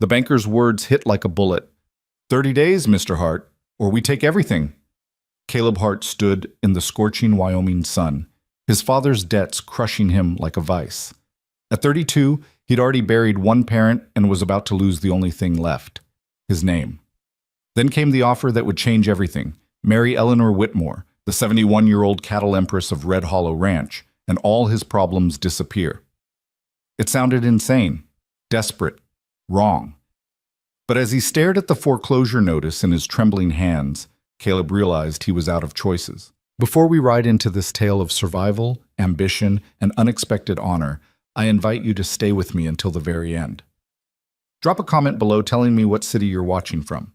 The banker's words hit like a bullet. 30 days, Mr. Hart, or we take everything. Caleb Hart stood in the scorching Wyoming sun, his father's debts crushing him like a vice. At 32, he'd already buried one parent and was about to lose the only thing left, his name. Then came the offer that would change everything: marry Eleanor Whitmore, the 71-year-old cattle empress of Red Hollow Ranch, and all his problems disappear. It sounded insane, desperate, wrong. But as he stared at the foreclosure notice in his trembling hands, Caleb realized he was out of choices. Before we ride into this tale of survival, ambition, and unexpected honor, I invite you to stay with me until the very end. Drop a comment below telling me what city you're watching from.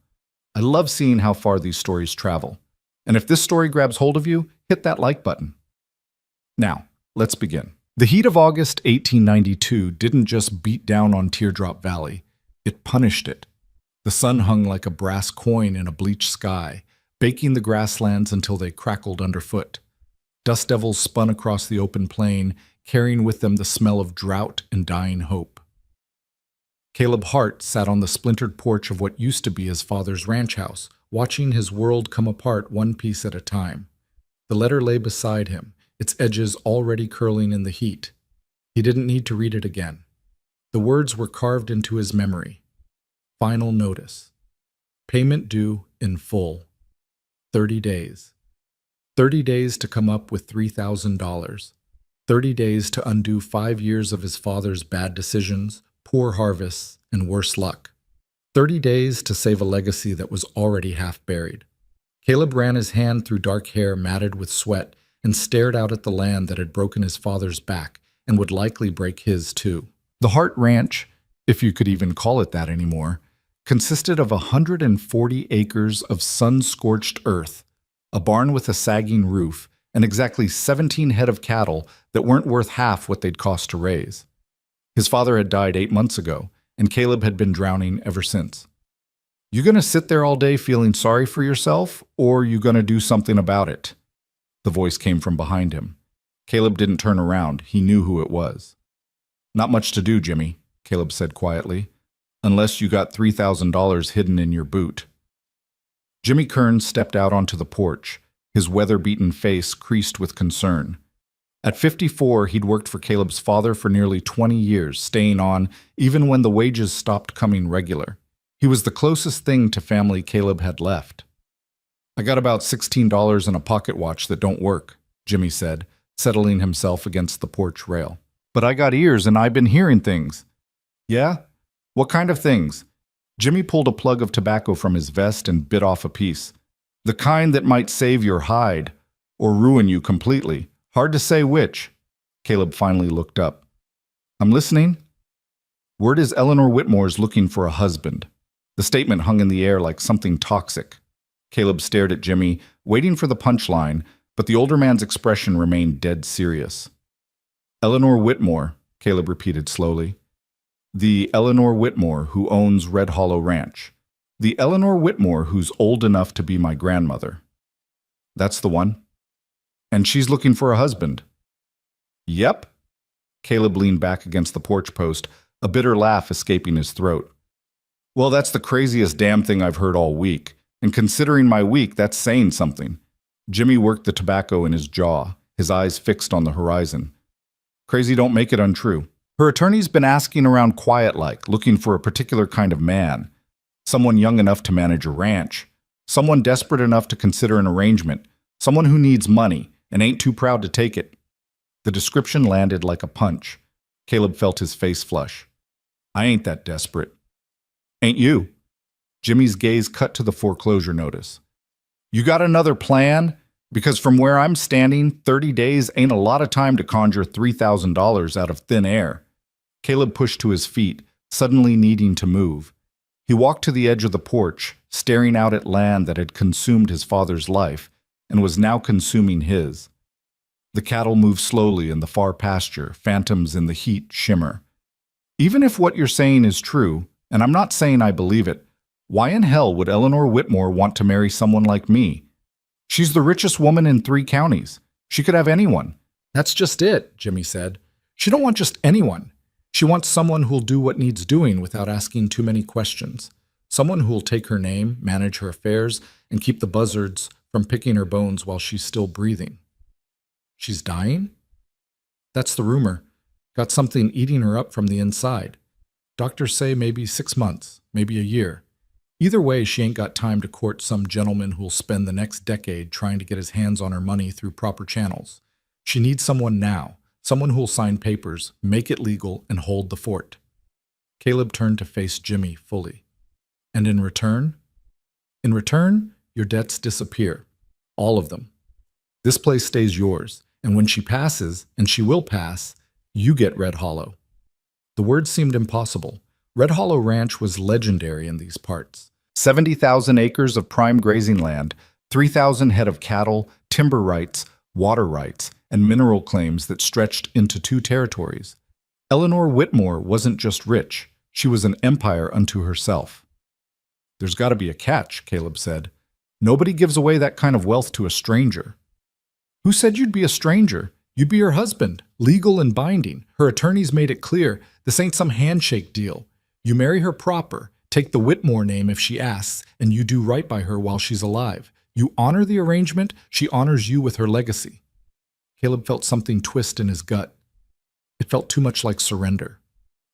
I love seeing how far these stories travel. And if this story grabs hold of you, hit that like button. Now, let's begin. The heat of August 1892 didn't just beat down on Teardrop Valley, it punished it. The sun hung like a brass coin in a bleached sky, baking the grasslands until they crackled underfoot. Dust devils spun across the open plain, carrying with them the smell of drought and dying hope. Caleb Hart sat on the splintered porch of what used to be his father's ranch house, watching his world come apart one piece at a time. The letter lay beside him, its edges already curling in the heat. He didn't need to read it again. The words were carved into his memory. Final notice. Payment due in full. 30 days. 30 days to come up with $3,000. 30 days to undo 5 years of his father's bad decisions, poor harvests, and worse luck. 30 days to save a legacy that was already half buried. Caleb ran his hand through dark hair matted with sweat and stared out at the land that had broken his father's back and would likely break his too. The Hart Ranch, if you could even call it that anymore, consisted of 140 acres of sun-scorched earth, a barn with a sagging roof, and exactly 17 head of cattle that weren't worth half what they'd cost to raise. His father had died 8 months ago, and Caleb had been drowning ever since. You gonna sit there all day feeling sorry for yourself, or you gonna do something about it? The voice came from behind him. Caleb didn't turn around. He knew who it was. Not much to do, Jimmy, Caleb said quietly, unless you got $3,000 hidden in your boot. Jimmy Kearns stepped out onto the porch, his weather-beaten face creased with concern. At 54, he'd worked for Caleb's father for nearly 20 years, staying on even when the wages stopped coming regular. He was the closest thing to family Caleb had left. I got about $16 in a pocket watch that don't work, Jimmy said, settling himself against the porch rail. But I got ears and I've been hearing things. Yeah? What kind of things? Jimmy pulled a plug of tobacco from his vest and bit off a piece. The kind that might save your hide, or ruin you completely. Hard to say which. Caleb finally looked up. I'm listening. Word is Eleanor Whitmore's looking for a husband. The statement hung in the air like something toxic. Caleb stared at Jimmy, waiting for the punchline, but the older man's expression remained dead serious. Eleanor Whitmore, Caleb repeated slowly. The Eleanor Whitmore who owns Red Hollow Ranch. The Eleanor Whitmore who's old enough to be my grandmother. That's the one. And she's looking for a husband. Yep. Caleb leaned back against the porch post, a bitter laugh escaping his throat. Well, that's the craziest damn thing I've heard all week. And considering my week, that's saying something. Jimmy worked the tobacco in his jaw, his eyes fixed on the horizon. Crazy don't make it untrue. Her attorney's been asking around quiet-like, looking for a particular kind of man. Someone young enough to manage a ranch. Someone desperate enough to consider an arrangement. Someone who needs money and ain't too proud to take it. The description landed like a punch. Caleb felt his face flush. I ain't that desperate. Ain't you? Jimmy's gaze cut to the foreclosure notice. You got another plan? Because from where I'm standing, 30 days ain't a lot of time to conjure $3,000 out of thin air. Caleb pushed to his feet, suddenly needing to move. He walked to the edge of the porch, staring out at land that had consumed his father's life and was now consuming his. The cattle moved slowly in the far pasture, phantoms in the heat shimmer. Even if what you're saying is true, and I'm not saying I believe it, why in hell would Eleanor Whitmore want to marry someone like me? She's the richest woman in 3 counties. She could have anyone. That's just it, Jimmy said. She don't want just anyone. She wants someone who'll do what needs doing without asking too many questions. Someone who'll take her name, manage her affairs, and keep the buzzards from picking her bones while she's still breathing. She's dying? That's the rumor. Got something eating her up from the inside. Doctors say maybe 6 months, maybe a year. Either way, she ain't got time to court some gentleman who'll spend the next decade trying to get his hands on her money through proper channels. She needs someone now, someone who'll sign papers, make it legal, and hold the fort. Caleb turned to face Jimmy fully. And in return? In return, your debts disappear. All of them. This place stays yours, and when she passes, and she will pass, you get Red Hollow. The word seemed impossible. Red Hollow Ranch was legendary in these parts. 70,000 acres of prime grazing land, 3,000 head of cattle, timber rights, water rights, and mineral claims that stretched into 2 territories. Eleanor Whitmore wasn't just rich, she was an empire unto herself. There's got to be a catch, Caleb said. Nobody gives away that kind of wealth to a stranger. Who said you'd be a stranger? You'd be her husband, legal and binding. Her attorneys made it clear this ain't some handshake deal. You marry her proper, take the Whitmore name if she asks, and you do right by her while she's alive. You honor the arrangement, she honors you with her legacy. Caleb felt something twist in his gut. It felt too much like surrender.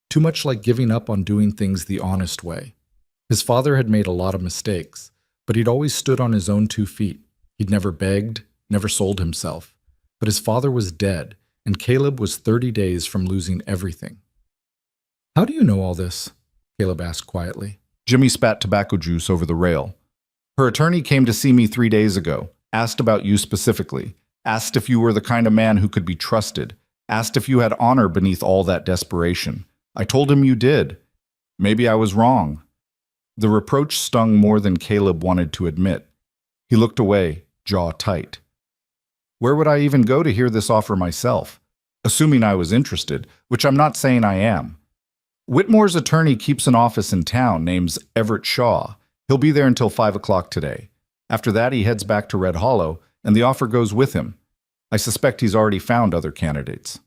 Too much like giving up on doing things the honest way. His father had made a lot of mistakes, but he'd always stood on his own 2 feet. He'd never begged, never sold himself. But his father was dead, and Caleb was 30 days from losing everything. How do you know all this? Caleb asked quietly. Jimmy spat tobacco juice over the rail. Her attorney came to see me 3 days ago, asked about you specifically, asked if you were the kind of man who could be trusted, asked if you had honor beneath all that desperation. I told him you did. Maybe I was wrong. The reproach stung more than Caleb wanted to admit. He looked away, jaw tight. Where would I even go to hear this offer myself? Assuming I was interested, which I'm not saying I am. Whitmore's attorney keeps an office in town named Everett Shaw. He'll be there until 5 o'clock today. After that, he heads back to Red Hollow, and the offer goes with him. I suspect he's already found other candidates.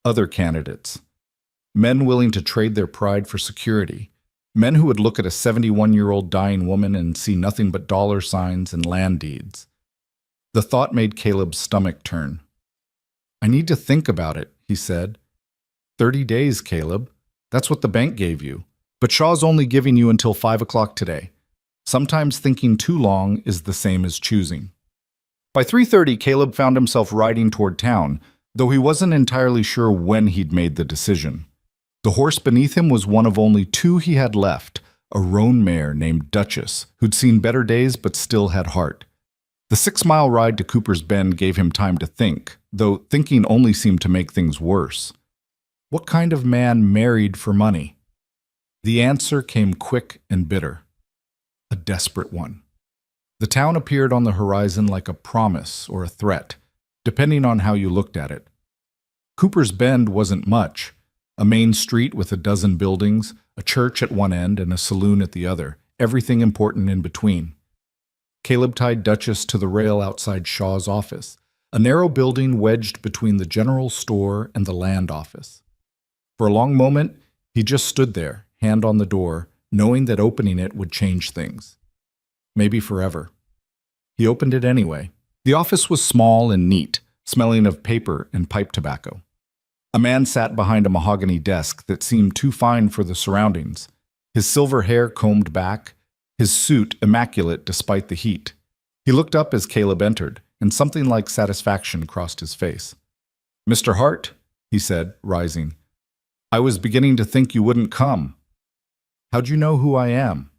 Other candidates. Men willing to trade their pride for security. Men who would look at a 71-year-old dying woman and see nothing but dollar signs and land deeds. The thought made Caleb's stomach turn. I need to think about it, he said. 30 days, Caleb. That's what the bank gave you. But Shaw's only giving you until 5 o'clock today. Sometimes thinking too long is the same as choosing. By 3:30, Caleb found himself riding toward town, though he wasn't entirely sure when he'd made the decision. The horse beneath him was one of only 2 he had left, a roan mare named Duchess, who'd seen better days but still had heart. The 6-mile ride to Cooper's Bend gave him time to think, though thinking only seemed to make things worse. What kind of man married for money? The answer came quick and bitter. A desperate one. The town appeared on the horizon like a promise or a threat, depending on how you looked at it. Cooper's Bend wasn't much. A main street with a dozen buildings, a church at one end and a saloon at the other, everything important in between. Caleb tied Duchess to the rail outside Shaw's office, a narrow building wedged between the general store and the land office. For a long moment, he just stood there, hand on the door, knowing that opening it would change things. Maybe forever. He opened it anyway. The office was small and neat, smelling of paper and pipe tobacco. A man sat behind a mahogany desk that seemed too fine for the surroundings, his silver hair combed back, his suit immaculate despite the heat. He looked up as Caleb entered, and something like satisfaction crossed his face. "Mr. Hart," he said, rising. "I was beginning to think you wouldn't come." "How'd you know who I am?"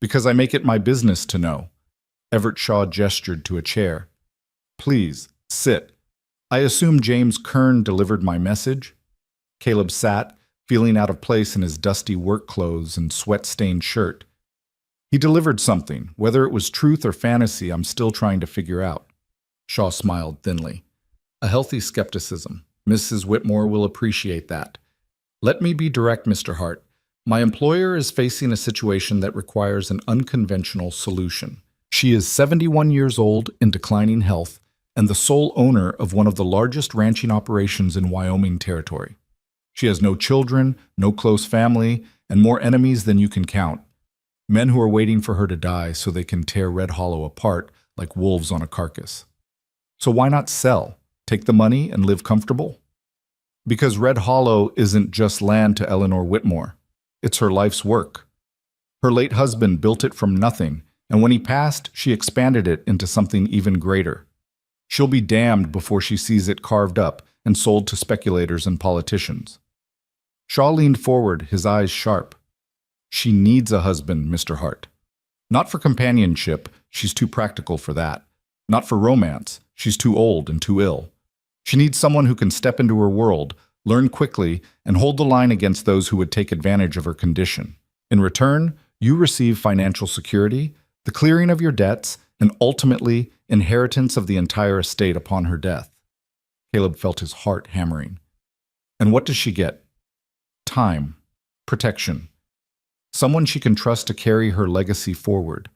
"Because I make it my business to know." Everett Shaw gestured to a chair. "Please, sit. I assume James Kern delivered my message?" Caleb sat, feeling out of place in his dusty work clothes and sweat-stained shirt. "He delivered something. Whether it was truth or fantasy, I'm still trying to figure out." Shaw smiled thinly. "A healthy skepticism. Mrs. Whitmore will appreciate that. Let me be direct, Mr. Hart. My employer is facing a situation that requires an unconventional solution. She is 71 years old, in declining health, and the sole owner of one of the largest ranching operations in Wyoming Territory. She has no children, no close family, and more enemies than you can count. Men who are waiting for her to die so they can tear Red Hollow apart like wolves on a carcass. So why not sell? Take the money and live comfortable? Because Red Hollow isn't just land to Eleanor Whitmore. It's her life's work. Her late husband built it from nothing, and when he passed, she expanded it into something even greater. She'll be damned before she sees it carved up and sold to speculators and politicians. Shaw leaned forward, his eyes sharp. She needs a husband, Mr. Hart. Not for companionship, she's too practical for that. Not for romance, she's too old and too ill. She needs someone who can step into her world, learn quickly, and hold the line against those who would take advantage of her condition. In return, you receive financial security, the clearing of your debts, and ultimately, inheritance of the entire estate upon her death. Caleb felt his heart hammering. And what does she get? Time. Protection. Someone she can trust to carry her legacy forward.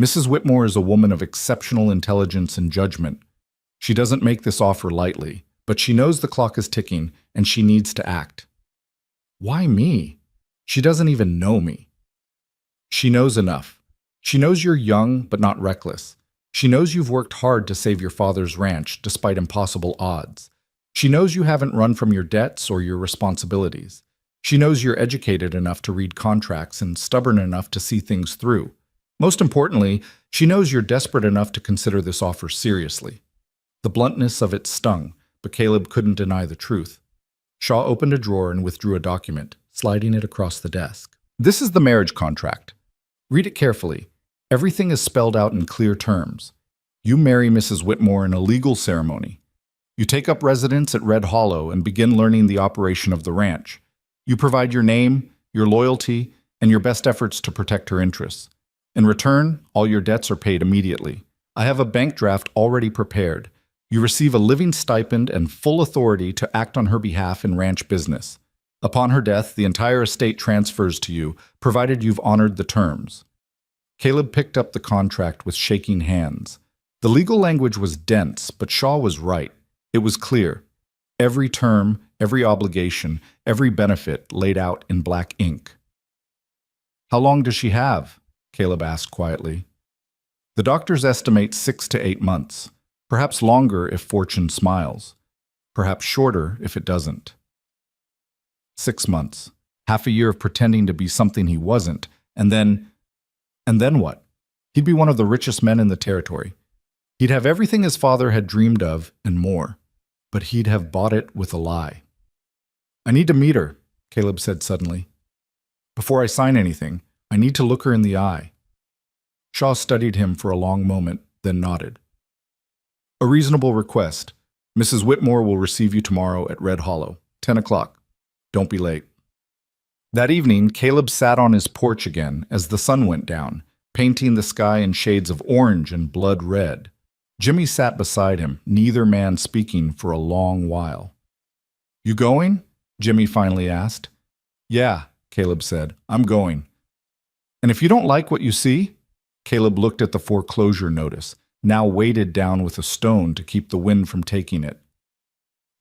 Mrs. Whitmore is a woman of exceptional intelligence and judgment. She doesn't make this offer lightly, but she knows the clock is ticking and she needs to act. Why me? She doesn't even know me. She knows enough. She knows you're young but not reckless. She knows you've worked hard to save your father's ranch despite impossible odds. She knows you haven't run from your debts or your responsibilities. She knows you're educated enough to read contracts and stubborn enough to see things through. Most importantly, she knows you're desperate enough to consider this offer seriously. The bluntness of it stung, but Caleb couldn't deny the truth. Shaw opened a drawer and withdrew a document, sliding it across the desk. This is the marriage contract. Read it carefully. Everything is spelled out in clear terms. You marry Mrs. Whitmore in a legal ceremony. You take up residence at Red Hollow and begin learning the operation of the ranch. You provide your name, your loyalty, and your best efforts to protect her interests. In return, all your debts are paid immediately. I have a bank draft already prepared. You receive a living stipend and full authority to act on her behalf in ranch business. Upon her death, the entire estate transfers to you, provided you've honored the terms. Caleb picked up the contract with shaking hands. The legal language was dense, but Shaw was right. It was clear. Every term, every obligation, every benefit laid out in black ink. How long does she have? Caleb asked quietly. The doctors estimate 6 to 8 months. Perhaps longer if fortune smiles. Perhaps shorter if it doesn't. 6 months. Half a year of pretending to be something he wasn't. And then what? He'd be one of the richest men in the territory. He'd have everything his father had dreamed of and more. But he'd have bought it with a lie. I need to meet her, Caleb said suddenly. Before I sign anything, I need to look her in the eye. Shaw studied him for a long moment, then nodded. A reasonable request. Mrs. Whitmore will receive you tomorrow at Red Hollow, 10 o'clock. Don't be late. That evening, Caleb sat on his porch again as the sun went down, painting the sky in shades of orange and blood red. Jimmy sat beside him, neither man speaking for a long while. You going? Jimmy finally asked. Yeah, Caleb said. I'm going. And if you don't like what you see? Caleb looked at the foreclosure notice, now weighted down with a stone to keep the wind from taking it.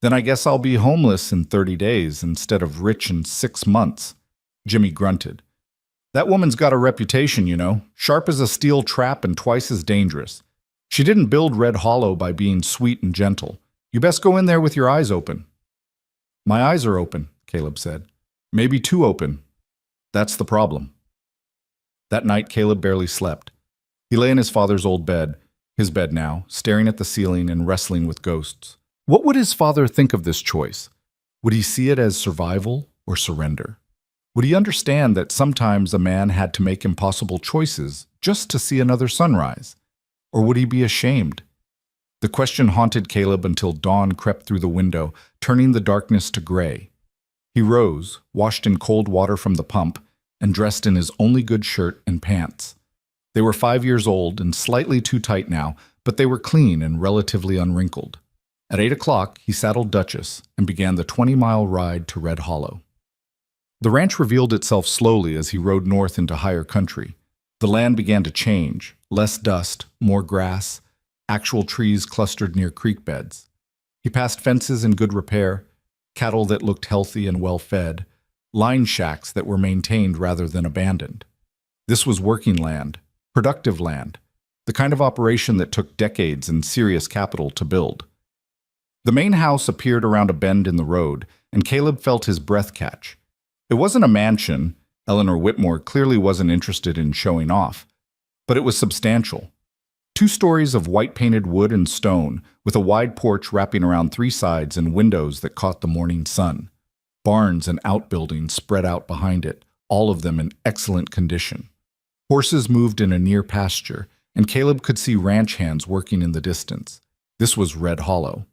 Then I guess I'll be homeless in 30 days instead of rich in 6 months. Jimmy grunted. That woman's got a reputation, you know, sharp as a steel trap and twice as dangerous. She didn't build Red Hollow by being sweet and gentle. You best go in there with your eyes open. My eyes are open, Caleb said. Maybe too open. That's the problem. That night, Caleb barely slept. He lay in his father's old bed, his bed now, staring at the ceiling and wrestling with ghosts. What would his father think of this choice? Would he see it as survival or surrender? Would he understand that sometimes a man had to make impossible choices just to see another sunrise? Or would he be ashamed? The question haunted Caleb until dawn crept through the window, turning the darkness to gray. He rose, washed in cold water from the pump, and dressed in his only good shirt and pants. They were 5 years old and slightly too tight now, but they were clean and relatively unwrinkled. At 8 o'clock, he saddled Duchess and began the 20-mile ride to Red Hollow. The ranch revealed itself slowly as he rode north into higher country. The land began to change, less dust, more grass, actual trees clustered near creek beds. He passed fences in good repair, cattle that looked healthy and well-fed, line shacks that were maintained rather than abandoned. This was working land, productive land, the kind of operation that took decades and serious capital to build. The main house appeared around a bend in the road, and Caleb felt his breath catch. It wasn't a mansion. Eleanor Whitmore clearly wasn't interested in showing off, but it was substantial. 2 stories of white-painted wood and stone, with a wide porch wrapping around 3 sides and windows that caught the morning sun. Barns and outbuildings spread out behind it, all of them in excellent condition. Horses moved in a near pasture, and Caleb could see ranch hands working in the distance. This was Red Hollow.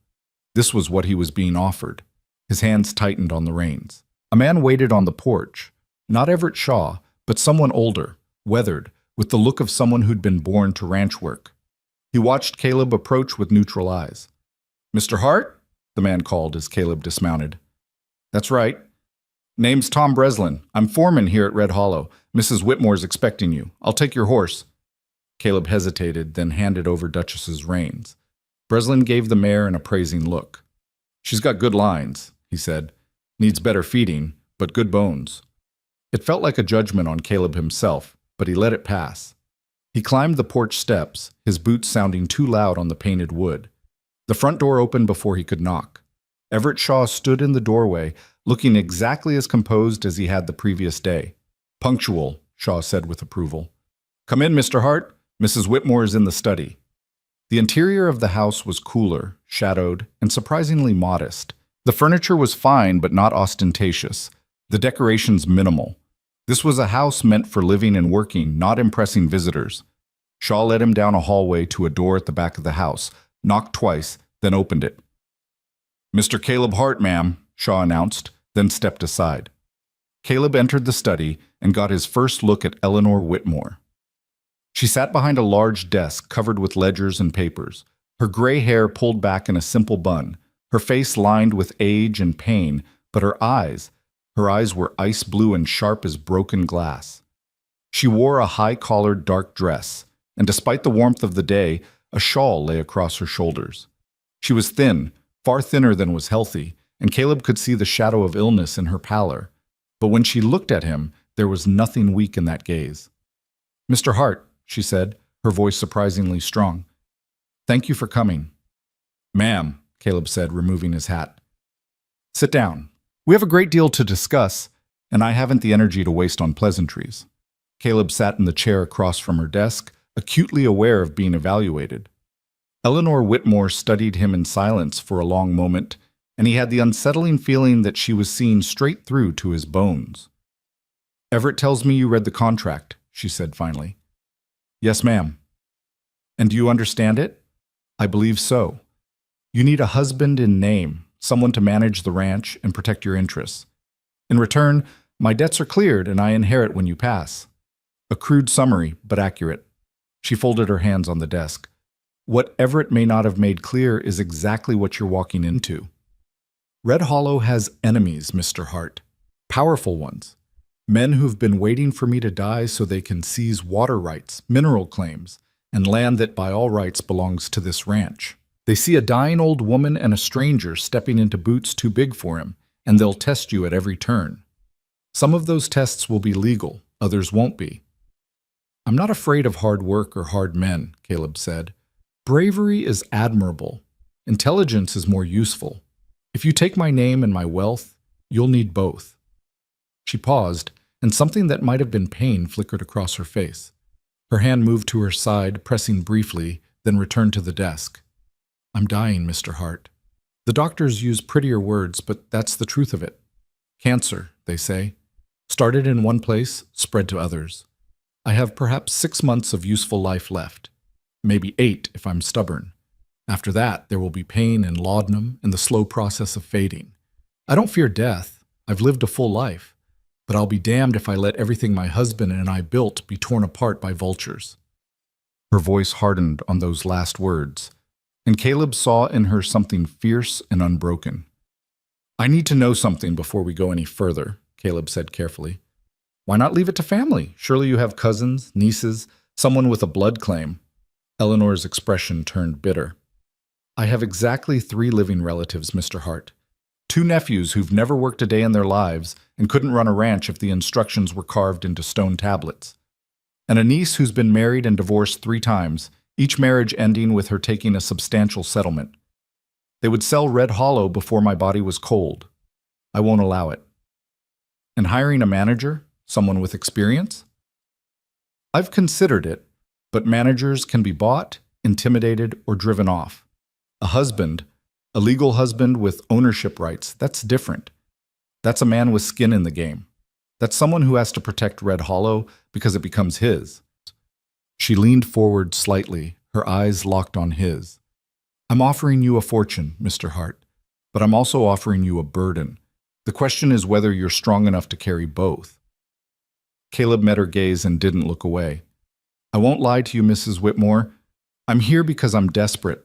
This was what he was being offered. His hands tightened on the reins. A man waited on the porch. Not Everett Shaw, but someone older, weathered, with the look of someone who'd been born to ranch work. He watched Caleb approach with neutral eyes. "Mr. Hart?" the man called as Caleb dismounted. "That's right. Name's Tom Breslin. I'm foreman here at Red Hollow. Mrs. Whitmore's expecting you. I'll take your horse." Caleb hesitated, then handed over Duchess's reins. Breslin gave the mare an appraising look. "She's got good lines," he said. "Needs better feeding, but good bones." It felt like a judgment on Caleb himself, but he let it pass. He climbed the porch steps, his boots sounding too loud on the painted wood. The front door opened before he could knock. Everett Shaw stood in the doorway, looking exactly as composed as he had the previous day. "Punctual," Shaw said with approval. "Come in, Mr. Hart. Mrs. Whitmore is in the study." The interior of the house was cooler, shadowed, and surprisingly modest. The furniture was fine but not ostentatious, the decorations minimal. This was a house meant for living and working, not impressing visitors. Shaw led him down a hallway to a door at the back of the house, knocked twice, then opened it. "Mr. Caleb Hart, ma'am," Shaw announced, then stepped aside. Caleb entered the study and got his first look at Eleanor Whitmore. She sat behind a large desk covered with ledgers and papers, her gray hair pulled back in a simple bun, her face lined with age and pain, but her eyes were ice blue and sharp as broken glass. She wore a high-collared dark dress, and despite the warmth of the day, a shawl lay across her shoulders. She was thin, far thinner than was healthy, and Caleb could see the shadow of illness in her pallor. But when she looked at him, there was nothing weak in that gaze. "Mr. Hart," she said, her voice surprisingly strong. "Thank you for coming." "Ma'am," Caleb said, removing his hat. "Sit down. We have a great deal to discuss, and I haven't the energy to waste on pleasantries." Caleb sat in the chair across from her desk, acutely aware of being evaluated. Eleanor Whitmore studied him in silence for a long moment, and he had the unsettling feeling that she was seeing straight through to his bones. "Everett tells me you read the contract," she said finally. "Yes, ma'am." "And do you understand it?" "I believe so. You need a husband in name, someone to manage the ranch and protect your interests. In return, my debts are cleared and I inherit when you pass." A crude summary, but accurate. She folded her hands on the desk. "What Everett may not have made clear is exactly what you're walking into. Red Hollow has enemies, Mr. Hart. Powerful ones. Men who've been waiting for me to die so they can seize water rights, mineral claims, and land that by all rights belongs to this ranch. They see a dying old woman and a stranger stepping into boots too big for him, and they'll test you at every turn. Some of those tests will be legal, others won't be." "I'm not afraid of hard work or hard men," Caleb said. "Bravery is admirable. Intelligence is more useful. If you take my name and my wealth, you'll need both." She paused, and something that might have been pain flickered across her face. Her hand moved to her side, pressing briefly, then returned to the desk. "I'm dying, Mr. Hart. The doctors use prettier words, but that's the truth of it. Cancer, they say. Started in one place, spread to others. I have perhaps 6 months of useful life left. Maybe 8 if I'm stubborn. After that, there will be pain and laudanum and the slow process of fading. I don't fear death. I've lived a full life. But I'll be damned if I let everything my husband and I built be torn apart by vultures." Her voice hardened on those last words, and Caleb saw in her something fierce and unbroken. "I need to know something before we go any further," Caleb said carefully. "Why not leave it to family? Surely you have cousins, nieces, someone with a blood claim." Eleanor's expression turned bitter. "I have exactly 3 living relatives, Mr. Hart. 2 nephews who've never worked a day in their lives and couldn't run a ranch if the instructions were carved into stone tablets. And a niece who's been married and divorced 3 times, each marriage ending with her taking a substantial settlement. They would sell Red Hollow before my body was cold. I won't allow it. And hiring a manager, someone with experience? I've considered it, but managers can be bought, intimidated, or driven off. A husband, a legal husband with ownership rights, that's different. That's a man with skin in the game. That's someone who has to protect Red Hollow because it becomes his. She leaned forward slightly, her eyes locked on his. I'm offering you a fortune, Mr. Hart, but I'm also offering you a burden. The question is whether you're strong enough to carry both. Caleb met her gaze and didn't look away. I won't lie to you, Mrs. Whitmore. I'm here because I'm desperate.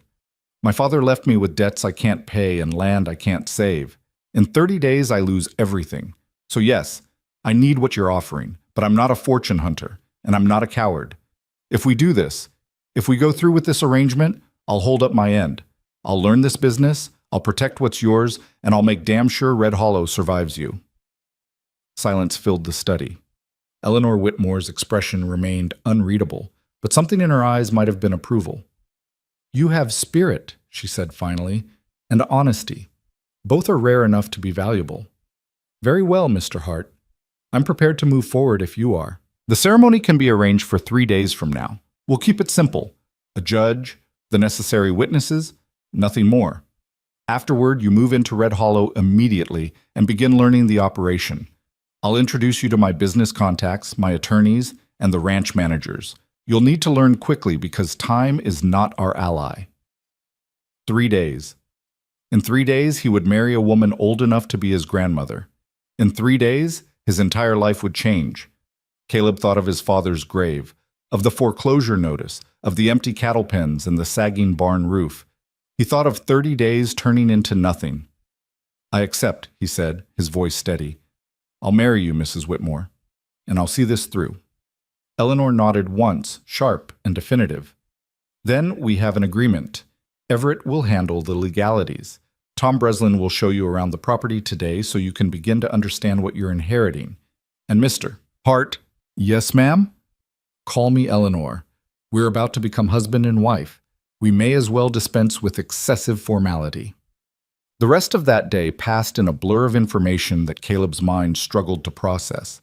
My father left me with debts I can't pay and land I can't save. In 30 days, I lose everything. So yes, I need what you're offering, but I'm not a fortune hunter, and I'm not a coward. If we do this, if we go through with this arrangement, I'll hold up my end. I'll learn this business, I'll protect what's yours, and I'll make damn sure Red Hollow survives you. Silence filled the study. Eleanor Whitmore's expression remained unreadable, but something in her eyes might have been approval. You have spirit, she said finally, and honesty. Both are rare enough to be valuable. Very well, Mr. Hart. I'm prepared to move forward if you are. The ceremony can be arranged for 3 days from now. We'll keep it simple. A judge, the necessary witnesses, nothing more. Afterward, you move into Red Hollow immediately and begin learning the operation. I'll introduce you to my business contacts, my attorneys, and the ranch managers. You'll need to learn quickly because time is not our ally. 3 days. In 3 days, he would marry a woman old enough to be his grandmother. In 3 days, his entire life would change. Caleb thought of his father's grave, of the foreclosure notice, of the empty cattle pens and the sagging barn roof. He thought of 30 days turning into nothing. I accept, he said, his voice steady. I'll marry you, Mrs. Whitmore, and I'll see this through. Eleanor nodded once, sharp and definitive. Then we have an agreement. Everett will handle the legalities. Tom Breslin will show you around the property today so you can begin to understand what you're inheriting. And Mr. Hart, yes, ma'am? Call me Eleanor. We're about to become husband and wife. We may as well dispense with excessive formality. The rest of that day passed in a blur of information that Caleb's mind struggled to process.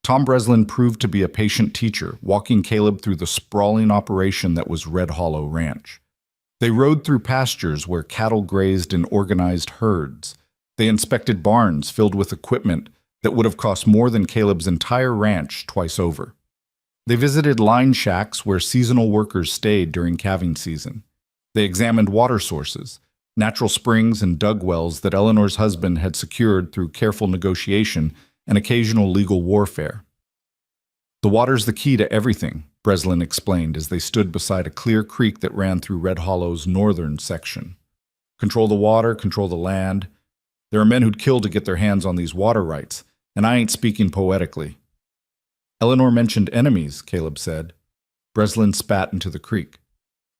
Tom Breslin proved to be a patient teacher, walking Caleb through the sprawling operation that was Red Hollow Ranch. They rode through pastures where cattle grazed in organized herds. They inspected barns filled with equipment that would have cost more than Caleb's entire ranch twice over. They visited line shacks where seasonal workers stayed during calving season. They examined water sources, natural springs and dug wells that Eleanor's husband had secured through careful negotiation and occasional legal warfare. The water's the key to everything, Breslin explained as they stood beside a clear creek that ran through Red Hollow's northern section. Control the water, control the land. There are men who'd kill to get their hands on these water rights, and I ain't speaking poetically. Eleanor mentioned enemies, Caleb said. Breslin spat into the creek.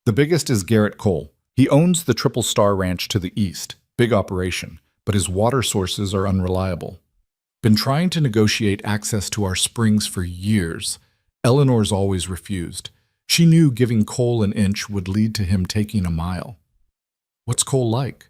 The biggest is Garrett Cole. He owns the Triple Star Ranch to the east. Big operation, but his water sources are unreliable. Been trying to negotiate access to our springs for years. Eleanor's always refused. She knew giving Cole an inch would lead to him taking a mile. What's Cole like?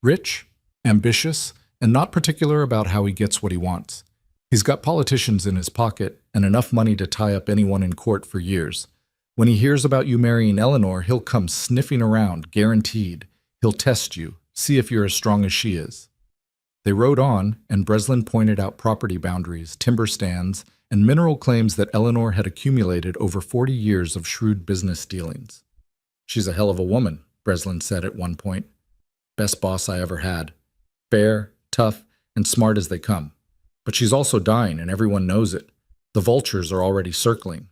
Rich, ambitious, and not particular about how he gets what he wants. He's got politicians in his pocket and enough money to tie up anyone in court for years. When he hears about you marrying Eleanor, he'll come sniffing around, guaranteed. He'll test you, see if you're as strong as she is. They rode on, and Breslin pointed out property boundaries, timber stands, and mineral claims that Eleanor had accumulated over 40 years of shrewd business dealings. She's a hell of a woman, Breslin said at one point. Best boss I ever had. Fair, tough, and smart as they come. But she's also dying, and everyone knows it. The vultures are already circling.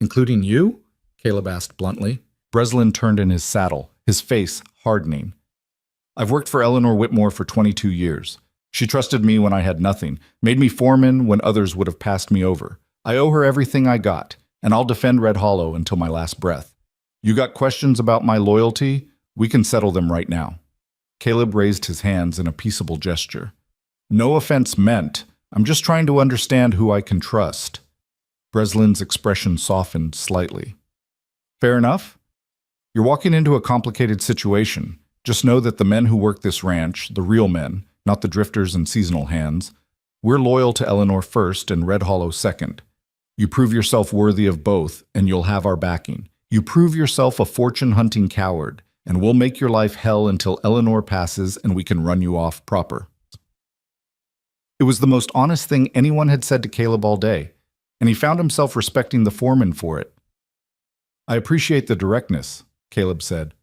Including you? Caleb asked bluntly. Breslin turned in his saddle, his face hardening. I've worked for Eleanor Whitmore for 22 years. She trusted me when I had nothing, made me foreman when others would have passed me over. I owe her everything I got, and I'll defend Red Hollow until my last breath. You got questions about my loyalty? We can settle them right now. Caleb raised his hands in a peaceable gesture. No offense meant. I'm just trying to understand who I can trust. Breslin's expression softened slightly. Fair enough. You're walking into a complicated situation. Just know that the men who work this ranch, the real men, not the drifters and seasonal hands, we're loyal to Eleanor first and Red Hollow second. You prove yourself worthy of both, and you'll have our backing. You prove yourself a fortune-hunting coward, and we'll make your life hell until Eleanor passes and we can run you off proper. It was the most honest thing anyone had said to Caleb all day, and he found himself respecting the foreman for it. I appreciate the directness, Caleb said.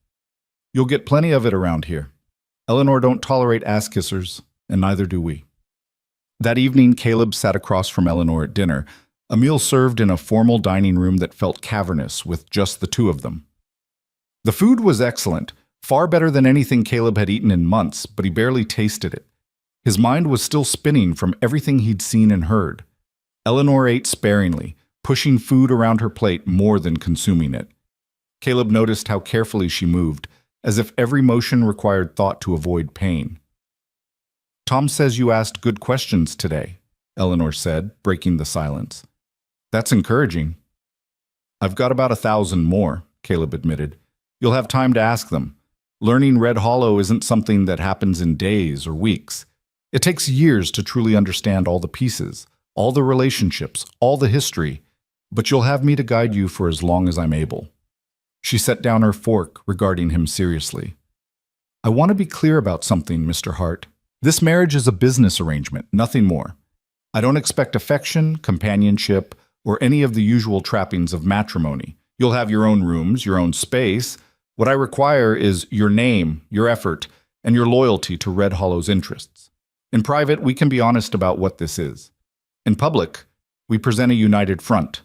You'll get plenty of it around here. Eleanor don't tolerate ass-kissers, and neither do we. That evening, Caleb sat across from Eleanor at dinner, a meal served in a formal dining room that felt cavernous with just the two of them. The food was excellent, far better than anything Caleb had eaten in months, but he barely tasted it. His mind was still spinning from everything he'd seen and heard. Eleanor ate sparingly, pushing food around her plate more than consuming it. Caleb noticed how carefully she moved, as if every motion required thought to avoid pain. Tom says you asked good questions today, Eleanor said, breaking the silence. That's encouraging. I've got about 1,000 more, Caleb admitted. You'll have time to ask them. Learning Red Hollow isn't something that happens in days or weeks. It takes years to truly understand all the pieces, all the relationships, all the history, but you'll have me to guide you for as long as I'm able. She set down her fork, regarding him seriously. I want to be clear about something, Mr. Hart. This marriage is a business arrangement, nothing more. I don't expect affection, companionship, or any of the usual trappings of matrimony. You'll have your own rooms, your own space. What I require is your name, your effort, and your loyalty to Red Hollow's interests. In private, we can be honest about what this is. In public, we present a united front.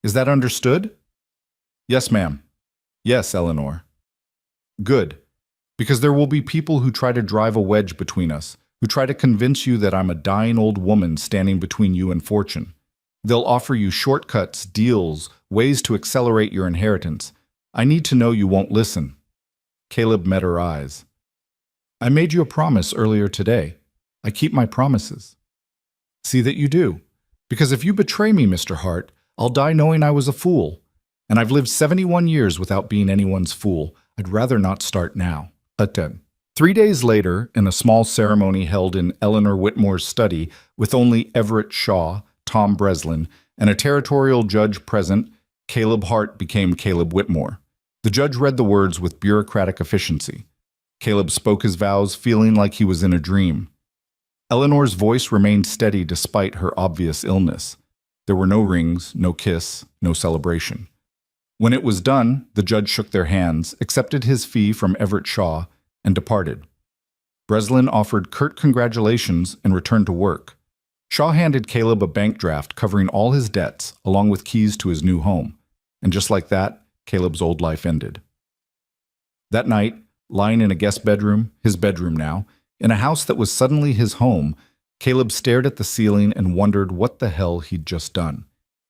Is that understood? Yes, ma'am. Yes, Eleanor. Good. Because there will be people who try to drive a wedge between us, who try to convince you that I'm a dying old woman standing between you and fortune. They'll offer you shortcuts, deals, ways to accelerate your inheritance. I need to know you won't listen. Caleb met her eyes. I made you a promise earlier today. I keep my promises. See that you do. Because if you betray me, Mr. Hart, I'll die knowing I was a fool. And I've lived 71 years without being anyone's fool. I'd rather not start now. 3 days later, in a small ceremony held in Eleanor Whitmore's study with only Everett Shaw, Tom Breslin, and a territorial judge present, Caleb Hart became Caleb Whitmore. The judge read the words with bureaucratic efficiency. Caleb spoke his vows, feeling like he was in a dream. Eleanor's voice remained steady despite her obvious illness. There were no rings, no kiss, no celebration. When it was done, the judge shook their hands, accepted his fee from Everett Shaw, and departed. Breslin offered curt congratulations and returned to work. Shaw handed Caleb a bank draft covering all his debts, along with keys to his new home. And just like that, Caleb's old life ended. That night, lying in a guest bedroom, his bedroom now, in a house that was suddenly his home, Caleb stared at the ceiling and wondered what the hell he'd just done.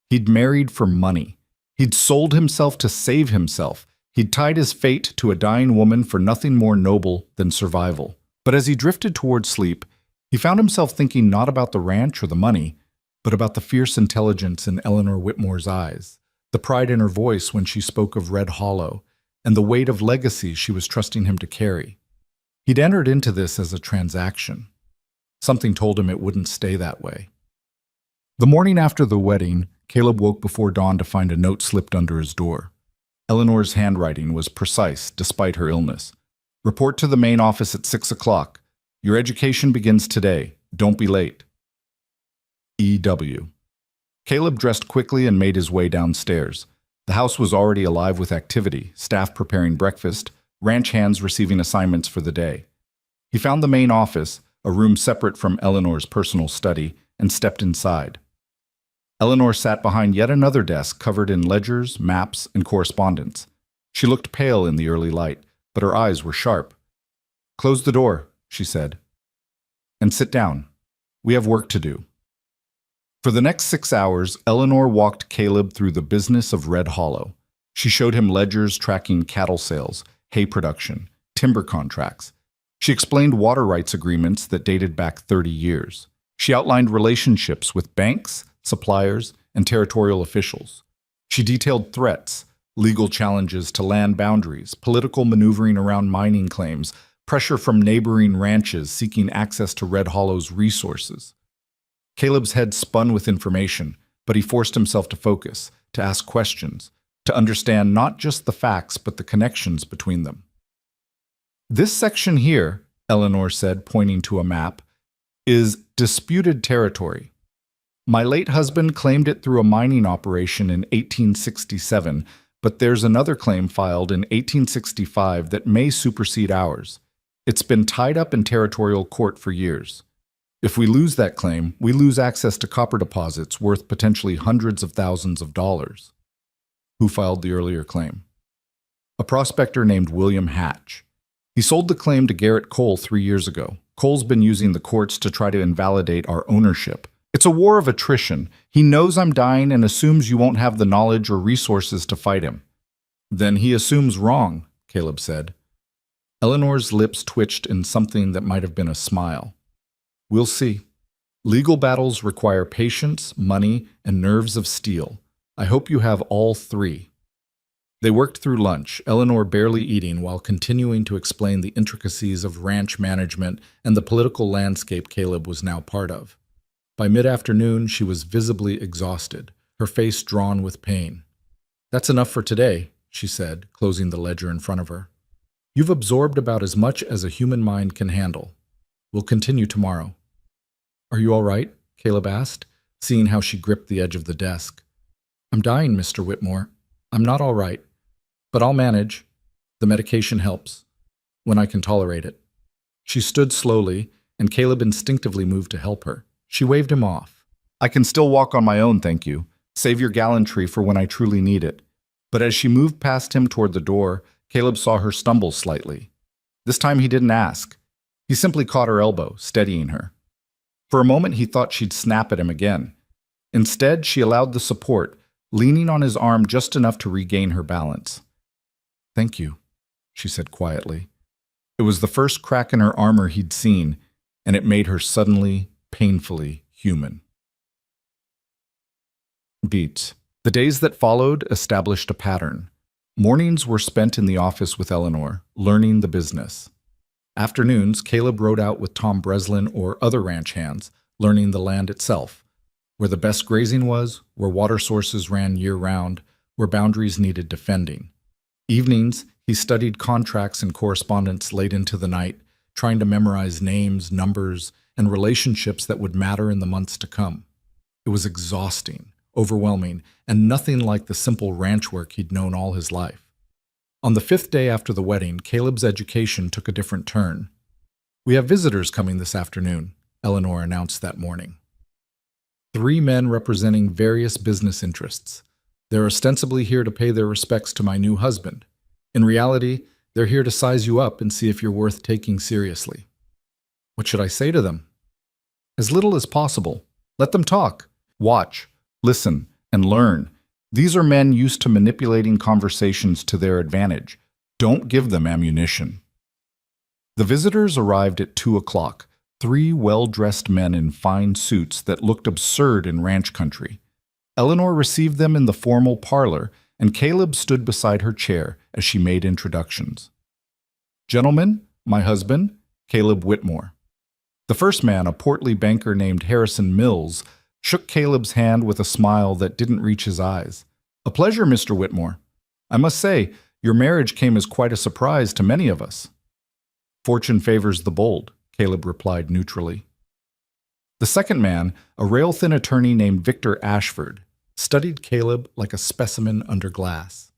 He'd married for money. He'd sold himself to save himself. He'd tied his fate to a dying woman for nothing more noble than survival. But as he drifted toward sleep, he found himself thinking not about the ranch or the money, but about the fierce intelligence in Eleanor Whitmore's eyes, the pride in her voice when she spoke of Red Hollow, and the weight of legacy she was trusting him to carry. He'd entered into this as a transaction. Something told him it wouldn't stay that way. The morning after the wedding, Caleb woke before dawn to find a note slipped under his door. Eleanor's handwriting was precise despite her illness. Report to the main office at 6 o'clock. Your education begins today. Don't be late. E.W. Caleb dressed quickly and made his way downstairs. The house was already alive with activity, staff preparing breakfast, ranch hands receiving assignments for the day. He found the main office, a room separate from Eleanor's personal study, and stepped inside. Eleanor sat behind yet another desk covered in ledgers, maps, and correspondence. She looked pale in the early light, but her eyes were sharp. "Close the door," she said. "And sit down. We have work to do." For the next 6 hours, Eleanor walked Caleb through the business of Red Hollow. She showed him ledgers tracking cattle sales, hay production, timber contracts. She explained water rights agreements that dated back 30 years. She outlined relationships with banks, suppliers, and territorial officials. She detailed threats, legal challenges to land boundaries, political maneuvering around mining claims, pressure from neighboring ranches seeking access to Red Hollow's resources. Caleb's head spun with information, but he forced himself to focus, to ask questions, to understand not just the facts but the connections between them. This section here, Eleanor said, pointing to a map, is disputed territory. My late husband claimed it through a mining operation in 1867, but there's another claim filed in 1865 that may supersede ours. It's been tied up in territorial court for years. If we lose that claim, we lose access to copper deposits worth potentially hundreds of thousands of dollars. Who filed the earlier claim? A prospector named William Hatch. He sold the claim to Garrett Cole 3 years ago. Cole's been using the courts to try to invalidate our ownership. It's a war of attrition. He knows I'm dying and assumes you won't have the knowledge or resources to fight him. Then he assumes wrong, Caleb said. Eleanor's lips twitched in something that might have been a smile. We'll see. Legal battles require patience, money, and nerves of steel. I hope you have all three. They worked through lunch, Eleanor barely eating while continuing to explain the intricacies of ranch management and the political landscape Caleb was now part of. By mid-afternoon, she was visibly exhausted, her face drawn with pain. That's enough for today, she said, closing the ledger in front of her. You've absorbed about as much as a human mind can handle. We'll continue tomorrow. Are you all right? Caleb asked, seeing how she gripped the edge of the desk. I'm dying, Mr. Whitmore. I'm not all right, but I'll manage. The medication helps, when I can tolerate it. She stood slowly, and Caleb instinctively moved to help her. She waved him off. I can still walk on my own, thank you. Save your gallantry for when I truly need it. But as she moved past him toward the door, Caleb saw her stumble slightly. This time he didn't ask. He simply caught her elbow, steadying her. For a moment he thought she'd snap at him again. Instead, she allowed the support, leaning on his arm just enough to regain her balance. Thank you, she said quietly. It was the first crack in her armor he'd seen, and it made her suddenly, painfully human. Beats. The days that followed established a pattern. Mornings were spent in the office with Eleanor, learning the business. Afternoons, Caleb rode out with Tom Breslin or other ranch hands, learning the land itself, where the best grazing was, where water sources ran year-round, where boundaries needed defending. Evenings, he studied contracts and correspondence late into the night, trying to memorize names, numbers, and relationships that would matter in the months to come. It was exhausting, overwhelming, and nothing like the simple ranch work he'd known all his life. On the 5th day after the wedding, Caleb's education took a different turn. We have visitors coming this afternoon, Eleanor announced that morning. 3 men representing various business interests. They're ostensibly here to pay their respects to my new husband. In reality, they're here to size you up and see if you're worth taking seriously. What should I say to them? As little as possible. Let them talk. Watch, listen, and learn. These are men used to manipulating conversations to their advantage. Don't give them ammunition. The visitors arrived at 2 o'clock, 3 well-dressed men in fine suits that looked absurd in ranch country. Eleanor received them in the formal parlor, and Caleb stood beside her chair as she made introductions. Gentlemen, my husband, Caleb Whitmore. The first man, a portly banker named Harrison Mills, shook Caleb's hand with a smile that didn't reach his eyes. A pleasure, Mr. Whitmore. I must say, your marriage came as quite a surprise to many of us. Fortune favors the bold, Caleb replied neutrally. The second man, a rail-thin attorney named Victor Ashford, studied Caleb like a specimen under glass.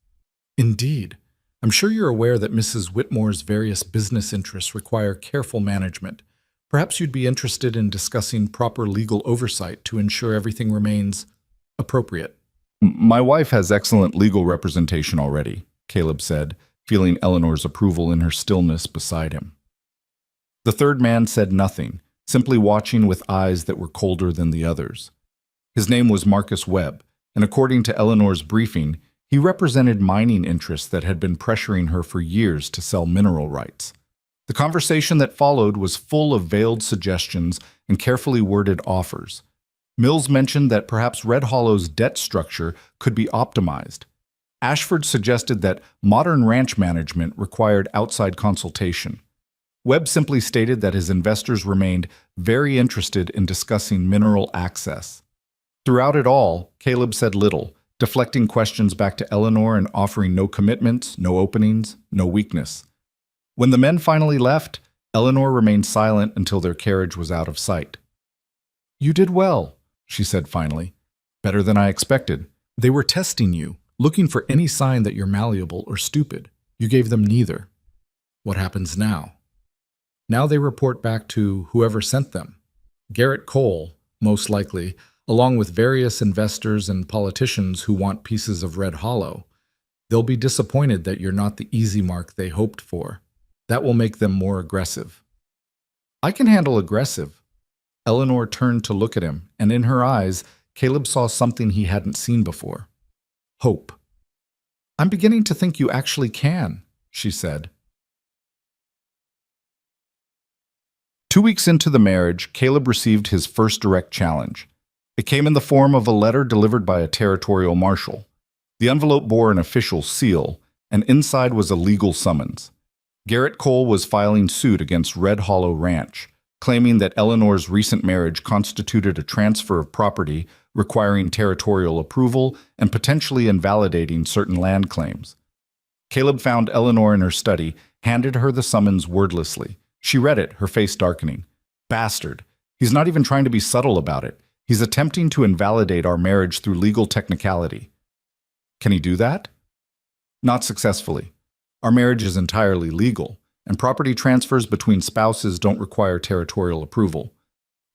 Indeed, I'm sure you're aware that Mrs. Whitmore's various business interests require careful management. Perhaps you'd be interested in discussing proper legal oversight to ensure everything remains appropriate. My wife has excellent legal representation already, Caleb said, feeling Eleanor's approval in her stillness beside him. The third man said nothing, simply watching with eyes that were colder than the others. His name was Marcus Webb, and according to Eleanor's briefing, he represented mining interests that had been pressuring her for years to sell mineral rights. The conversation that followed was full of veiled suggestions and carefully worded offers. Mills mentioned that perhaps Red Hollow's debt structure could be optimized. Ashford suggested that modern ranch management required outside consultation. Webb simply stated that his investors remained very interested in discussing mineral access. Throughout it all, Caleb said little, deflecting questions back to Eleanor and offering no commitments, no openings, no weakness. When the men finally left, Eleanor remained silent until their carriage was out of sight. "You did well," she said finally. "Better than I expected. They were testing you, looking for any sign that you're malleable or stupid. You gave them neither. What happens now?" "Now they report back to whoever sent them. Garrett Cole, most likely, along with various investors and politicians who want pieces of Red Hollow. They'll be disappointed that you're not the easy mark they hoped for. That will make them more aggressive." "I can handle aggressive." Eleanor turned to look at him, and in her eyes, Caleb saw something he hadn't seen before. Hope. "I'm beginning to think you actually can," she said. 2 weeks into the marriage, Caleb received his first direct challenge. It came in the form of a letter delivered by a territorial marshal. The envelope bore an official seal, and inside was a legal summons. Garrett Cole was filing suit against Red Hollow Ranch, claiming that Eleanor's recent marriage constituted a transfer of property requiring territorial approval and potentially invalidating certain land claims. Caleb found Eleanor in her study, handed her the summons wordlessly. She read it, her face darkening. "Bastard. He's not even trying to be subtle about it. He's attempting to invalidate our marriage through legal technicality." "Can he do that?" "Not successfully. Our marriage is entirely legal, and property transfers between spouses don't require territorial approval.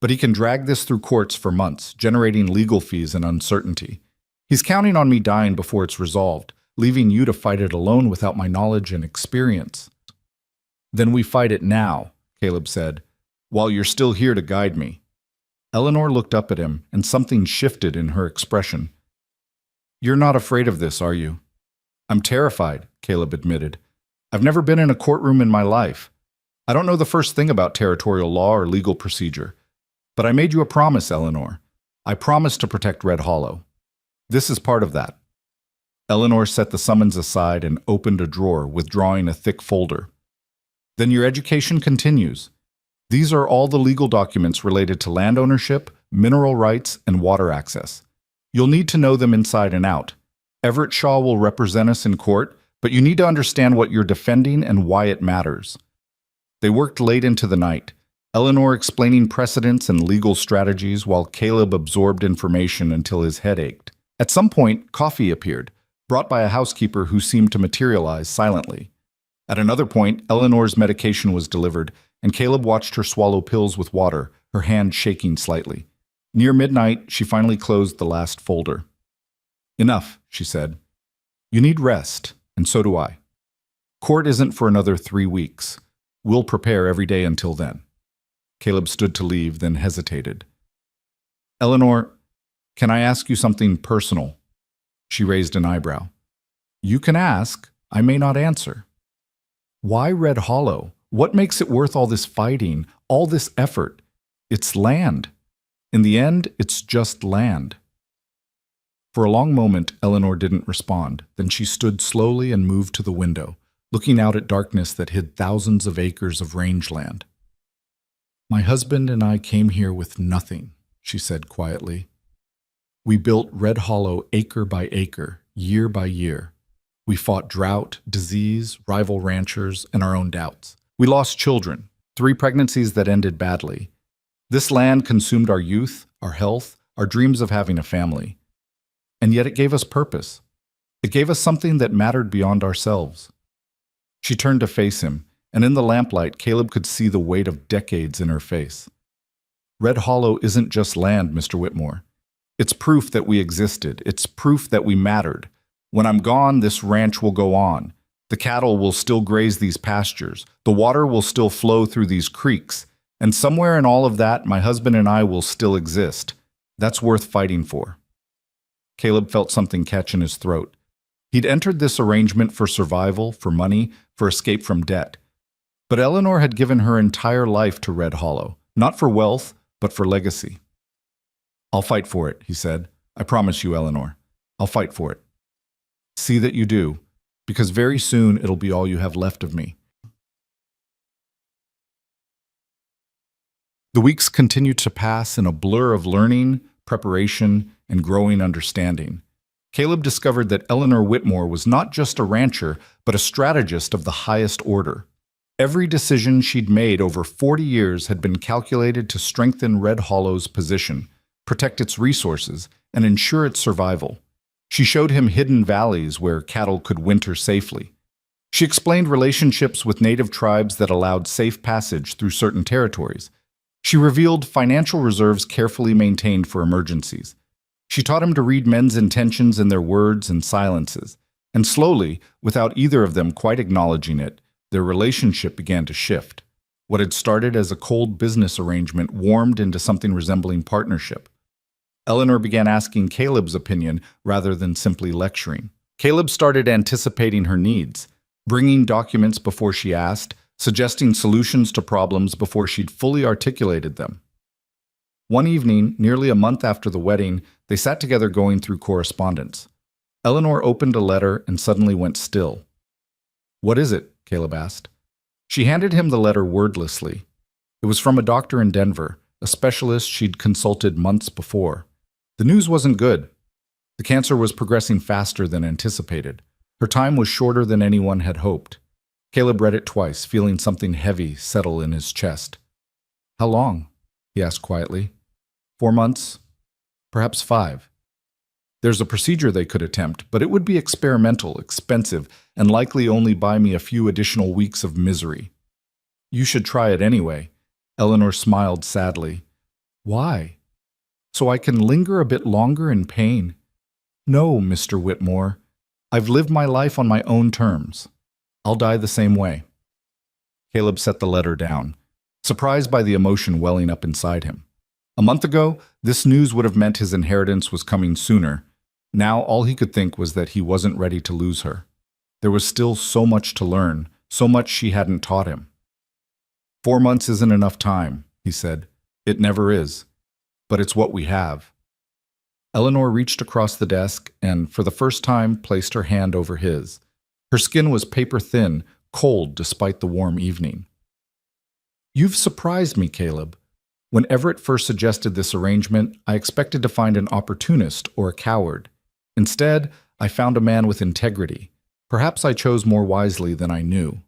But he can drag this through courts for months, generating legal fees and uncertainty. He's counting on me dying before it's resolved, leaving you to fight it alone without my knowledge and experience." "Then we fight it now," Caleb said, "while you're still here to guide me." Eleanor looked up at him, and something shifted in her expression. "You're not afraid of this, are you?" "I'm terrified," Caleb admitted. "I've never been in a courtroom in my life. I don't know the first thing about territorial law or legal procedure. But I made you a promise, Eleanor. I promised to protect Red Hollow. This is part of that." Eleanor set the summons aside and opened a drawer, withdrawing a thick folder. "Then your education continues. These are all the legal documents related to land ownership, mineral rights, and water access. You'll need to know them inside and out. Everett Shaw will represent us in court, but you need to understand what you're defending and why it matters." They worked late into the night, Eleanor explaining precedents and legal strategies while Caleb absorbed information until his head ached. At some point, coffee appeared, brought by a housekeeper who seemed to materialize silently. At another point, Eleanor's medication was delivered, and Caleb watched her swallow pills with water, her hand shaking slightly. Near midnight, she finally closed the last folder. "Enough," she said. "You need rest, and so do I. Court isn't for another 3 weeks. We'll prepare every day until then." Caleb stood to leave, then hesitated. "Eleanor, can I ask you something personal?" She raised an eyebrow. "You can ask. I may not answer." "Why Red Hollow? What makes it worth all this fighting, all this effort? It's land. In the end, it's just land." For a long moment, Eleanor didn't respond. Then she stood slowly and moved to the window, looking out at darkness that hid thousands of acres of rangeland. "My husband and I came here with nothing," she said quietly. "We built Red Hollow acre by acre, year by year. We fought drought, disease, rival ranchers, and our own doubts. We lost children, 3 pregnancies that ended badly. This land consumed our youth, our health, our dreams of having a family. And yet it gave us purpose. It gave us something that mattered beyond ourselves." She turned to face him, and in the lamplight, Caleb could see the weight of decades in her face. "Red Hollow isn't just land, Mr. Whitmore. It's proof that we existed. It's proof that we mattered. When I'm gone, this ranch will go on. The cattle will still graze these pastures. The water will still flow through these creeks. And somewhere in all of that, my husband and I will still exist. That's worth fighting for." Caleb felt something catch in his throat. He'd entered this arrangement for survival, for money, for escape from debt. But Eleanor had given her entire life to Red Hollow, not for wealth, but for legacy. "I'll fight for it," he said. "I promise you, Eleanor. I'll fight for it. See that you do, because very soon it'll be all you have left of me." The weeks continued to pass in a blur of learning, preparation, and growing understanding. Caleb discovered that Eleanor Whitmore was not just a rancher, but a strategist of the highest order. Every decision she'd made over 40 years had been calculated to strengthen Red Hollow's position, protect its resources, and ensure its survival. She showed him hidden valleys where cattle could winter safely. She explained relationships with native tribes that allowed safe passage through certain territories. She revealed financial reserves carefully maintained for emergencies. She taught him to read men's intentions in their words and silences, and slowly, without either of them quite acknowledging it, their relationship began to shift. What had started as a cold business arrangement warmed into something resembling partnership. Eleanor began asking Caleb's opinion rather than simply lecturing. Caleb started anticipating her needs, bringing documents before she asked, suggesting solutions to problems before she'd fully articulated them. One evening, nearly a month after the wedding, they sat together going through correspondence. Eleanor opened a letter and suddenly went still. "What is it?" Caleb asked. She handed him the letter wordlessly. It was from a doctor in Denver, a specialist she'd consulted months before. The news wasn't good. The cancer was progressing faster than anticipated. Her time was shorter than anyone had hoped. Caleb read it twice, feeling something heavy settle in his chest. "How long?" he asked quietly. 4 months, perhaps 5. "There's a procedure they could attempt, but it would be experimental, expensive, and likely only buy me a few additional weeks of misery." "You should try it anyway." Eleanor smiled sadly. "Why?" "So I can linger a bit longer in pain." "No, Mr. Whitmore. I've lived my life on my own terms. I'll die the same way." Caleb set the letter down, surprised by the emotion welling up inside him. A month ago, this news would have meant his inheritance was coming sooner. Now all he could think was that he wasn't ready to lose her. There was still so much to learn, so much she hadn't taught him. 4 months isn't enough time, he said. It never is. But it's what we have. Eleanor reached across the desk and, for the first time, placed her hand over his. Her skin was paper-thin, cold despite the warm evening. "You've surprised me, Caleb. When Everett first suggested this arrangement, I expected to find an opportunist or a coward. Instead, I found a man with integrity. Perhaps I chose more wisely than I knew."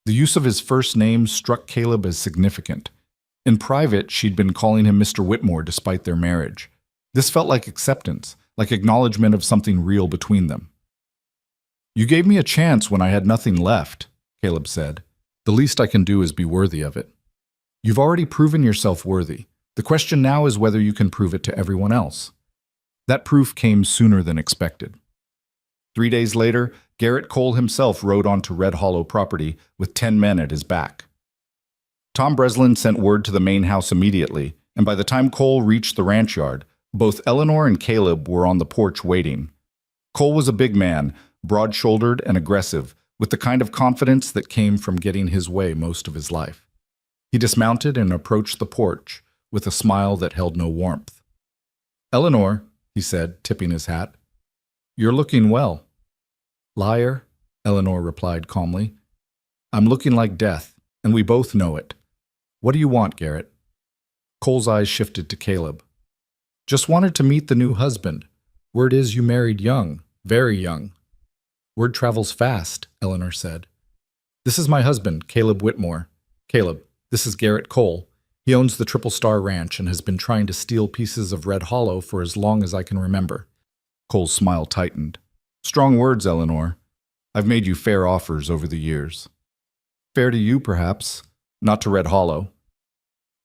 The use of his first name struck Caleb as significant. In private, she'd been calling him Mr. Whitmore despite their marriage. This felt like acceptance, like acknowledgement of something real between them. "You gave me a chance when I had nothing left," Caleb said. "The least I can do is be worthy of it." "You've already proven yourself worthy. The question now is whether you can prove it to everyone else." That proof came sooner than expected. 3 days later, Garrett Cole himself rode onto Red Hollow property with 10 men at his back. Tom Breslin sent word to the main house immediately, and by the time Cole reached the ranch yard, both Eleanor and Caleb were on the porch waiting. Cole was a big man, broad-shouldered and aggressive, with the kind of confidence that came from getting his way most of his life. He dismounted and approached the porch with a smile that held no warmth. "Eleanor," he said, tipping his hat, "you're looking well." "Liar," Eleanor replied calmly. "I'm looking like death, and we both know it. What do you want, Garrett?" Cole's eyes shifted to Caleb. "Just wanted to meet the new husband. Word is you married young, very young." "Word travels fast," Eleanor said. "This is my husband, Caleb Whitmore. Caleb, this is Garrett Cole. He owns the Triple Star Ranch and has been trying to steal pieces of Red Hollow for as long as I can remember." Cole's smile tightened. "Strong words, Eleanor. I've made you fair offers over the years." "Fair to you, perhaps, not to Red Hollow."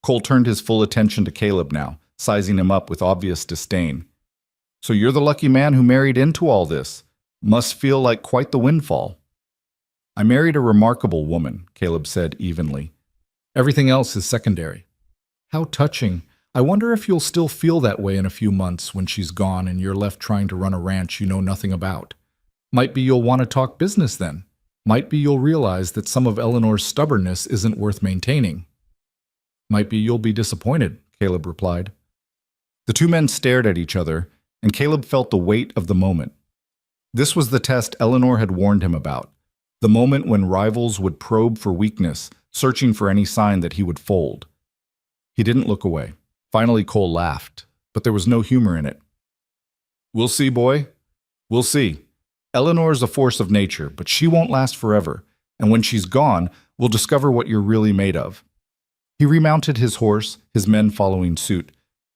Cole turned his full attention to Caleb now, sizing him up with obvious disdain. "So you're the lucky man who married into all this. Must feel like quite the windfall." "I married a remarkable woman," Caleb said evenly. "Everything else is secondary." "How touching. I wonder if you'll still feel that way in a few months when she's gone and you're left trying to run a ranch you know nothing about. Might be you'll want to talk business then. Might be you'll realize that some of Eleanor's stubbornness isn't worth maintaining. Might be you'll be disappointed, Caleb replied. The two men stared at each other, and Caleb felt the weight of the moment. This was the test Eleanor had warned him about, the moment when rivals would probe for weakness, searching for any sign that he would fold. He didn't look away. Finally, Cole laughed, but there was no humor in it. We'll see, boy. We'll see. Eleanor's a force of nature, but she won't last forever, and when she's gone, we'll discover what you're really made of. He remounted his horse, his men following suit.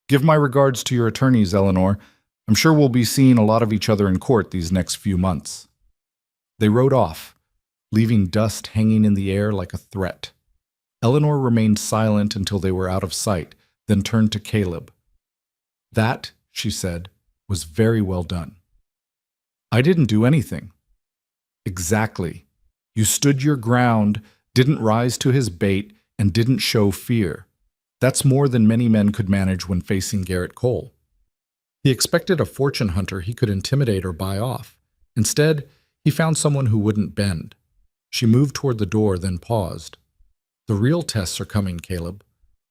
Give my regards to your attorneys, Eleanor. I'm sure we'll be seeing a lot of each other in court these next few months. They rode off, leaving dust hanging in the air like a threat. Eleanor remained silent until they were out of sight, then turned to Caleb. That, she said, was very well done. I didn't do anything. Exactly. You stood your ground, didn't rise to his bait, and didn't show fear. That's more than many men could manage when facing Garrett Cole. He expected a fortune hunter he could intimidate or buy off. Instead, he found someone who wouldn't bend. She moved toward the door, then paused. The real tests are coming, Caleb.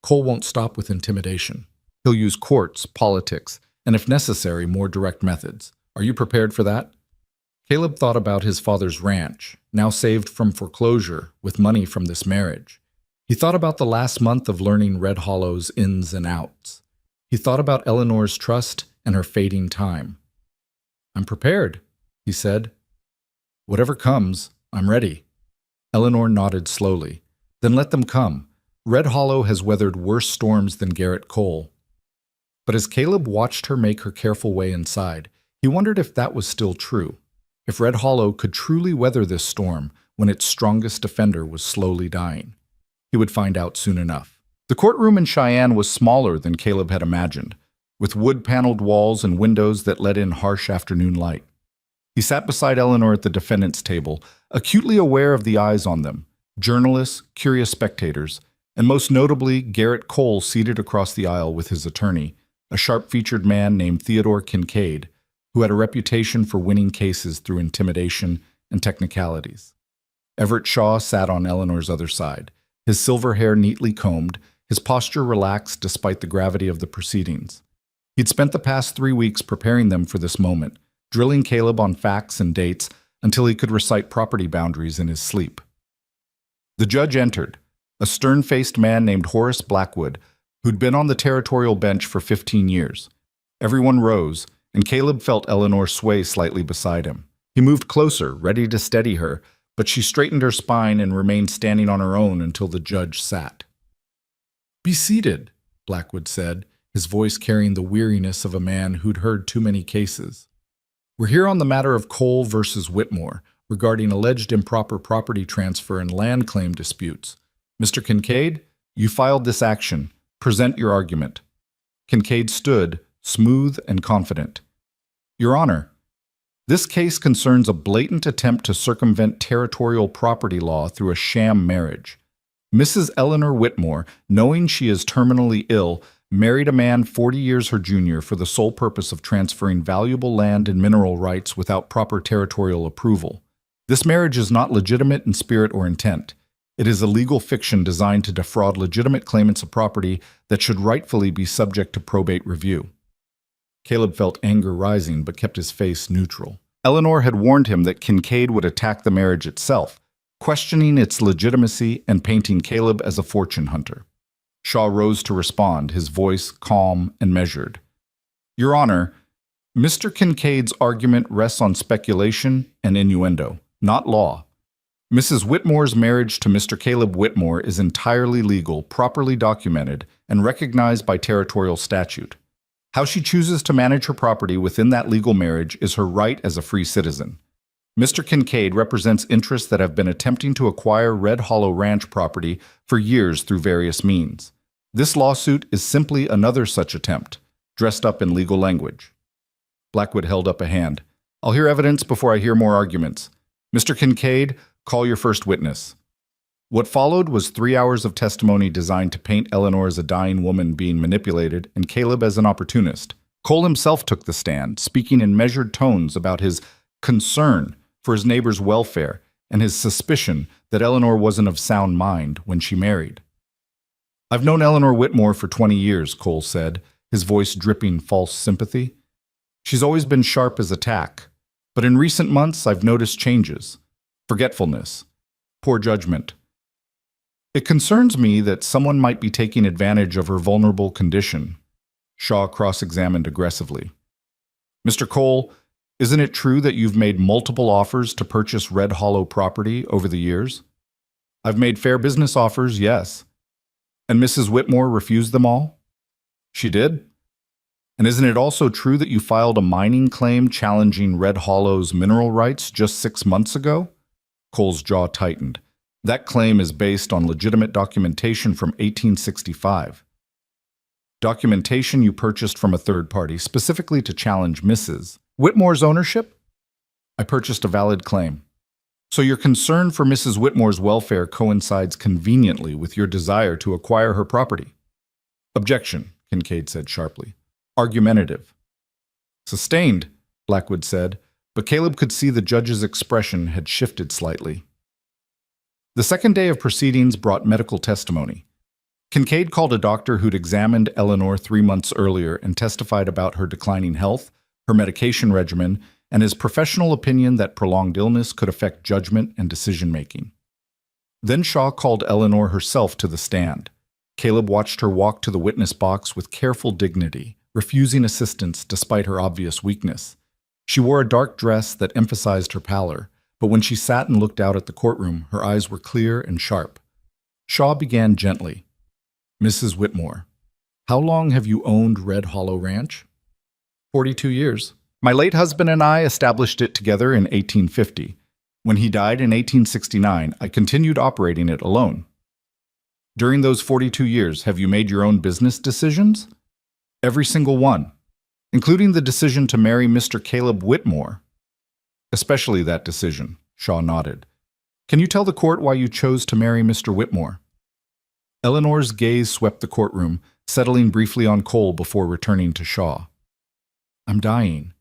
Cole won't stop with intimidation. He'll use courts, politics, and if necessary, more direct methods. Are you prepared for that? Caleb thought about his father's ranch, now saved from foreclosure with money from this marriage. He thought about the last month of learning Red Hollow's ins and outs. He thought about Eleanor's trust and her fading time. I'm prepared, he said. Whatever comes, I'm ready. Eleanor nodded slowly. Then let them come. Red Hollow has weathered worse storms than Garrett Cole. But as Caleb watched her make her careful way inside, he wondered if that was still true. If Red Hollow could truly weather this storm when its strongest defender was slowly dying. He would find out soon enough. The courtroom in Cheyenne was smaller than Caleb had imagined, with wood-paneled walls and windows that let in harsh afternoon light. He sat beside Eleanor at the defendant's table, acutely aware of the eyes on them, journalists, curious spectators, and most notably Garrett Cole seated across the aisle with his attorney, a sharp-featured man named Theodore Kincaid, who had a reputation for winning cases through intimidation and technicalities. Everett Shaw sat on Eleanor's other side, his silver hair neatly combed, his posture relaxed despite the gravity of the proceedings. He'd spent the past 3 weeks preparing them for this moment, drilling Caleb on facts and dates until he could recite property boundaries in his sleep. The judge entered, a stern-faced man named Horace Blackwood, who'd been on the territorial bench for 15 years. Everyone rose, and Caleb felt Eleanor sway slightly beside him. He moved closer, ready to steady her, but she straightened her spine and remained standing on her own until the judge sat. "Be seated," Blackwood said, his voice carrying the weariness of a man who'd heard too many cases. "We're here on the matter of Cole versus Whitmore, regarding alleged improper property transfer and land claim disputes. Mr. Kincaid, you filed this action. Present your argument." Kincaid stood, smooth and confident. "Your Honor, this case concerns a blatant attempt to circumvent territorial property law through a sham marriage. Mrs. Eleanor Whitmore, knowing she is terminally ill, married a man 40 years her junior for the sole purpose of transferring valuable land and mineral rights without proper territorial approval. This marriage is not legitimate in spirit or intent. It is a legal fiction designed to defraud legitimate claimants of property that should rightfully be subject to probate review." Caleb felt anger rising but kept his face neutral. Eleanor had warned him that Kincaid would attack the marriage itself, questioning its legitimacy and painting Caleb as a fortune hunter. Shaw rose to respond, his voice calm and measured. "Your Honor, Mr. Kincaid's argument rests on speculation and innuendo, not law. Mrs. Whitmore's marriage to Mr. Caleb Whitmore is entirely legal, properly documented, and recognized by territorial statute. How she chooses to manage her property within that legal marriage is her right as a free citizen. Mr. Kincaid represents interests that have been attempting to acquire Red Hollow Ranch property for years through various means. This lawsuit is simply another such attempt, dressed up in legal language." Blackwood held up a hand. "I'll hear evidence before I hear more arguments. Mr. Kincaid, call your first witness." What followed was 3 hours of testimony designed to paint Eleanor as a dying woman being manipulated and Caleb as an opportunist. Cole himself took the stand, speaking in measured tones about his concern for his neighbor's welfare and his suspicion that Eleanor wasn't of sound mind when she married. "I've known Eleanor Whitmore for 20 years, Cole said, his voice dripping false sympathy. "She's always been sharp as a tack, but in recent months I've noticed changes. Forgetfulness, poor judgment. It concerns me that someone might be taking advantage of her vulnerable condition." Shaw cross-examined aggressively. "Mr. Cole, isn't it true that you've made multiple offers to purchase Red Hollow property over the years?" "I've made fair business offers, yes." "And Mrs. Whitmore refused them all?" "She did." "And isn't it also true that you filed a mining claim challenging Red Hollow's mineral rights just 6 months ago?" Cole's jaw tightened. "That claim is based on legitimate documentation from 1865. Documentation you purchased from a third party, specifically to challenge Mrs. Whitmore's ownership?" "I purchased a valid claim." "So your concern for Mrs. Whitmore's welfare coincides conveniently with your desire to acquire her property?" "Objection," Kincaid said sharply. "Argumentative." "Sustained," Blackwood said, but Caleb could see the judge's expression had shifted slightly. The second day of proceedings brought medical testimony. Kincaid called a doctor who'd examined Eleanor 3 months earlier and testified about her declining health, her medication regimen, and his professional opinion that prolonged illness could affect judgment and decision-making. Then Shaw called Eleanor herself to the stand. Caleb watched her walk to the witness box with careful dignity, refusing assistance despite her obvious weakness. She wore a dark dress that emphasized her pallor, but when she sat and looked out at the courtroom, her eyes were clear and sharp. Shaw began gently. "Mrs. Whitmore, how long have you owned Red Hollow Ranch?" 42 years. My late husband and I established it together in 1850. When he died in 1869, I continued operating it alone." "During those 42 years, have you made your own business decisions?" "Every single one, including the decision to marry Mr. Caleb Whitmore." "Especially that decision," Shaw nodded. "Can you tell the court why you chose to marry Mr. Whitmore?" Eleanor's gaze swept the courtroom, settling briefly on Cole before returning to Shaw. "I'm dying.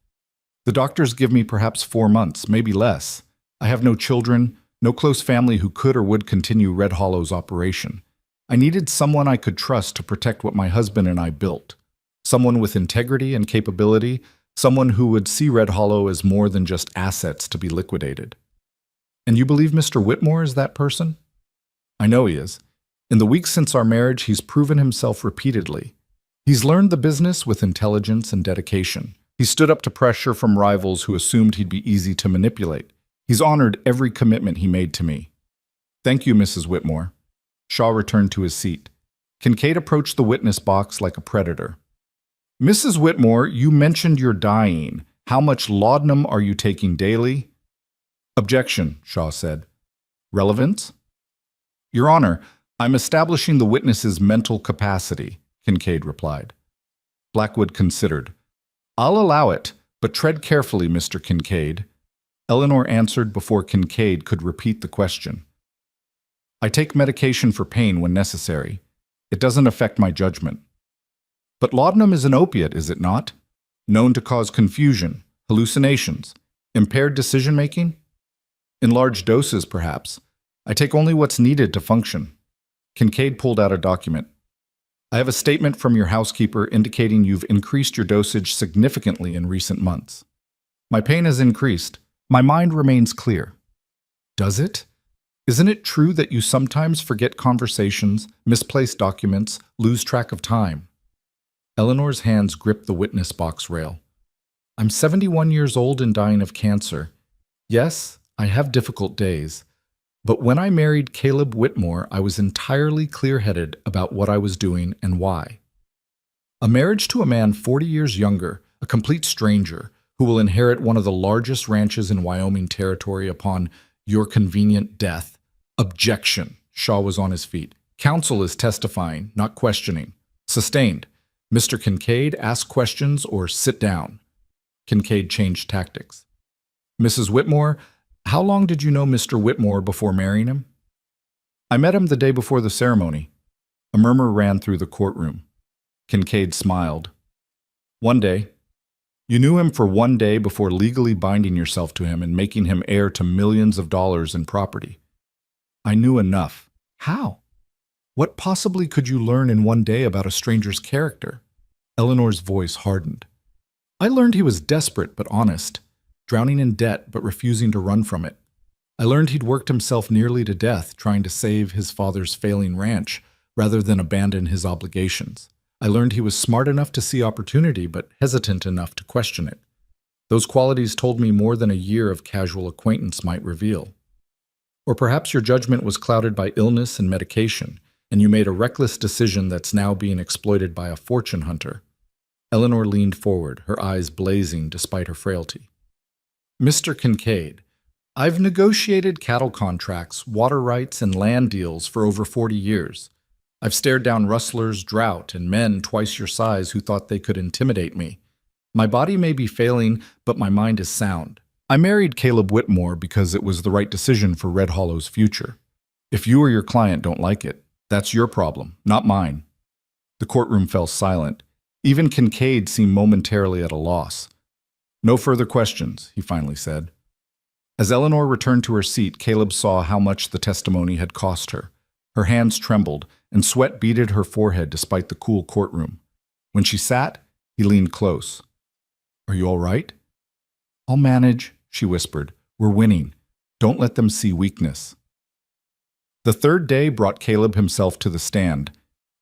The doctors give me perhaps 4 months, maybe less. I have no children, no close family who could or would continue Red Hollow's operation. I needed someone I could trust to protect what my husband and I built. Someone with integrity and capability, someone who would see Red Hollow as more than just assets to be liquidated." "And you believe Mr. Whitmore is that person?" "I know he is. In the weeks since our marriage, he's proven himself repeatedly. He's learned the business with intelligence and dedication. He stood up to pressure from rivals who assumed he'd be easy to manipulate. He's honored every commitment he made to me." "Thank you, Mrs. Whitmore." Shaw returned to his seat. Kincaid approached the witness box like a predator. "Mrs. Whitmore, you mentioned you're dying. How much laudanum are you taking daily?" "Objection," Shaw said. "Relevance?" "Your Honor, I'm establishing the witness's mental capacity," Kincaid replied. Blackwood considered. "I'll allow it, but tread carefully, Mr. Kincaid." Eleanor answered before Kincaid could repeat the question. "I take medication for pain when necessary. It doesn't affect my judgment." "But laudanum is an opiate, is it not? Known to cause confusion, hallucinations, impaired decision-making?" "In large doses, perhaps. I take only what's needed to function." Kincaid pulled out a document. "I have a statement from your housekeeper indicating you've increased your dosage significantly in recent months." "My pain has increased. My mind remains clear." "Does it? Isn't it true that you sometimes forget conversations, misplace documents, lose track of time?" Eleanor's hands gripped the witness box rail. "I'm 71 years old and dying of cancer. Yes, I have difficult days. But when I married Caleb Whitmore, I was entirely clear-headed about what I was doing and why. A marriage to a man 40 years younger, a complete stranger, who will inherit one of the largest ranches in Wyoming territory upon your convenient death." "Objection." Shaw was on his feet. "Counsel is testifying, not questioning." "Sustained. Mr. Kincaid, ask questions or sit down." Kincaid changed tactics. "Mrs. Whitmore, how long did you know Mr. Whitmore before marrying him?" "I met him the day before the ceremony." A murmur ran through the courtroom. Kincaid smiled. "One day." You knew him for one day before legally binding yourself to him and making him heir to millions of dollars in property. I knew enough. How? What possibly could you learn in one day about a stranger's character? Eleanor's voice hardened. I learned he was desperate but honest, drowning in debt but refusing to run from it. I learned he'd worked himself nearly to death trying to save his father's failing ranch rather than abandon his obligations. I learned he was smart enough to see opportunity but hesitant enough to question it. Those qualities told me more than a year of casual acquaintance might reveal. Or perhaps your judgment was clouded by illness and medication, and you made a reckless decision that's now being exploited by a fortune hunter. Eleanor leaned forward, her eyes blazing despite her frailty. Mr. Kincaid, I've negotiated cattle contracts, water rights, and land deals for over 40 years. I've stared down rustlers, drought, and men twice your size who thought they could intimidate me. My body may be failing, but my mind is sound. I married Caleb Whitmore because it was the right decision for Red Hollow's future. If you or your client don't like it, that's your problem, not mine. The courtroom fell silent. Even Kincaid seemed momentarily at a loss. No further questions, he finally said. As Eleanor returned to her seat, Caleb saw how much the testimony had cost her. Her hands trembled, and sweat beaded her forehead despite the cool courtroom. When she sat, he leaned close. Are you all right? I'll manage, she whispered. We're winning. Don't let them see weakness. The third day brought Caleb himself to the stand.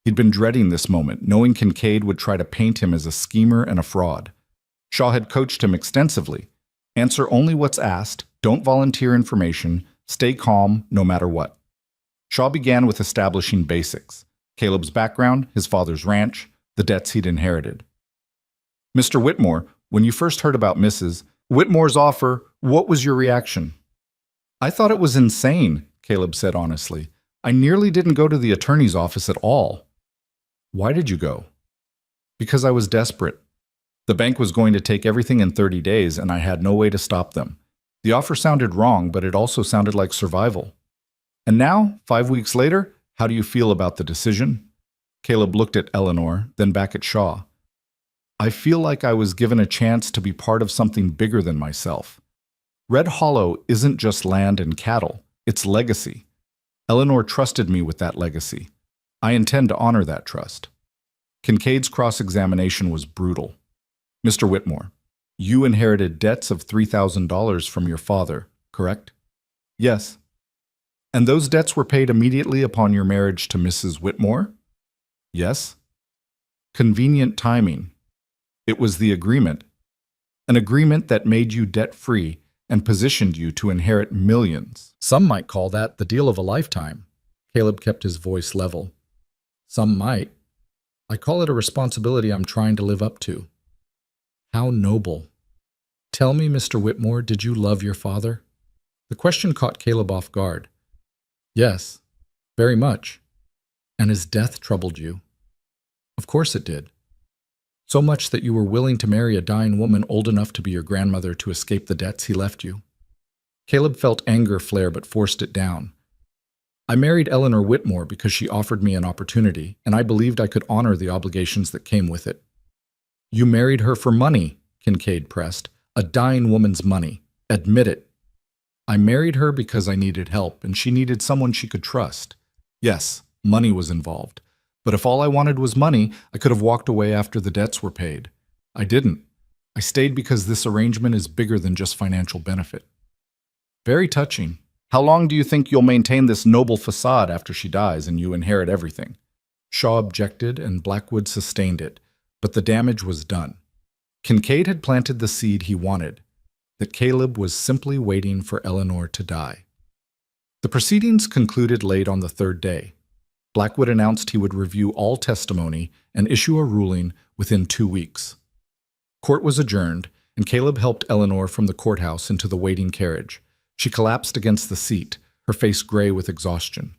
He'd been dreading this moment, knowing Kincaid would try to paint him as a schemer and a fraud. Shaw had coached him extensively. Answer only what's asked, don't volunteer information, stay calm no matter what. Shaw began with establishing basics. Caleb's background, his father's ranch, the debts he'd inherited. Mr. Whitmore, when you first heard about Mrs. Whitmore's offer, what was your reaction? I thought it was insane, Caleb said honestly. I nearly didn't go to the attorney's office at all. Why did you go? Because I was desperate. The bank was going to take everything in 30 days, and I had no way to stop them. The offer sounded wrong, but it also sounded like survival. And now, 5 weeks later, how do you feel about the decision? Caleb looked at Eleanor, then back at Shaw. I feel like I was given a chance to be part of something bigger than myself. Red Hollow isn't just land and cattle, it's legacy. Eleanor trusted me with that legacy. I intend to honor that trust. Kincaid's cross-examination was brutal. Mr. Whitmore, you inherited debts of $3,000 from your father, correct? Yes. And those debts were paid immediately upon your marriage to Mrs. Whitmore? Yes. Convenient timing. It was the agreement. An agreement that made you debt-free and positioned you to inherit millions. Some might call that the deal of a lifetime. Caleb kept his voice level. Some might. I call it a responsibility I'm trying to live up to. How noble. Tell me, Mr. Whitmore, did you love your father? The question caught Caleb off guard. Yes, very much. And his death troubled you. Of course it did. So much that you were willing to marry a dying woman old enough to be your grandmother to escape the debts he left you. Caleb felt anger flare but forced it down. I married Eleanor Whitmore because she offered me an opportunity, and I believed I could honor the obligations that came with it. You married her for money, Kincaid pressed. A dying woman's money. Admit it. I married her because I needed help, and she needed someone she could trust. Yes, money was involved. But if all I wanted was money, I could have walked away after the debts were paid. I didn't. I stayed because this arrangement is bigger than just financial benefit. Very touching. How long do you think you'll maintain this noble facade after she dies and you inherit everything? Shaw objected, and Blackwood sustained it, but the damage was done. Kincaid had planted the seed he wanted, that Caleb was simply waiting for Eleanor to die. The proceedings concluded late on the third day. Blackwood announced he would review all testimony and issue a ruling within 2 weeks. Court was adjourned, and Caleb helped Eleanor from the courthouse into the waiting carriage. She collapsed against the seat, her face gray with exhaustion.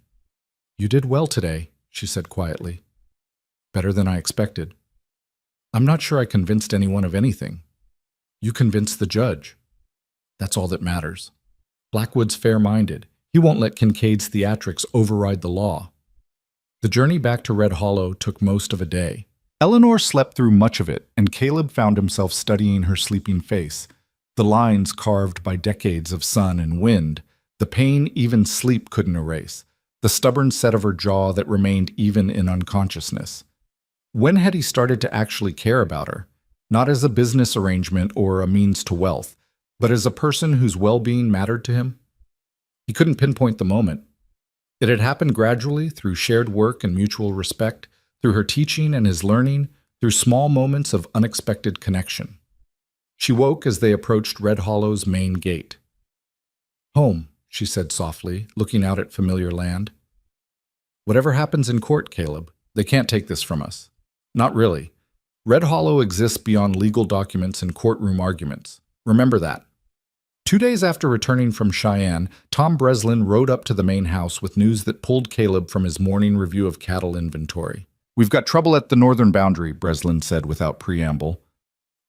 You did well today, she said quietly. Better than I expected. I'm not sure I convinced anyone of anything. You convinced the judge. That's all that matters. Blackwood's fair-minded. He won't let Kincaid's theatrics override the law. The journey back to Red Hollow took most of a day. Eleanor slept through much of it, and Caleb found himself studying her sleeping face, the lines carved by decades of sun and wind, the pain even sleep couldn't erase, the stubborn set of her jaw that remained even in unconsciousness. When had he started to actually care about her? Not as a business arrangement or a means to wealth, but as a person whose well-being mattered to him? He couldn't pinpoint the moment. It had happened gradually through shared work and mutual respect, through her teaching and his learning, through small moments of unexpected connection. She woke as they approached Red Hollow's main gate. "Home," she said softly, looking out at familiar land. "Whatever happens in court, Caleb, they can't take this from us. Not really. Red Hollow exists beyond legal documents and courtroom arguments. Remember that." 2 days after returning from Cheyenne, Tom Breslin rode up to the main house with news that pulled Caleb from his morning review of cattle inventory. "We've got trouble at the northern boundary," Breslin said without preamble.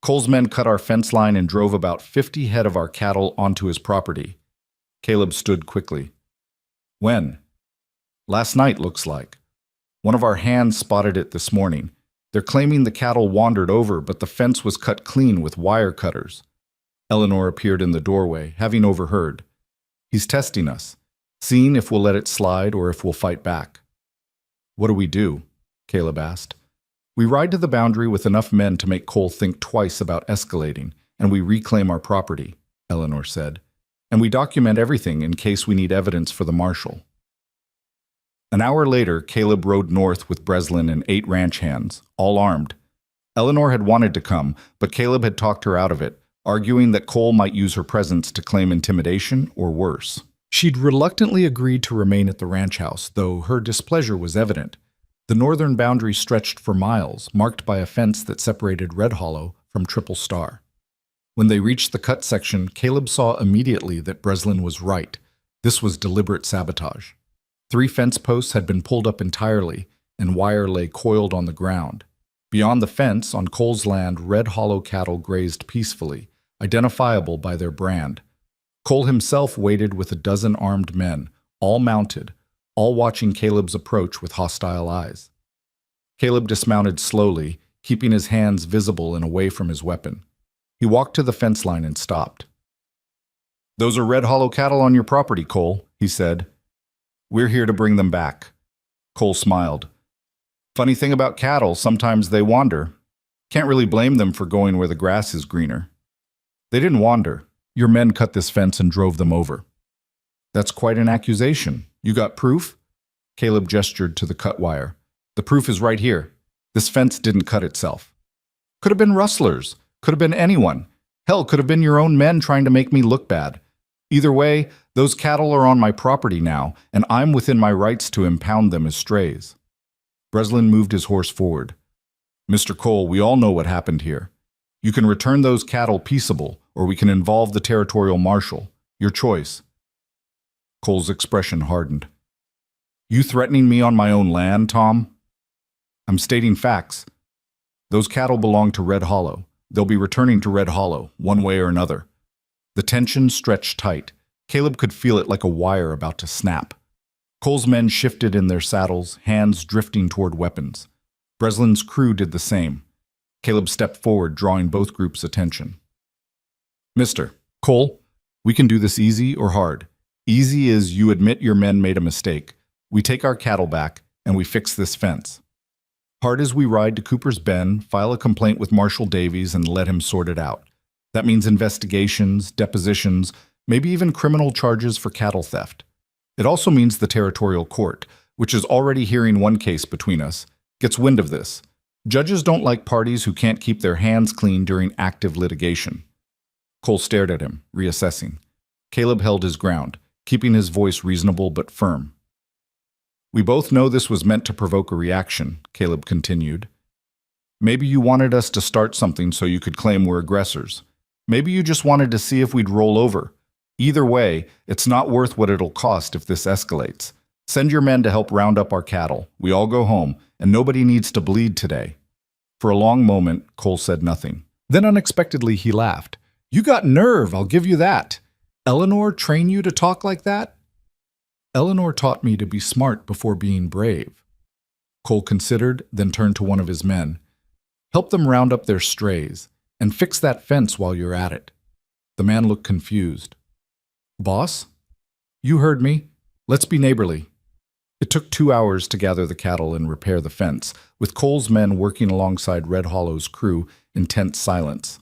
"Cole's men cut our fence line and drove about 50 head of our cattle onto his property." Caleb stood quickly. "When?" "Last night, looks like. One of our hands spotted it this morning. They're claiming the cattle wandered over, but the fence was cut clean with wire cutters." Eleanor appeared in the doorway, having overheard. "He's testing us, seeing if we'll let it slide or if we'll fight back." "What do we do?" Caleb asked. "We ride to the boundary with enough men to make Cole think twice about escalating, and we reclaim our property," Eleanor said. "And we document everything in case we need evidence for the marshal." An hour later, Caleb rode north with Breslin and 8 ranch hands, all armed. Eleanor had wanted to come, but Caleb had talked her out of it, arguing that Cole might use her presence to claim intimidation or worse. She'd reluctantly agreed to remain at the ranch house, though her displeasure was evident. The northern boundary stretched for miles, marked by a fence that separated Red Hollow from Triple Star. When they reached the cut section, Caleb saw immediately that Breslin was right. This was deliberate sabotage. 3 fence posts had been pulled up entirely, and wire lay coiled on the ground. Beyond the fence, on Cole's land, Red Hollow cattle grazed peacefully, identifiable by their brand. Cole himself waited with a dozen armed men, all mounted, all watching Caleb's approach with hostile eyes. Caleb dismounted slowly, keeping his hands visible and away from his weapon. He walked to the fence line and stopped. "Those are Red Hollow cattle on your property, Cole," he said. "We're here to bring them back." Cole smiled. "Funny thing about cattle, sometimes they wander. Can't really blame them for going where the grass is greener." "They didn't wander. Your men cut this fence and drove them over." "That's quite an accusation. You got proof?" Caleb gestured to the cut wire. "The proof is right here. This fence didn't cut itself." "Could have been rustlers. Could have been anyone. Hell, could have been your own men trying to make me look bad. Either way, those cattle are on my property now, and I'm within my rights to impound them as strays." Breslin moved his horse forward. "Mr. Cole, we all know what happened here. You can return those cattle peaceable, or we can involve the territorial marshal. Your choice." Cole's expression hardened. "You threatening me on my own land, Tom?" "I'm stating facts. Those cattle belong to Red Hollow. They'll be returning to Red Hollow, one way or another." The tension stretched tight. Caleb could feel it like a wire about to snap. Cole's men shifted in their saddles, hands drifting toward weapons. Breslin's crew did the same. Caleb stepped forward, drawing both groups' attention. "Mr. Cole, we can do this easy or hard. Easy is you admit your men made a mistake. We take our cattle back, and we fix this fence. Hard is we ride to Cooper's Bend, file a complaint with Marshal Davies, and let him sort it out. That means investigations, depositions, maybe even criminal charges for cattle theft. It also means the territorial court, which is already hearing one case between us, gets wind of this. Judges don't like parties who can't keep their hands clean during active litigation." Cole stared at him, reassessing. Caleb held his ground, keeping his voice reasonable but firm. "We both know this was meant to provoke a reaction," Caleb continued. "Maybe you wanted us to start something so you could claim we're aggressors. Maybe you just wanted to see if we'd roll over. Either way, it's not worth what it'll cost if this escalates. Send your men to help round up our cattle. We all go home, and nobody needs to bleed today." For a long moment, Cole said nothing. Then unexpectedly he laughed. "You got nerve, I'll give you that. Eleanor train you to talk like that?" "Eleanor taught me to be smart before being brave." Cole considered, then turned to one of his men. Help them round up their strays, and fix that fence while you're at it." The man looked confused. "Boss? You heard me. Let's be neighborly." It took 2 hours to gather the cattle and repair the fence, with Cole's men working alongside Red Hollow's crew in tense silence.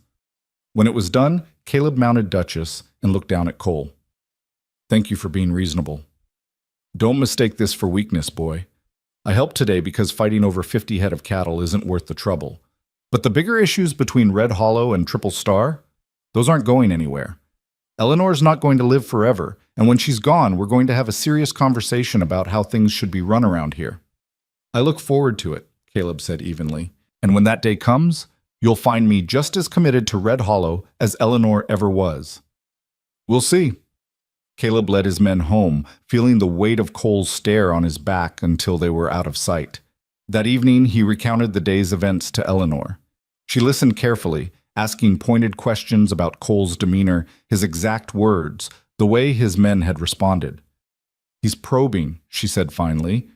When it was done, Caleb mounted Duchess and looked down at Cole. "Thank you for being reasonable. Don't mistake this for weakness, boy. I helped today because fighting over 50 head of cattle isn't worth the trouble. But the bigger issues between Red Hollow and Triple Star, those aren't going anywhere. Eleanor's not going to live forever, and when she's gone, we're going to have a serious conversation about how things should be run around here." "I look forward to it," Caleb said evenly. "And when that day comes, you'll find me just as committed to Red Hollow as Eleanor ever was." "We'll see." Caleb led his men home, feeling the weight of Cole's stare on his back until they were out of sight. That evening, he recounted the day's events to Eleanor. She listened carefully, asking pointed questions about Cole's demeanor, his exact words, the way his men had responded. "He's probing," she said finally.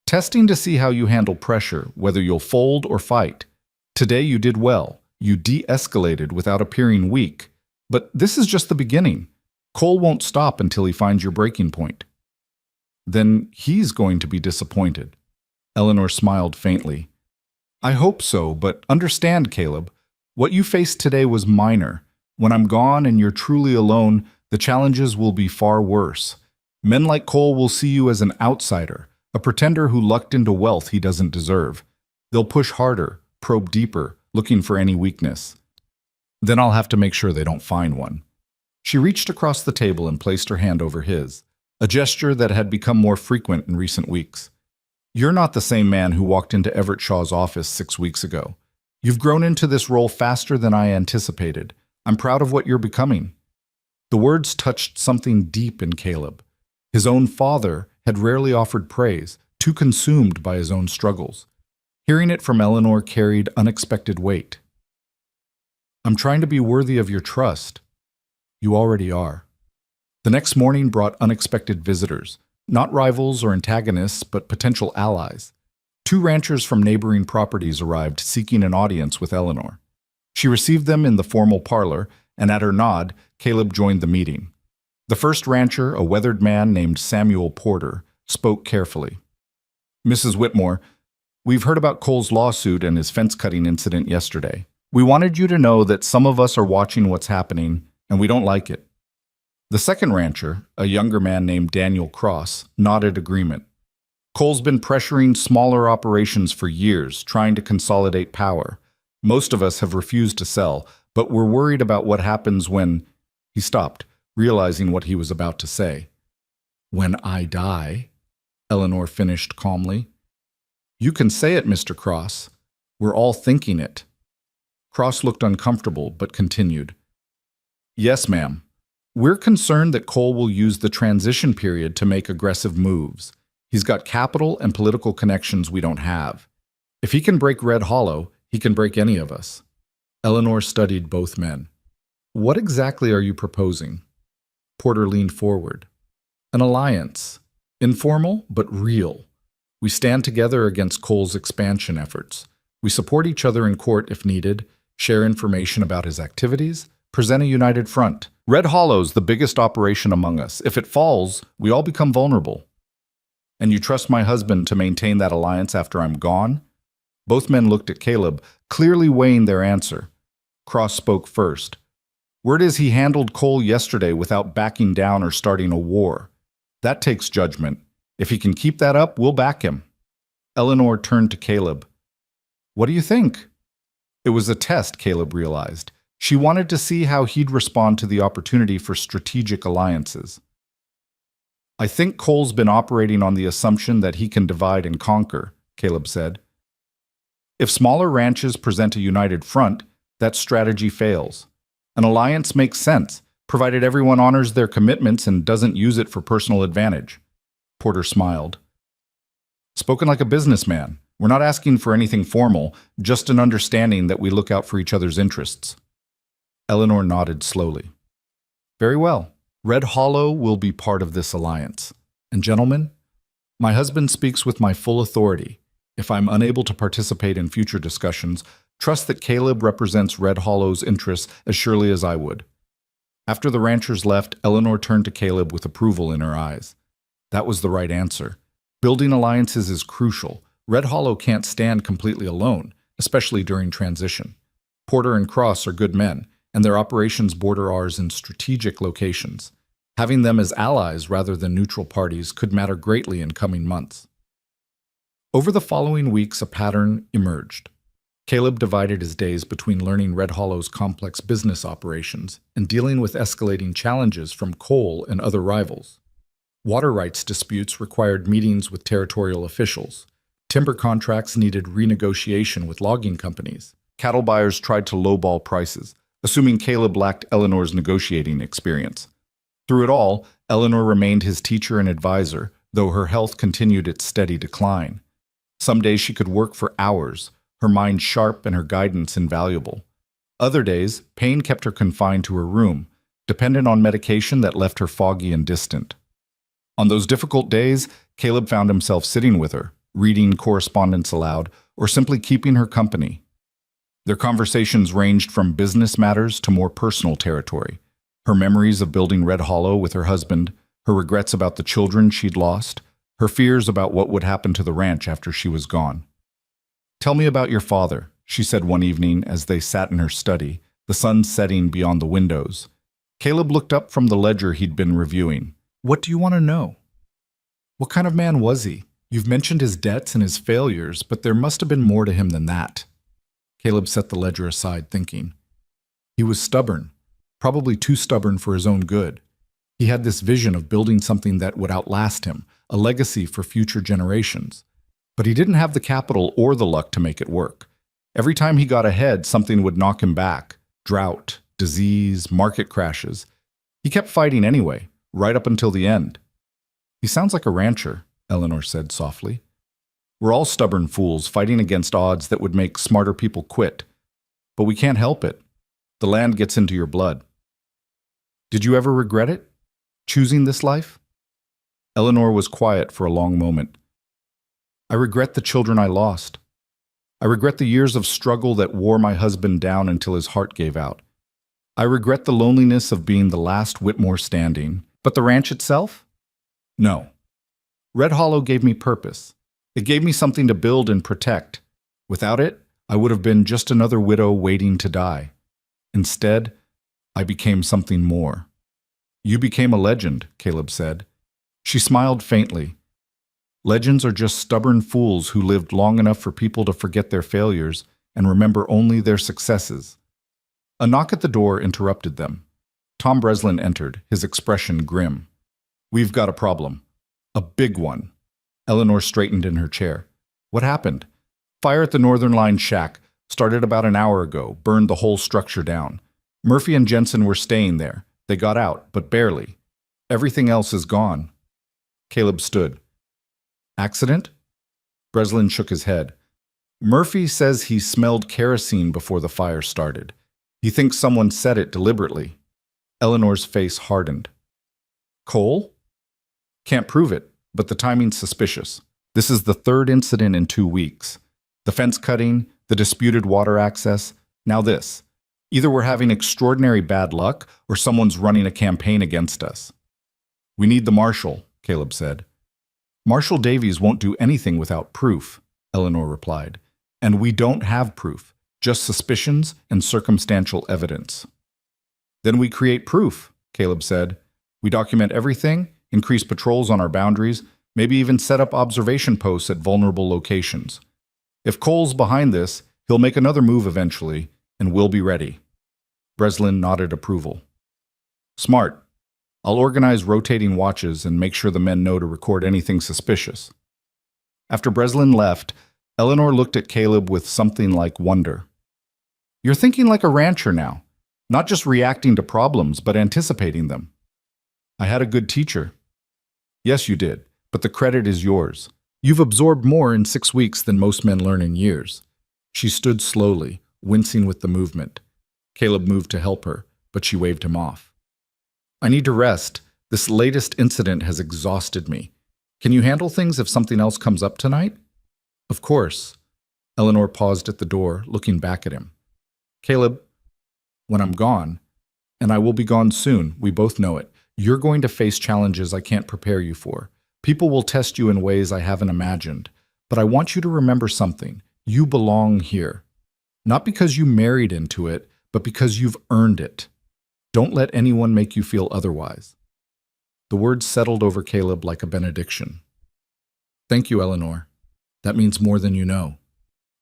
"Testing to see how you handle pressure, whether you'll fold or fight. Today you did well. You de-escalated without appearing weak. But this is just the beginning. Cole won't stop until he finds your breaking point." "Then he's going to be disappointed." Eleanor smiled faintly. "I hope so, but understand, Caleb. What you faced today was minor. When I'm gone and you're truly alone, the challenges will be far worse. Men like Cole will see you as an outsider, a pretender who lucked into wealth he doesn't deserve. They'll push harder, probe deeper, looking for any weakness. Then I'll have to make sure they don't find one." She reached across the table and placed her hand over his, a gesture that had become more frequent in recent weeks. "You're not the same man who walked into Everett Shaw's office 6 weeks ago. You've grown into this role faster than I anticipated. I'm proud of what you're becoming." The words touched something deep in Caleb. His own father had rarely offered praise, too consumed by his own struggles. Hearing it from Eleanor carried unexpected weight. "I'm trying to be worthy of your trust." "You already are." The next morning brought unexpected visitors, not rivals or antagonists, but potential allies. 2 ranchers from neighboring properties arrived seeking an audience with Eleanor. She received them in the formal parlor, and at her nod, Caleb joined the meeting. The first rancher, a weathered man named Samuel Porter, spoke carefully. "Mrs. Whitmore, we've heard about Cole's lawsuit and his fence-cutting incident yesterday. We wanted you to know that some of us are watching what's happening, and we don't like it." The second rancher, a younger man named Daniel Cross, nodded agreement. "Cole's been pressuring smaller operations for years, trying to consolidate power. Most of us have refused to sell, but we're worried about what happens when—" He stopped, realizing what he was about to say. "When I die," Eleanor finished calmly. "You can say it, Mr. Cross. We're all thinking it." Cross looked uncomfortable, but continued. "Yes, ma'am. We're concerned that Cole will use the transition period to make aggressive moves. He's got capital and political connections we don't have. If he can break Red Hollow, he can break any of us." Eleanor studied both men. "What exactly are you proposing?" Porter leaned forward. "An alliance. Informal, but real. We stand together against Cole's expansion efforts. We support each other in court if needed, share information about his activities, present a united front. Red Hollow's the biggest operation among us. If it falls, we all become vulnerable." "And you trust my husband to maintain that alliance after I'm gone?" Both men looked at Caleb, clearly weighing their answer. Cross spoke first. "Word is he handled Cole yesterday without backing down or starting a war. That takes judgment. If he can keep that up, we'll back him." Eleanor turned to Caleb. "What do you think?" It was a test, Caleb realized. She wanted to see how he'd respond to the opportunity for strategic alliances. "I think Cole's been operating on the assumption that he can divide and conquer," Caleb said. "If smaller ranches present a united front, that strategy fails. An alliance makes sense, provided everyone honors their commitments and doesn't use it for personal advantage." Porter smiled. "Spoken like a businessman. We're not asking for anything formal, just an understanding that we look out for each other's interests." Eleanor nodded slowly. "Very well. Red Hollow will be part of this alliance. And gentlemen, my husband speaks with my full authority. If I'm unable to participate in future discussions, Trust that Caleb represents Red Hollow's interests as surely as I would. After the ranchers left, Eleanor turned to Caleb with approval in her eyes. That was the right answer. Building alliances is crucial. Red Hollow can't stand completely alone, especially during transition. Porter and Cross are good men, and their operations border ours in strategic locations. Having them as allies rather than neutral parties could matter greatly in coming months. Over the following weeks, a pattern emerged. Caleb divided his days between learning Red Hollow's complex business operations and dealing with escalating challenges from coal and other rivals. Water rights disputes required meetings with territorial officials. Timber contracts needed renegotiation with logging companies. Cattle buyers tried to lowball prices, assuming Caleb lacked Eleanor's negotiating experience. Through it all, Eleanor remained his teacher and advisor, though her health continued its steady decline. Some days she could work for hours, her mind sharp and her guidance invaluable. Other days, pain kept her confined to her room, dependent on medication that left her foggy and distant. On those difficult days, Caleb found himself sitting with her, reading correspondence aloud, or simply keeping her company. Their conversations ranged from business matters to more personal territory. Her memories of building Red Hollow with her husband, her regrets about the children she'd lost, her fears about what would happen to the ranch after she was gone. "Tell me about your father," she said one evening as they sat in her study, the sun setting beyond the windows. Caleb looked up from the ledger he'd been reviewing. "What do you want to know?" "What kind of man was he? You've mentioned his debts and his failures, but there must have been more to him than that." Caleb set the ledger aside, thinking. He was stubborn, probably too stubborn for his own good. He had this vision of building something that would outlast him, a legacy for future generations. But he didn't have the capital or the luck to make it work. Every time he got ahead, something would knock him back. Drought, disease, market crashes. He kept fighting anyway, right up until the end. "He sounds like a rancher," Eleanor said softly. "We're all stubborn fools fighting against odds that would make smarter people quit. But we can't help it. The land gets into your blood." "Did you ever regret it? Choosing this life?" Eleanor was quiet for a long moment. "I regret the children I lost. I regret the years of struggle that wore my husband down until his heart gave out. I regret the loneliness of being the last Whitmore standing. But the ranch itself? No. Red Hollow gave me purpose. It gave me something to build and protect. Without it, I would have been just another widow waiting to die. Instead, I became something more." "You became a legend," Caleb said. She smiled faintly. "Legends are just stubborn fools who lived long enough for people to forget their failures and remember only their successes." A knock at the door interrupted them. Tom Breslin entered, his expression grim. "We've got a problem. A big one." Eleanor straightened in her chair. "What happened?" "Fire at the Northern Line shack. Started about an hour ago, burned the whole structure down. Murphy and Jensen were staying there. They got out, but barely. Everything else is gone." Caleb stood. "Accident?" Breslin shook his head. "Murphy says he smelled kerosene before the fire started. He thinks someone set it deliberately." Eleanor's face hardened. "Coal?" "Can't prove it, but the timing's suspicious. This is the third incident in 2 weeks. The fence cutting, the disputed water access, now this. Either we're having extraordinary bad luck or someone's running a campaign against us." "We need the marshal," Caleb said. "Marshal Davies won't do anything without proof," Eleanor replied. "And we don't have proof, just suspicions and circumstantial evidence." "Then we create proof," Caleb said. "We document everything, increase patrols on our boundaries, maybe even set up observation posts at vulnerable locations. If Cole's behind this, he'll make another move eventually, and we'll be ready." Breslin nodded approval. "Smart. I'll organize rotating watches and make sure the men know to record anything suspicious." After Breslin left, Eleanor looked at Caleb with something like wonder. "You're thinking like a rancher now, not just reacting to problems, but anticipating them." "I had a good teacher." "Yes, you did, but the credit is yours. You've absorbed more in 6 weeks than most men learn in years." She stood slowly, wincing with the movement. Caleb moved to help her, but she waved him off. "I need to rest. This latest incident has exhausted me. Can you handle things if something else comes up tonight?" "Of course." Eleanor paused at the door, looking back at him. Caleb, when I'm gone, and I will be gone soon, we both know it, you're going to face challenges I can't prepare you for. People will test you in ways I haven't imagined. But I want you to remember something. You belong here. Not because you married into it, but because you've earned it. Don't let anyone make you feel otherwise. The words settled over Caleb like a benediction. Thank you, Eleanor. That means more than you know.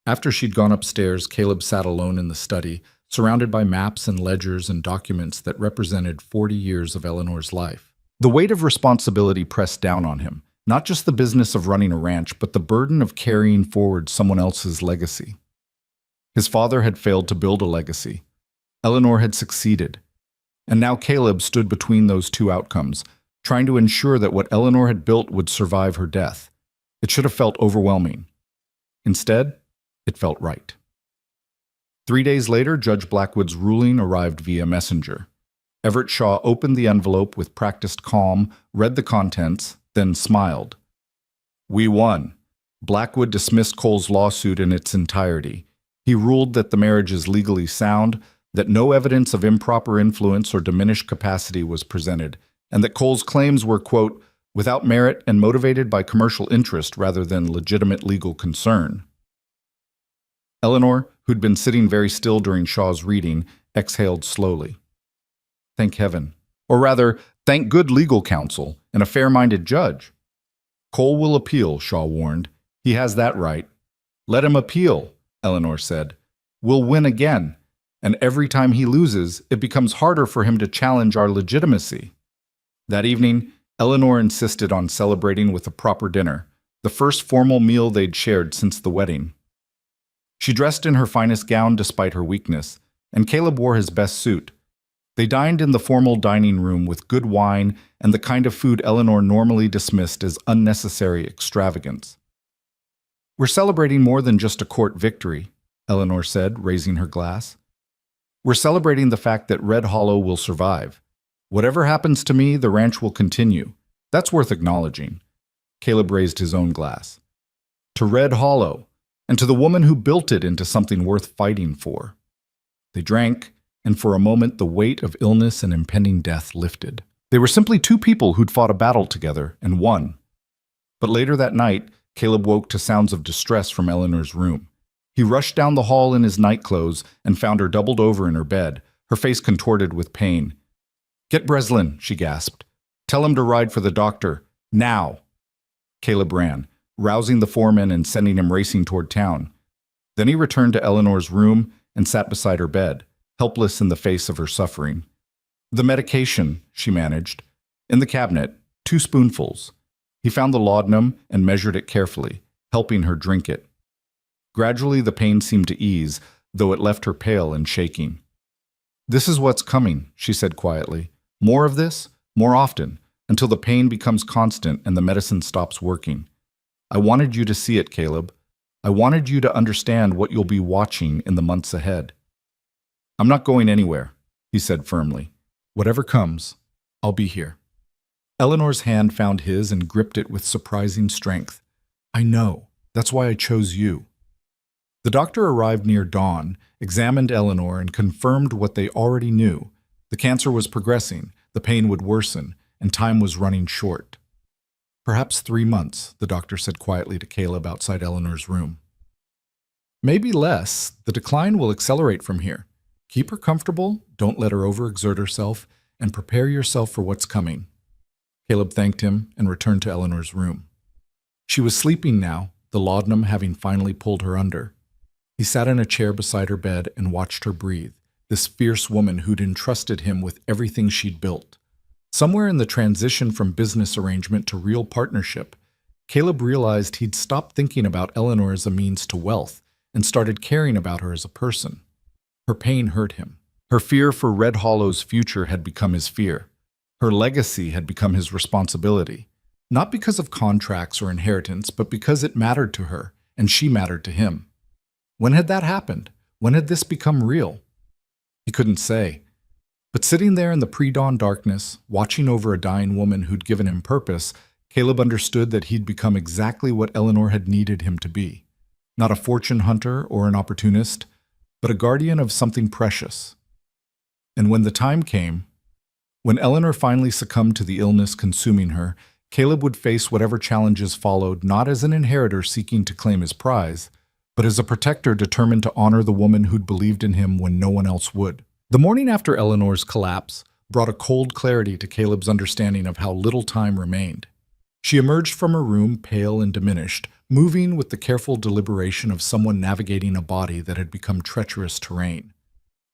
After she'd gone upstairs, Caleb sat alone in the study, surrounded by maps and ledgers and documents that represented 40 years of Eleanor's life. The weight of responsibility pressed down on him, not just the business of running a ranch, but the burden of carrying forward someone else's legacy. His father had failed to build a legacy. Eleanor had succeeded. And now Caleb stood between those two outcomes, trying to ensure that what Eleanor had built would survive her death. It should have felt overwhelming. Instead, it felt right. 3 days later, Judge Blackwood's ruling arrived via messenger. Everett Shaw opened the envelope with practiced calm, read the contents, then smiled. We won. Blackwood dismissed Cole's lawsuit in its entirety. He ruled that the marriage is legally sound, that no evidence of improper influence or diminished capacity was presented, and that Cole's claims were, quote, without merit and motivated by commercial interest rather than legitimate legal concern. Eleanor, who'd been sitting very still during Shaw's reading, exhaled slowly. Thank heaven. Or rather, thank good legal counsel and a fair-minded judge. Cole will appeal, Shaw warned. He has that right. Let him appeal, Eleanor said. We'll win again, and every time he loses, it becomes harder for him to challenge our legitimacy. That evening, Eleanor insisted on celebrating with a proper dinner, the first formal meal they'd shared since the wedding. She dressed in her finest gown despite her weakness, and Caleb wore his best suit. They dined in the formal dining room with good wine and the kind of food Eleanor normally dismissed as unnecessary extravagance. We're celebrating more than just a court victory, Eleanor said, raising her glass. We're celebrating the fact that Red Hollow will survive. Whatever happens to me, the ranch will continue. That's worth acknowledging. Caleb raised his own glass. To Red Hollow, and to the woman who built it into something worth fighting for. They drank, and for a moment the weight of illness and impending death lifted. They were simply two people who'd fought a battle together and won. But later that night, Caleb woke to sounds of distress from Eleanor's room. He rushed down the hall in his nightclothes and found her doubled over in her bed, her face contorted with pain. Get Breslin, she gasped. Tell him to ride for the doctor. Now. Caleb ran, rousing the foreman and sending him racing toward town. Then he returned to Eleanor's room and sat beside her bed, helpless in the face of her suffering. The medication, she managed. In the cabinet, 2 spoonfuls. He found the laudanum and measured it carefully, helping her drink it. Gradually, the pain seemed to ease, though it left her pale and shaking. This is what's coming, she said quietly. More of this, more often, until the pain becomes constant and the medicine stops working. I wanted you to see it, Caleb. I wanted you to understand what you'll be watching in the months ahead. I'm not going anywhere, he said firmly. Whatever comes, I'll be here. Eleanor's hand found his and gripped it with surprising strength. I know. That's why I chose you. The doctor arrived near dawn, examined Eleanor, and confirmed what they already knew. The cancer was progressing, the pain would worsen, and time was running short. Perhaps 3 months, the doctor said quietly to Caleb outside Eleanor's room. Maybe less. The decline will accelerate from here. Keep her comfortable, don't let her overexert herself, and prepare yourself for what's coming. Caleb thanked him and returned to Eleanor's room. She was sleeping now, the laudanum having finally pulled her under. He sat in a chair beside her bed and watched her breathe, this fierce woman who'd entrusted him with everything she'd built. Somewhere in the transition from business arrangement to real partnership, Caleb realized he'd stopped thinking about Eleanor as a means to wealth and started caring about her as a person. Her pain hurt him. Her fear for Red Hollow's future had become his fear. Her legacy had become his responsibility, not because of contracts or inheritance, but because it mattered to her, and she mattered to him. When had that happened? When had this become real? He couldn't say. But sitting there in the pre-dawn darkness, watching over a dying woman who'd given him purpose, Caleb understood that he'd become exactly what Eleanor had needed him to be. not a fortune hunter or an opportunist, but a guardian of something precious. And when the time came, when Eleanor finally succumbed to the illness consuming her, Caleb would face whatever challenges followed not as an inheritor seeking to claim his prize, but as a protector determined to honor the woman who'd believed in him when no one else would. The morning after Eleanor's collapse brought a cold clarity to Caleb's understanding of how little time remained. She emerged from her room pale and diminished, moving with the careful deliberation of someone navigating a body that had become treacherous terrain.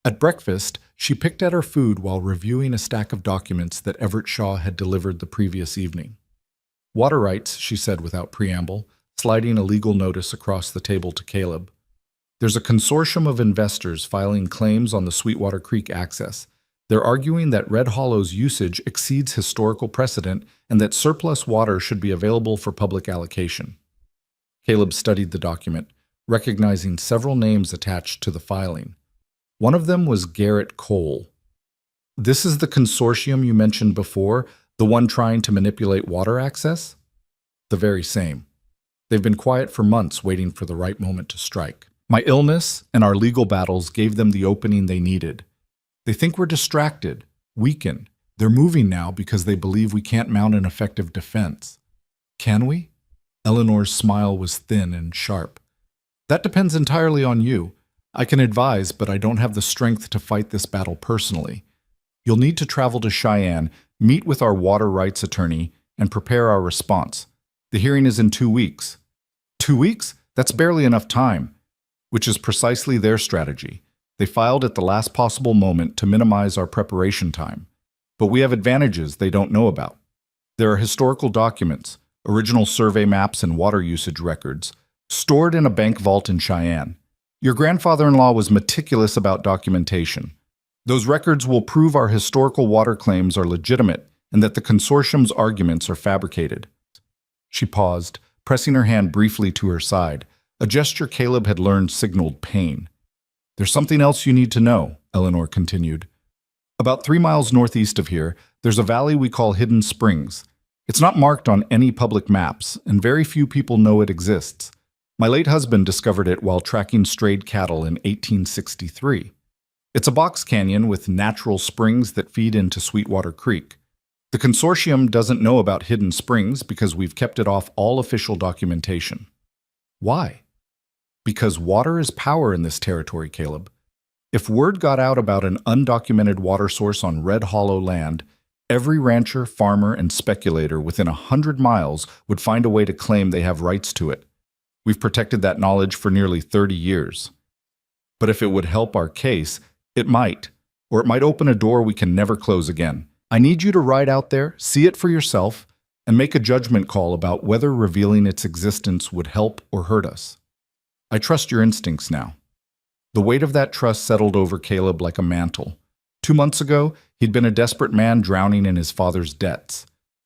At breakfast, she picked at her food while reviewing a stack of documents that Everett Shaw had delivered the previous evening. Water rights, she said without preamble, sliding a legal notice across the table to Caleb. There's a consortium of investors filing claims on the Sweetwater Creek access. They're arguing that Red Hollow's usage exceeds historical precedent and that surplus water should be available for public allocation. Caleb studied the document, recognizing several names attached to the filing. One of them was Garrett Cole. This is the consortium you mentioned before, the one trying to manipulate water access? The very same. They've been quiet for months, waiting for the right moment to strike. My illness and our legal battles gave them the opening they needed. They think we're distracted, weakened. They're moving now because they believe we can't mount an effective defense. Can we? Eleanor's smile was thin and sharp. That depends entirely on you. I can advise, but I don't have the strength to fight this battle personally. You'll need to travel to Cheyenne, meet with our water rights attorney, and prepare our response. The hearing is in 2 weeks. 2 weeks? That's barely enough time, which is precisely their strategy. They filed at the last possible moment to minimize our preparation time. But we have advantages they don't know about. There are historical documents, original survey maps and water usage records, stored in a bank vault in Cheyenne. Your grandfather-in-law was meticulous about documentation. Those records will prove our historical water claims are legitimate and that the consortium's arguments are fabricated. She paused, pressing her hand briefly to her side, a gesture Caleb had learned signaled pain. There's something else you need to know, Eleanor continued. About 3 miles northeast of here, there's a valley we call Hidden Springs. It's not marked on any public maps, and very few people know it exists. My late husband discovered it while tracking strayed cattle in 1863. It's a box canyon with natural springs that feed into Sweetwater Creek. The consortium doesn't know about Hidden Springs because we've kept it off all official documentation. Why? Because water is power in this territory, Caleb. If word got out about an undocumented water source on Red Hollow land, every rancher, farmer, and speculator within 100 miles would find a way to claim they have rights to it. We've protected that knowledge for nearly 30 years. But if it would help our case, it might, or it might open a door we can never close again. I need you to ride out there, see it for yourself, and make a judgment call about whether revealing its existence would help or hurt us. I trust your instincts now. The weight of that trust settled over Caleb like a mantle. 2 months ago, he'd been a desperate man drowning in his father's debts.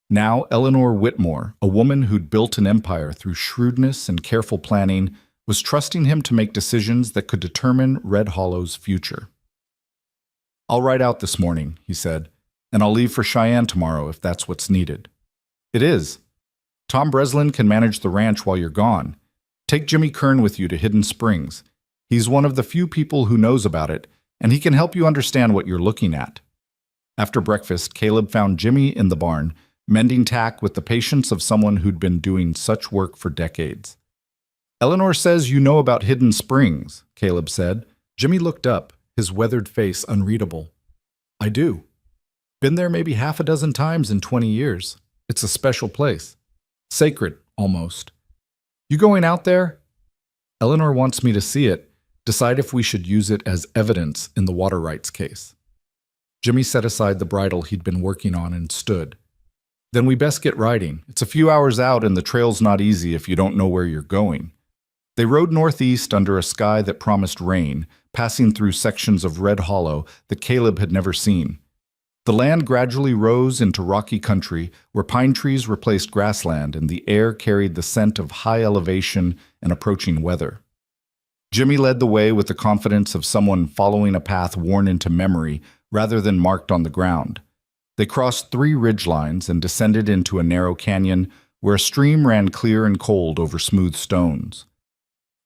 Now, Eleanor Whitmore, a woman who'd built an empire through shrewdness and careful planning, was trusting him to make decisions that could determine Red Hollow's future. I'll ride out this morning, he said, and I'll leave for Cheyenne tomorrow if that's what's needed. It is. Tom Breslin can manage the ranch while you're gone. Take Jimmy Kern with you to Hidden Springs. He's one of the few people who knows about it, and he can help you understand what you're looking at. After breakfast, Caleb found Jimmy in the barn, mending tack with the patience of someone who'd been doing such work for decades. Eleanor says you know about Hidden Springs, Caleb said. Jimmy looked up, his weathered face unreadable. I do. Been there maybe half a dozen times in 20 years. It's a special place. Sacred, almost. You going out there? Eleanor wants me to see it, decide if we should use it as evidence in the water rights case. Jimmy set aside the bridle he'd been working on and stood. Then we best get riding. It's a few hours out and the trail's not easy if you don't know where you're going. They rode northeast under a sky that promised rain, passing through sections of Red Hollow that Caleb had never seen. The land gradually rose into rocky country where pine trees replaced grassland and the air carried the scent of high elevation and approaching weather. Jimmy led the way with the confidence of someone following a path worn into memory rather than marked on the ground. They crossed 3 ridgelines and descended into a narrow canyon where a stream ran clear and cold over smooth stones.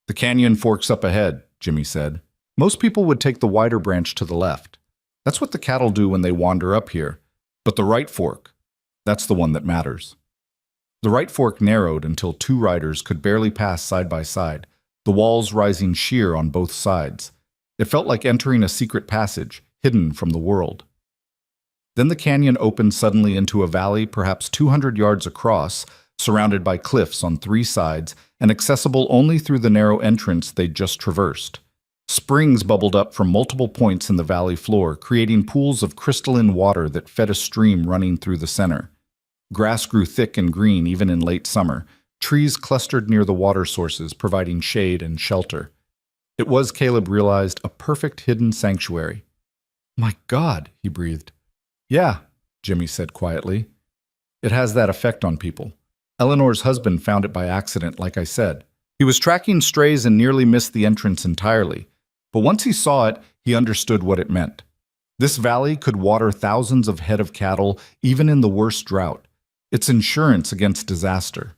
The canyon forks up ahead, Jimmy said. Most people would take the wider branch to the left. That's what the cattle do when they wander up here. But the right fork, that's the one that matters. The right fork narrowed until two riders could barely pass side by side, the walls rising sheer on both sides. It felt like entering a secret passage, hidden from the world. Then the canyon opened suddenly into a valley perhaps 200 yards across, surrounded by cliffs on three sides and accessible only through the narrow entrance they'd just traversed. Springs bubbled up from multiple points in the valley floor, creating pools of crystalline water that fed a stream running through the center. Grass grew thick and green even in late summer. Trees clustered near the water sources, providing shade and shelter. It was, Caleb realized, a perfect hidden sanctuary. "My God," he breathed. "Yeah," Jimmy said quietly. "It has that effect on people. Eleanor's husband found it by accident, like I said. He was tracking strays and nearly missed the entrance entirely. But once he saw it, he understood what it meant. This valley could water thousands of head of cattle, even in the worst drought. It's insurance against disaster."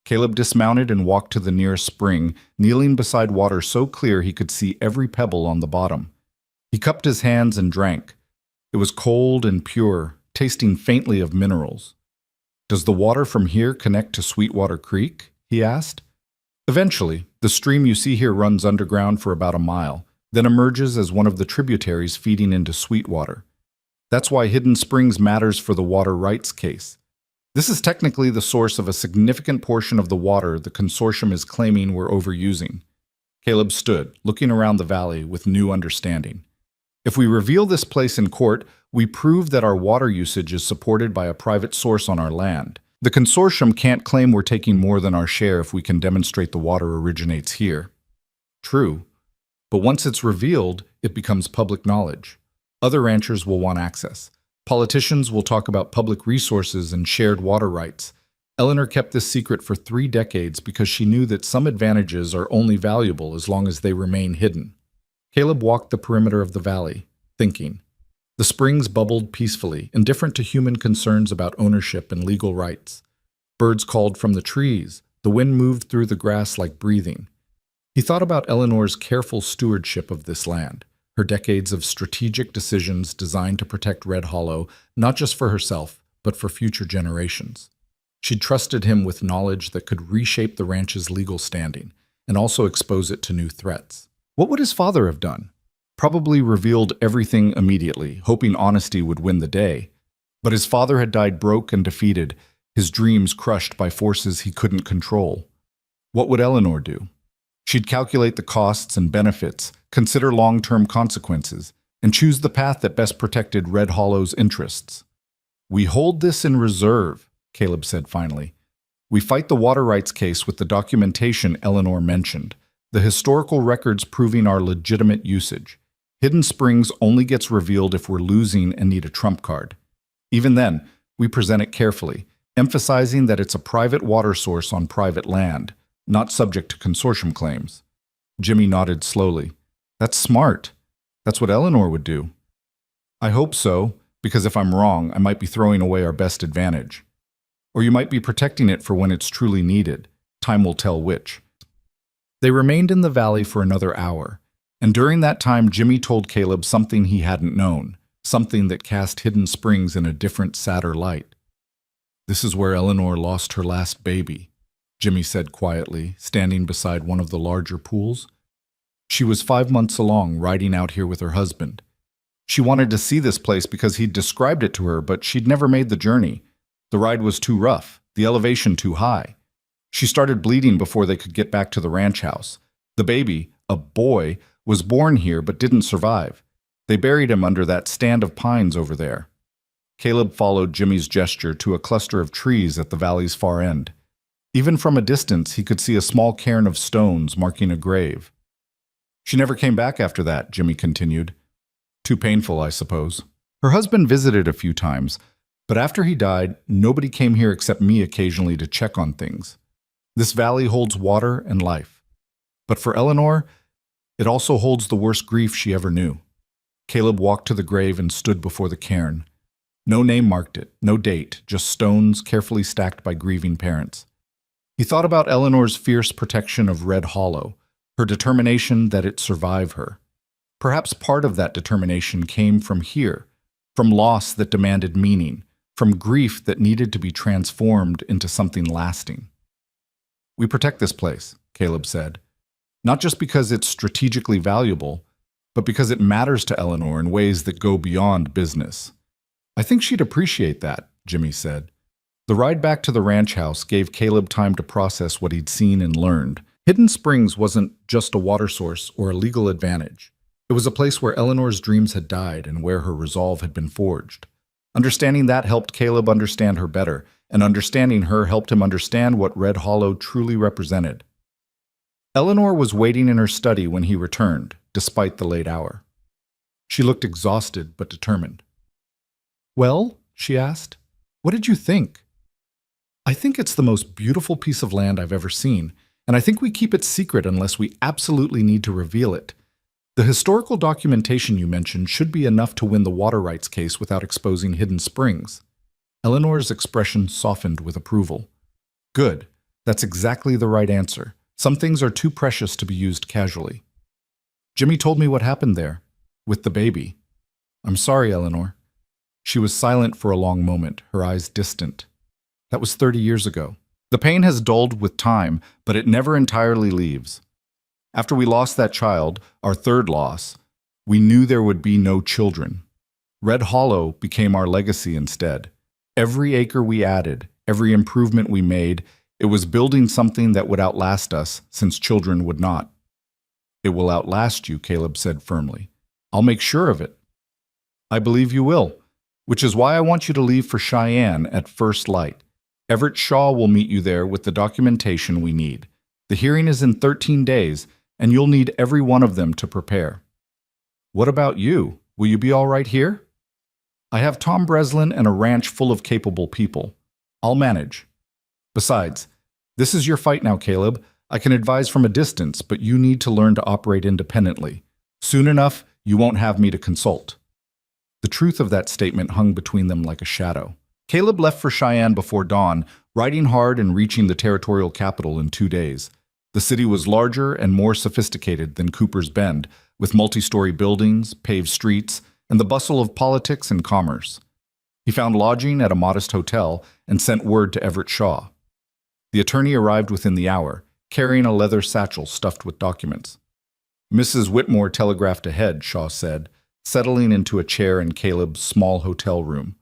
Caleb dismounted and walked to the nearest spring, kneeling beside water so clear he could see every pebble on the bottom. He cupped his hands and drank. It was cold and pure, tasting faintly of minerals. "Does the water from here connect to Sweetwater Creek?" he asked. "Eventually, the stream you see here runs underground for about a mile, then emerges as one of the tributaries feeding into Sweetwater. That's why Hidden Springs matters for the water rights case. This is technically the source of a significant portion of the water the consortium is claiming we're overusing." Caleb stood, looking around the valley with new understanding. "If we reveal this place in court, we prove that our water usage is supported by a private source on our land. The consortium can't claim we're taking more than our share if we can demonstrate the water originates here." "True. But once it's revealed, it becomes public knowledge. Other ranchers will want access. Politicians will talk about public resources and shared water rights. Eleanor kept this secret for 3 decades because she knew that some advantages are only valuable as long as they remain hidden." Caleb walked the perimeter of the valley, thinking. The springs bubbled peacefully, indifferent to human concerns about ownership and legal rights. Birds called from the trees. The wind moved through the grass like breathing. He thought about Eleanor's careful stewardship of this land, her decades of strategic decisions designed to protect Red Hollow, not just for herself, but for future generations. She trusted him with knowledge that could reshape the ranch's legal standing and also expose it to new threats. What would his father have done? Probably revealed everything immediately, hoping honesty would win the day. But his father had died broke and defeated, his dreams crushed by forces he couldn't control. What would Eleanor do? She'd calculate the costs and benefits, consider long-term consequences, and choose the path that best protected Red Hollow's interests. "We hold this in reserve," Caleb said finally. "We fight the water rights case with the documentation Eleanor mentioned, the historical records proving our legitimate usage. Hidden Springs only gets revealed if we're losing and need a trump card. Even then, we present it carefully, emphasizing that it's a private water source on private land, not subject to consortium claims." Jimmy nodded slowly. "That's smart. That's what Eleanor would do." "I hope so, because if I'm wrong, I might be throwing away our best advantage. Or you might be protecting it for when it's truly needed. Time will tell which." They remained in the valley for another hour, and during that time Jimmy told Caleb something he hadn't known, something that cast Hidden Springs in a different, sadder light. "This is where Eleanor lost her last baby," Jimmy said quietly, standing beside one of the larger pools. "She was 5 months along, riding out here with her husband. She wanted to see this place because he'd described it to her, but she'd never made the journey. The ride was too rough, the elevation too high. She started bleeding before they could get back to the ranch house. The baby, a boy, was born here but didn't survive. They buried him under that stand of pines over there." Caleb followed Jimmy's gesture to a cluster of trees at the valley's far end. Even from a distance, he could see a small cairn of stones marking a grave. "She never came back after that," Jimmy continued. "Too painful, I suppose. Her husband visited a few times, but after he died, nobody came here except me occasionally to check on things. This valley holds water and life. But for Eleanor, it also holds the worst grief she ever knew." Caleb walked to the grave and stood before the cairn. No name marked it, no date, just stones carefully stacked by grieving parents. He thought about Eleanor's fierce protection of Red Hollow, her determination that it survive her. Perhaps part of that determination came from here, from loss that demanded meaning, from grief that needed to be transformed into something lasting. "We protect this place," Caleb said, "not just because it's strategically valuable, but because it matters to Eleanor in ways that go beyond business." "I think she'd appreciate that," Jimmy said. The ride back to the ranch house gave Caleb time to process what he'd seen and learned. Hidden Springs wasn't just a water source or a legal advantage. It was a place where Eleanor's dreams had died and where her resolve had been forged. Understanding that helped Caleb understand her better, and understanding her helped him understand what Red Hollow truly represented. Eleanor was waiting in her study when he returned, despite the late hour. She looked exhausted but determined. "Well," she asked, "what did you think?" "I think it's the most beautiful piece of land I've ever seen, and I think we keep it secret unless we absolutely need to reveal it. The historical documentation you mentioned should be enough to win the water rights case without exposing Hidden Springs." Eleanor's expression softened with approval. "Good. That's exactly the right answer. Some things are too precious to be used casually." "Jimmy told me what happened there, with the baby." "I'm sorry, Eleanor." She was silent for a long moment, her eyes distant. "That was 30 years ago. The pain has dulled with time, but it never entirely leaves. After we lost that child, our third loss, we knew there would be no children. Red Hollow became our legacy instead. Every acre we added, every improvement we made, it was building something that would outlast us, since children would not." "It will outlast you," Caleb said firmly. "I'll make sure of it." "I believe you will, which is why I want you to leave for Cheyenne at first light. Everett Shaw will meet you there with the documentation we need. The hearing is in 13 days, and you'll need every one of them to prepare." "What about you? Will you be all right here?" "I have Tom Breslin and a ranch full of capable people. I'll manage. Besides, this is your fight now, Caleb. I can advise from a distance, but you need to learn to operate independently. Soon enough, you won't have me to consult." The truth of that statement hung between them like a shadow. Caleb left for Cheyenne before dawn, riding hard and reaching the territorial capital in 2 days. The city was larger and more sophisticated than Cooper's Bend, with multi-story buildings, paved streets, and the bustle of politics and commerce. He found lodging at a modest hotel and sent word to Everett Shaw. The attorney arrived within the hour, carrying a leather satchel stuffed with documents. "Mrs. Whitmore telegraphed ahead," Shaw said, settling into a chair in Caleb's small hotel room.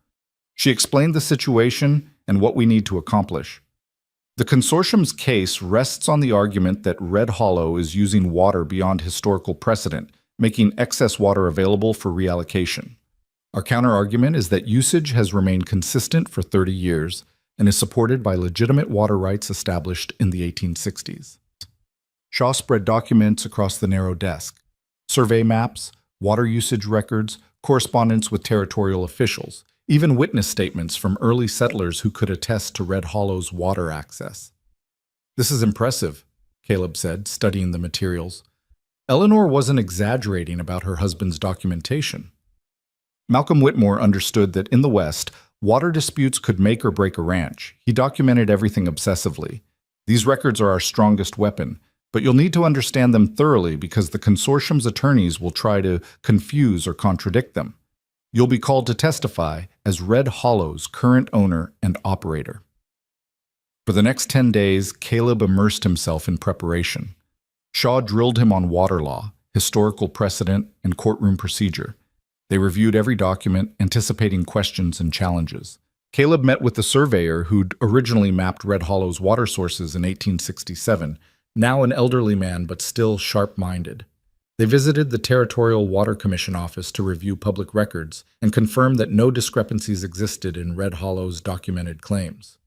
"She explained the situation and what we need to accomplish. The consortium's case rests on the argument that Red Hollow is using water beyond historical precedent, making excess water available for reallocation. Our counterargument is that usage has remained consistent for 30 years and is supported by legitimate water rights established in the 1860s. Shaw spread documents across the narrow desk: survey maps, water usage records, correspondence with territorial officials, even witness statements from early settlers who could attest to Red Hollow's water access. "This is impressive," Caleb said, studying the materials. Eleanor wasn't exaggerating about her husband's documentation. Malcolm Whitmore understood that in the West, water disputes could make or break a ranch. He documented everything obsessively. "These records are our strongest weapon, but you'll need to understand them thoroughly because the consortium's attorneys will try to confuse or contradict them. You'll be called to testify as Red Hollow's current owner and operator." For the next 10 days, Caleb immersed himself in preparation. Shaw drilled him on water law, historical precedent, and courtroom procedure. They reviewed every document, anticipating questions and challenges. Caleb met with the surveyor who'd originally mapped Red Hollow's water sources in 1867, now an elderly man but still sharp-minded. They visited the Territorial Water Commission office to review public records and confirm that no discrepancies existed in Red Hollow's documented claims.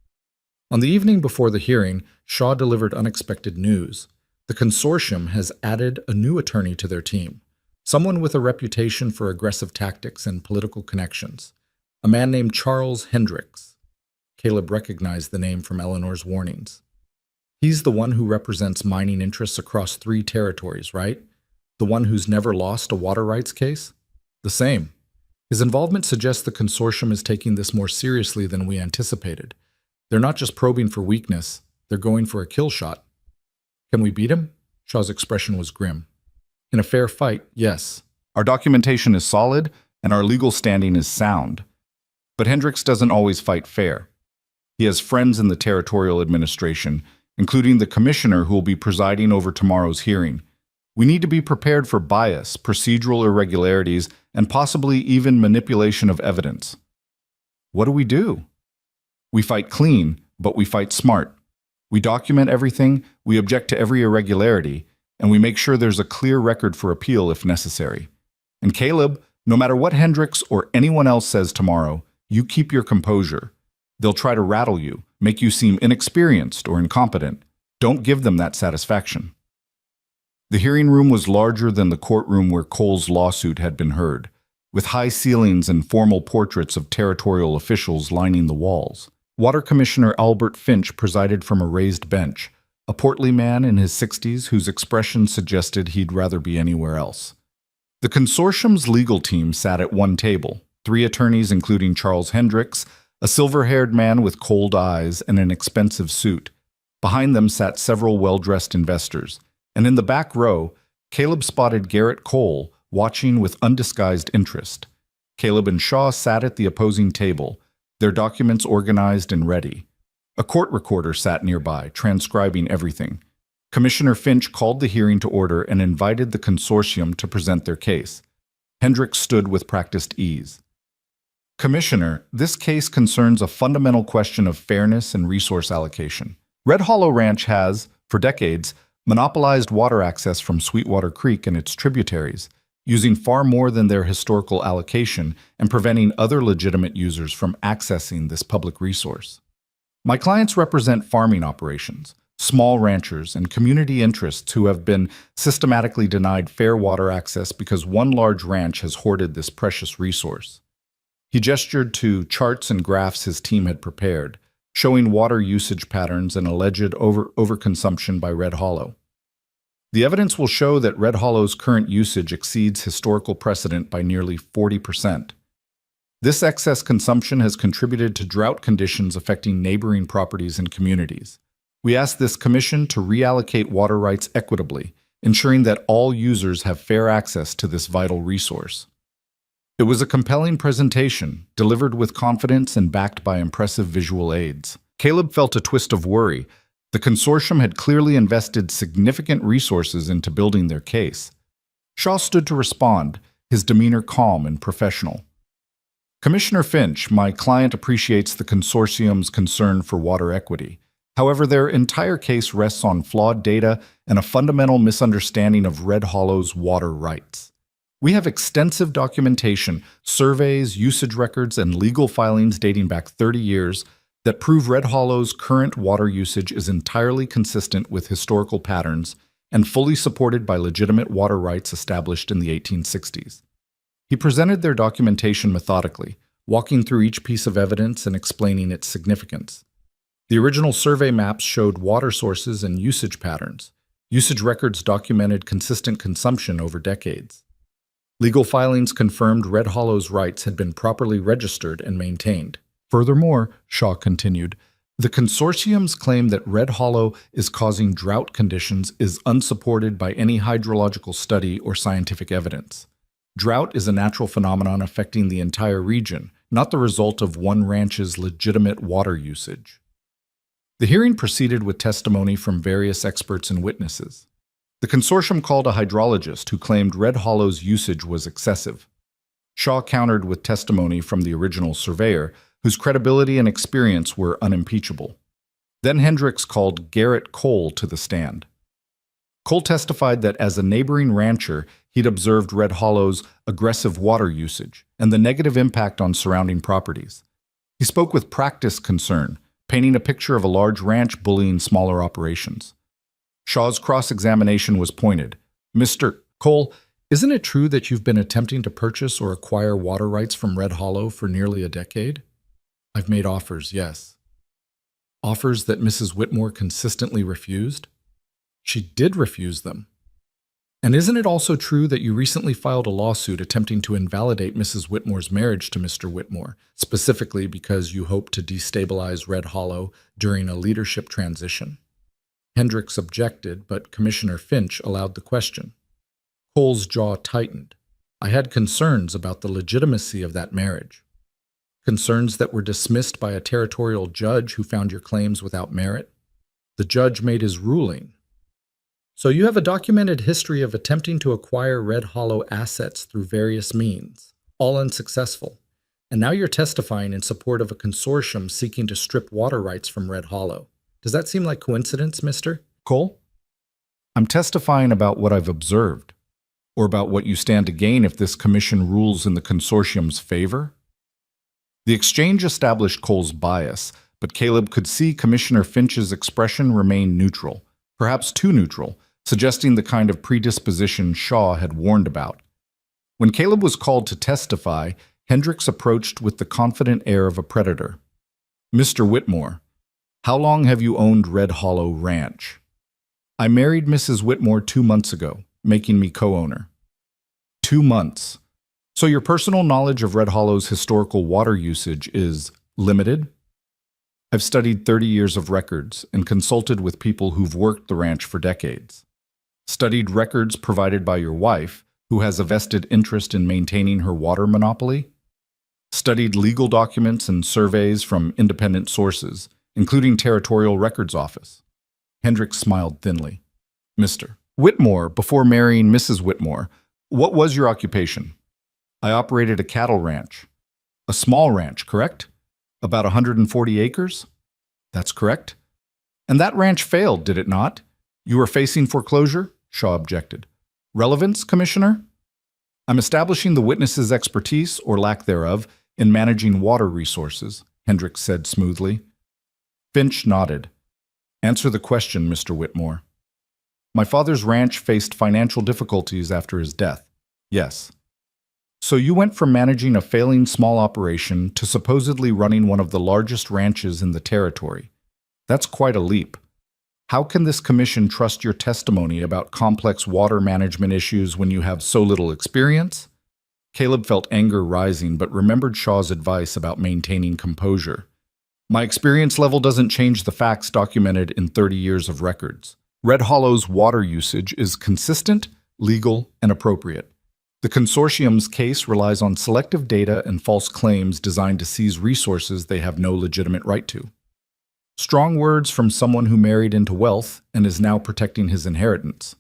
On the evening before the hearing, Shaw delivered unexpected news. The consortium has added a new attorney to their team, someone with a reputation for aggressive tactics and political connections, a man named Charles Hendricks. Caleb recognized the name from Eleanor's warnings. "He's the one who represents mining interests across 3 territories, right? The one who's never lost a water rights case?" "The same. His involvement suggests the consortium is taking this more seriously than we anticipated. They're not just probing for weakness, they're going for a kill shot." "Can we beat him?" Shaw's expression was grim. In a fair fight, yes. Our documentation is solid, and our legal standing is sound. But Hendricks doesn't always fight fair. He has friends in the territorial administration, including the commissioner who will be presiding over tomorrow's hearing. We need to be prepared for bias, procedural irregularities, and possibly even manipulation of evidence. What do? We fight clean, but we fight smart. We document everything, we object to every irregularity, and we make sure there's a clear record for appeal if necessary. And Caleb, no matter what Hendricks or anyone else says tomorrow, you keep your composure. They'll try to rattle you, make you seem inexperienced or incompetent. Don't give them that satisfaction. The hearing room was larger than the courtroom where Cole's lawsuit had been heard, with high ceilings and formal portraits of territorial officials lining the walls. Water Commissioner Albert Finch presided from a raised bench, a portly man in his 60s whose expression suggested he'd rather be anywhere else. The consortium's legal team sat at one table, 3 attorneys including Charles Hendricks, a silver-haired man with cold eyes and an expensive suit. Behind them sat several well-dressed investors, and in the back row, Caleb spotted Garrett Cole, watching with undisguised interest. Caleb and Shaw sat at the opposing table, their documents organized and ready. A court recorder sat nearby, transcribing everything. Commissioner Finch called the hearing to order and invited the consortium to present their case. Hendricks stood with practiced ease. Commissioner, this case concerns a fundamental question of fairness and resource allocation. Red Hollow Ranch has, for decades, monopolized water access from Sweetwater Creek and its tributaries, using far more than their historical allocation and preventing other legitimate users from accessing this public resource. My clients represent farming operations, small ranchers, and community interests who have been systematically denied fair water access because one large ranch has hoarded this precious resource. He gestured to charts and graphs his team had prepared, showing water usage patterns and alleged overconsumption by Red Hollow. The evidence will show that Red Hollow's current usage exceeds historical precedent by nearly 40%. This excess consumption has contributed to drought conditions affecting neighboring properties and communities. We ask this commission to reallocate water rights equitably, ensuring that all users have fair access to this vital resource. It was a compelling presentation, delivered with confidence and backed by impressive visual aids. Caleb felt a twist of worry. The consortium had clearly invested significant resources into building their case. Shaw stood to respond, his demeanor calm and professional. Commissioner Finch, my client appreciates the consortium's concern for water equity. However, their entire case rests on flawed data and a fundamental misunderstanding of Red Hollow's water rights. We have extensive documentation, surveys, usage records, and legal filings dating back 30 years that prove Red Hollow's current water usage is entirely consistent with historical patterns and fully supported by legitimate water rights established in the 1860s. He presented their documentation methodically, walking through each piece of evidence and explaining its significance. The original survey maps showed water sources and usage patterns. Usage records documented consistent consumption over decades. Legal filings confirmed Red Hollow's rights had been properly registered and maintained. Furthermore, Shaw continued, the consortium's claim that Red Hollow is causing drought conditions is unsupported by any hydrological study or scientific evidence. Drought is a natural phenomenon affecting the entire region, not the result of one ranch's legitimate water usage. The hearing proceeded with testimony from various experts and witnesses. The consortium called a hydrologist who claimed Red Hollow's usage was excessive. Shaw countered with testimony from the original surveyor, whose credibility and experience were unimpeachable. Then Hendricks called Garrett Cole to the stand. Cole testified that as a neighboring rancher, he'd observed Red Hollow's aggressive water usage and the negative impact on surrounding properties. He spoke with practiced concern, painting a picture of a large ranch bullying smaller operations. Shaw's cross-examination was pointed. Mr. Cole, isn't it true that you've been attempting to purchase or acquire water rights from Red Hollow for nearly a decade? I've made offers, yes. Offers that Mrs. Whitmore consistently refused? She did refuse them. And isn't it also true that you recently filed a lawsuit attempting to invalidate Mrs. Whitmore's marriage to Mr. Whitmore, specifically because you hope to destabilize Red Hollow during a leadership transition? Hendricks objected, but Commissioner Finch allowed the question. Cole's jaw tightened. I had concerns about the legitimacy of that marriage. Concerns that were dismissed by a territorial judge who found your claims without merit. The judge made his ruling. So you have a documented history of attempting to acquire Red Hollow assets through various means, all unsuccessful. And now you're testifying in support of a consortium seeking to strip water rights from Red Hollow. Does that seem like coincidence, mister? Cole? I'm testifying about what I've observed, or about what you stand to gain if this commission rules in the consortium's favor. The exchange established Cole's bias, but Caleb could see Commissioner Finch's expression remain neutral, perhaps too neutral, suggesting the kind of predisposition Shaw had warned about. When Caleb was called to testify, Hendricks approached with the confident air of a predator. Mr. Whitmore, how long have you owned Red Hollow Ranch? I married Mrs. Whitmore 2 months ago, making me co-owner. 2 months. So your personal knowledge of Red Hollow's historical water usage is limited? I've studied 30 years of records and consulted with people who've worked the ranch for decades. Studied records provided by your wife, who has a vested interest in maintaining her water monopoly. Studied legal documents and surveys from independent sources, including Territorial Records Office. Hendricks smiled thinly. Mr. Whitmore, before marrying Mrs. Whitmore, what was your occupation? I operated a cattle ranch. A small ranch, correct? About 140 acres? That's correct. And that ranch failed, did it not? You were facing foreclosure? Shaw objected. Relevance, Commissioner? I'm establishing the witness's expertise, or lack thereof, in managing water resources, Hendricks said smoothly. Finch nodded. Answer the question, Mr. Whitmore. My father's ranch faced financial difficulties after his death. Yes. So you went from managing a failing small operation to supposedly running one of the largest ranches in the territory. That's quite a leap. How can this commission trust your testimony about complex water management issues when you have so little experience? Caleb felt anger rising, but remembered Shaw's advice about maintaining composure. My experience level doesn't change the facts documented in 30 years of records. Red Hollow's water usage is consistent, legal, and appropriate. The consortium's case relies on selective data and false claims designed to seize resources they have no legitimate right to. Strong words from someone who married into wealth and is now protecting his inheritance.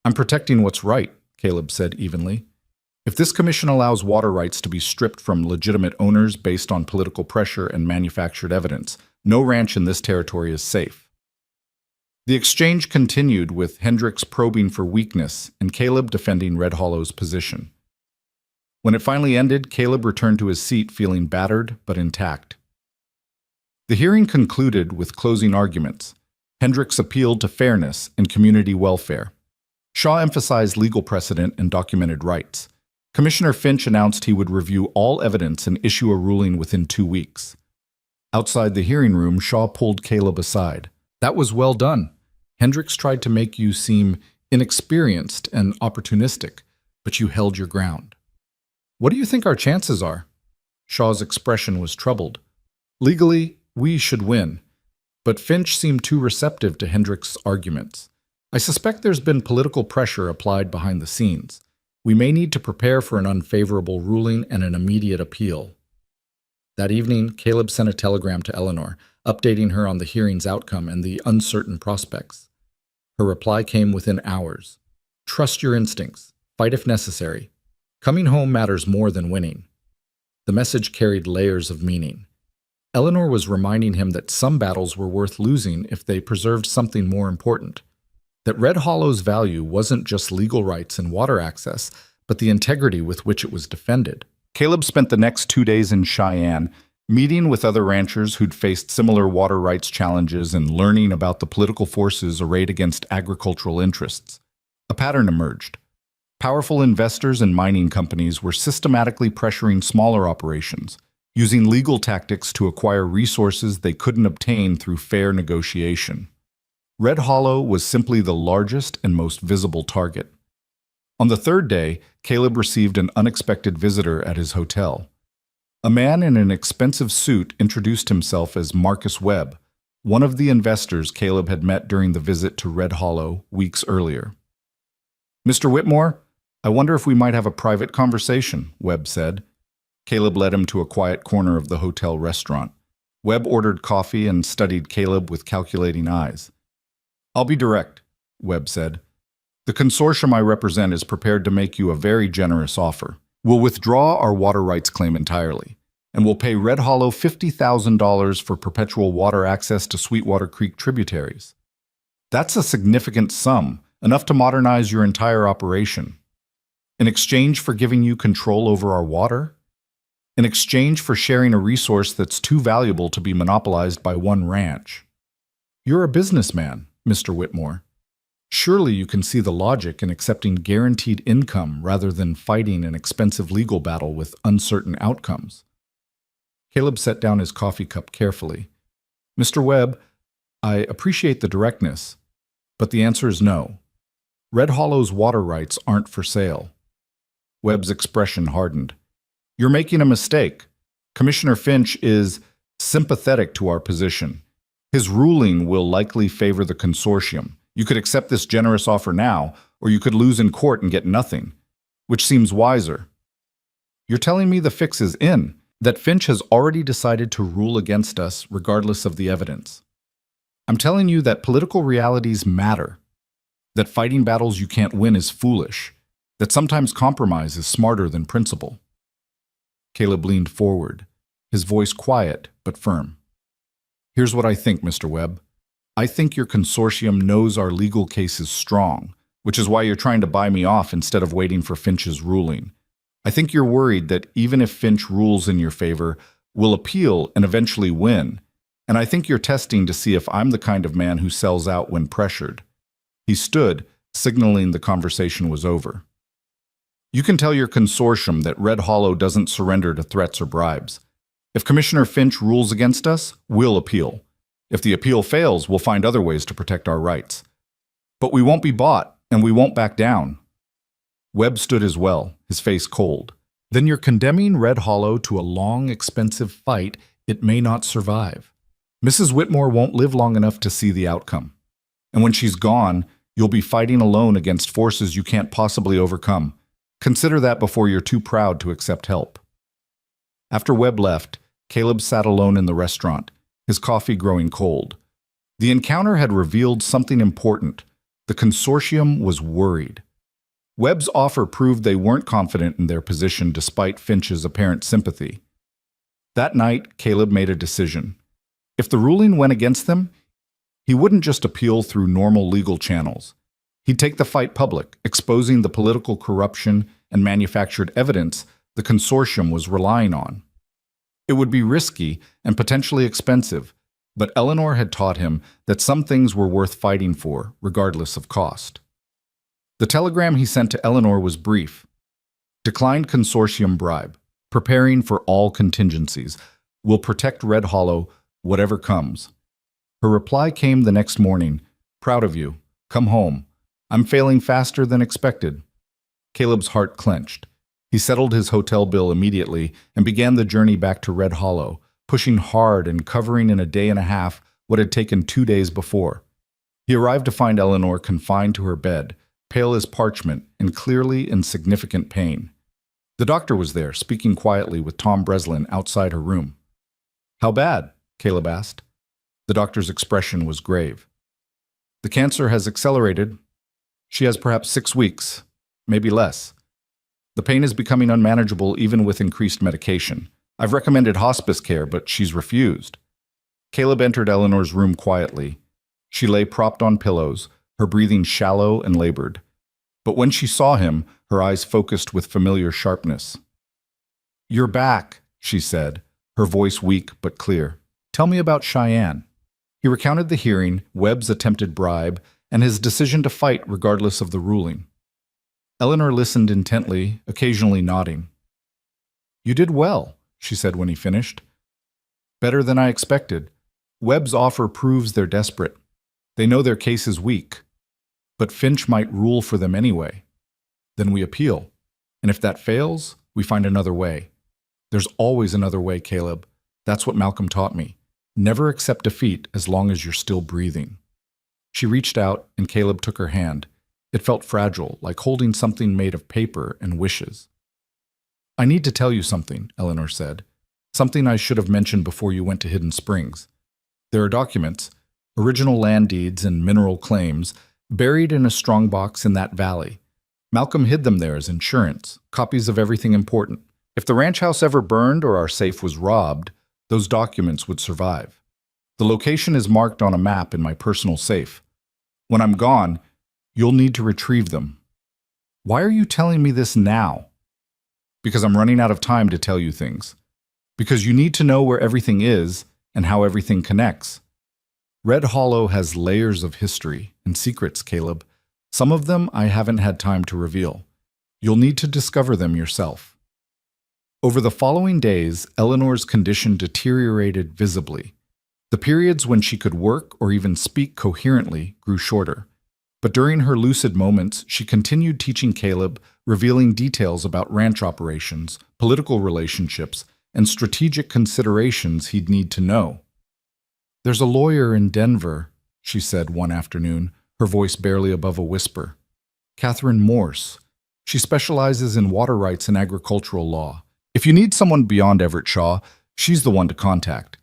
I'm protecting what's right, Caleb said evenly. If this commission allows water rights to be stripped from legitimate owners based on political pressure and manufactured evidence, no ranch in this territory is safe. The exchange continued with Hendricks probing for weakness and Caleb defending Red Hollow's position. When it finally ended, Caleb returned to his seat feeling battered but intact. The hearing concluded with closing arguments. Hendricks appealed to fairness and community welfare. Shaw emphasized legal precedent and documented rights. Commissioner Finch announced he would review all evidence and issue a ruling within 2 weeks. Outside the hearing room, Shaw pulled Caleb aside. That was well done. Hendricks tried to make you seem inexperienced and opportunistic, but you held your ground. What do you think our chances are? Shaw's expression was troubled. Legally, we should win, but Finch seemed too receptive to Hendricks' arguments. I suspect there's been political pressure applied behind the scenes. We may need to prepare for an unfavorable ruling and an immediate appeal. That evening, Caleb sent a telegram to Eleanor, updating her on the hearing's outcome and the uncertain prospects. Her reply came within hours. Trust your instincts. Fight if necessary. Coming home matters more than winning. The message carried layers of meaning. Eleanor was reminding him that some battles were worth losing if they preserved something more important. That Red Hollow's value wasn't just legal rights and water access, but the integrity with which it was defended. Caleb spent the next 2 days in Cheyenne, meeting with other ranchers who'd faced similar water rights challenges and learning about the political forces arrayed against agricultural interests. A pattern emerged. Powerful investors and mining companies were systematically pressuring smaller operations, using legal tactics to acquire resources they couldn't obtain through fair negotiation. Red Hollow was simply the largest and most visible target. On the third day, Caleb received an unexpected visitor at his hotel. A man in an expensive suit introduced himself as Marcus Webb, one of the investors Caleb had met during the visit to Red Hollow weeks earlier. "Mr. Whitmore, I wonder if we might have a private conversation," Webb said. Caleb led him to a quiet corner of the hotel restaurant. Webb ordered coffee and studied Caleb with calculating eyes. "I'll be direct," Webb said. "The consortium I represent is prepared to make you a very generous offer. We'll withdraw our water rights claim entirely, and we'll pay Red Hollow $50,000 for perpetual water access to Sweetwater Creek tributaries. That's a significant sum, enough to modernize your entire operation. In exchange for giving you control over our water? In exchange for sharing a resource that's too valuable to be monopolized by one ranch? You're a businessman, Mr. Whitmore. Surely you can see the logic in accepting guaranteed income rather than fighting an expensive legal battle with uncertain outcomes." Caleb set down his coffee cup carefully. "Mr. Webb, I appreciate the directness, but the answer is no. Red Hollow's water rights aren't for sale." Webb's expression hardened. "You're making a mistake. Commissioner Finch is sympathetic to our position. His ruling will likely favor the consortium. You could accept this generous offer now, or you could lose in court and get nothing. Which seems wiser?" "You're telling me the fix is in, that Finch has already decided to rule against us regardless of the evidence. I'm telling you that political realities matter, that fighting battles you can't win is foolish, that sometimes compromise is smarter than principle." Caleb leaned forward, his voice quiet but firm. "Here's what I think, Mr. Webb. I think your consortium knows our legal case is strong, which is why you're trying to buy me off instead of waiting for Finch's ruling. I think you're worried that even if Finch rules in your favor, we'll appeal and eventually win, and I think you're testing to see if I'm the kind of man who sells out when pressured." He stood, signaling the conversation was over. "You can tell your consortium that Red Hollow doesn't surrender to threats or bribes. If Commissioner Finch rules against us, we'll appeal. If the appeal fails, we'll find other ways to protect our rights. But we won't be bought, and we won't back down." Webb stood as well, his face cold. "Then you're condemning Red Hollow to a long, expensive fight it may not survive. Mrs. Whitmore won't live long enough to see the outcome. And when she's gone, you'll be fighting alone against forces you can't possibly overcome. Consider that before you're too proud to accept help." After Webb left, Caleb sat alone in the restaurant, his coffee growing cold. The encounter had revealed something important. The consortium was worried. Webb's offer proved they weren't confident in their position despite Finch's apparent sympathy. That night, Caleb made a decision. If the ruling went against them, he wouldn't just appeal through normal legal channels. He'd take the fight public, exposing the political corruption and manufactured evidence the consortium was relying on. It would be risky and potentially expensive, but Eleanor had taught him that some things were worth fighting for, regardless of cost. The telegram he sent to Eleanor was brief. "Declined consortium bribe. Preparing for all contingencies. Will protect Red Hollow, whatever comes." Her reply came the next morning. "Proud of you. Come home. I'm failing faster than expected." Caleb's heart clenched. He settled his hotel bill immediately and began the journey back to Red Hollow, pushing hard and covering in a day and a half what had taken 2 days before. He arrived to find Eleanor confined to her bed, pale as parchment and clearly in significant pain. The doctor was there, speaking quietly with Tom Breslin outside her room. "How bad?" Caleb asked. The doctor's expression was grave. "The cancer has accelerated. She has perhaps 6 weeks, maybe less. The pain is becoming unmanageable even with increased medication. I've recommended hospice care, but she's refused." Caleb entered Eleanor's room quietly. She lay propped on pillows, her breathing shallow and labored. But when she saw him, her eyes focused with familiar sharpness. "You're back," she said, her voice weak but clear. "Tell me about Cheyenne." He recounted the hearing, Webb's attempted bribe, and his decision to fight regardless of the ruling. Eleanor listened intently, occasionally nodding. "You did well," she said when he finished. "Better than I expected. Webb's offer proves they're desperate. They know their case is weak. But Finch might rule for them anyway. Then we appeal. And if that fails, we find another way. There's always another way, Caleb. That's what Malcolm taught me. Never accept defeat as long as you're still breathing. She reached out, and Caleb took her hand. It felt fragile, like holding something made of paper and wishes. I need to tell you something, Eleanor said. Something I should have mentioned before you went to Hidden Springs. There are documents, original land deeds and mineral claims, buried in a strongbox in that valley. Malcolm hid them there as insurance, copies of everything important. If the ranch house ever burned or our safe was robbed, those documents would survive. The location is marked on a map in my personal safe. When I'm gone, you'll need to retrieve them. Why are you telling me this now? Because I'm running out of time to tell you things. Because you need to know where everything is and how everything connects. Red Hollow has layers of history and secrets, Caleb. Some of them I haven't had time to reveal. You'll need to discover them yourself. Over the following days, Eleanor's condition deteriorated visibly. The periods when she could work or even speak coherently grew shorter. But during her lucid moments, she continued teaching Caleb, revealing details about ranch operations, political relationships, and strategic considerations he'd need to know. "There's a lawyer in Denver," she said one afternoon, her voice barely above a whisper. "Catherine Morse. She specializes in water rights and agricultural law. If you need someone beyond Everett Shaw, she's the one to contact.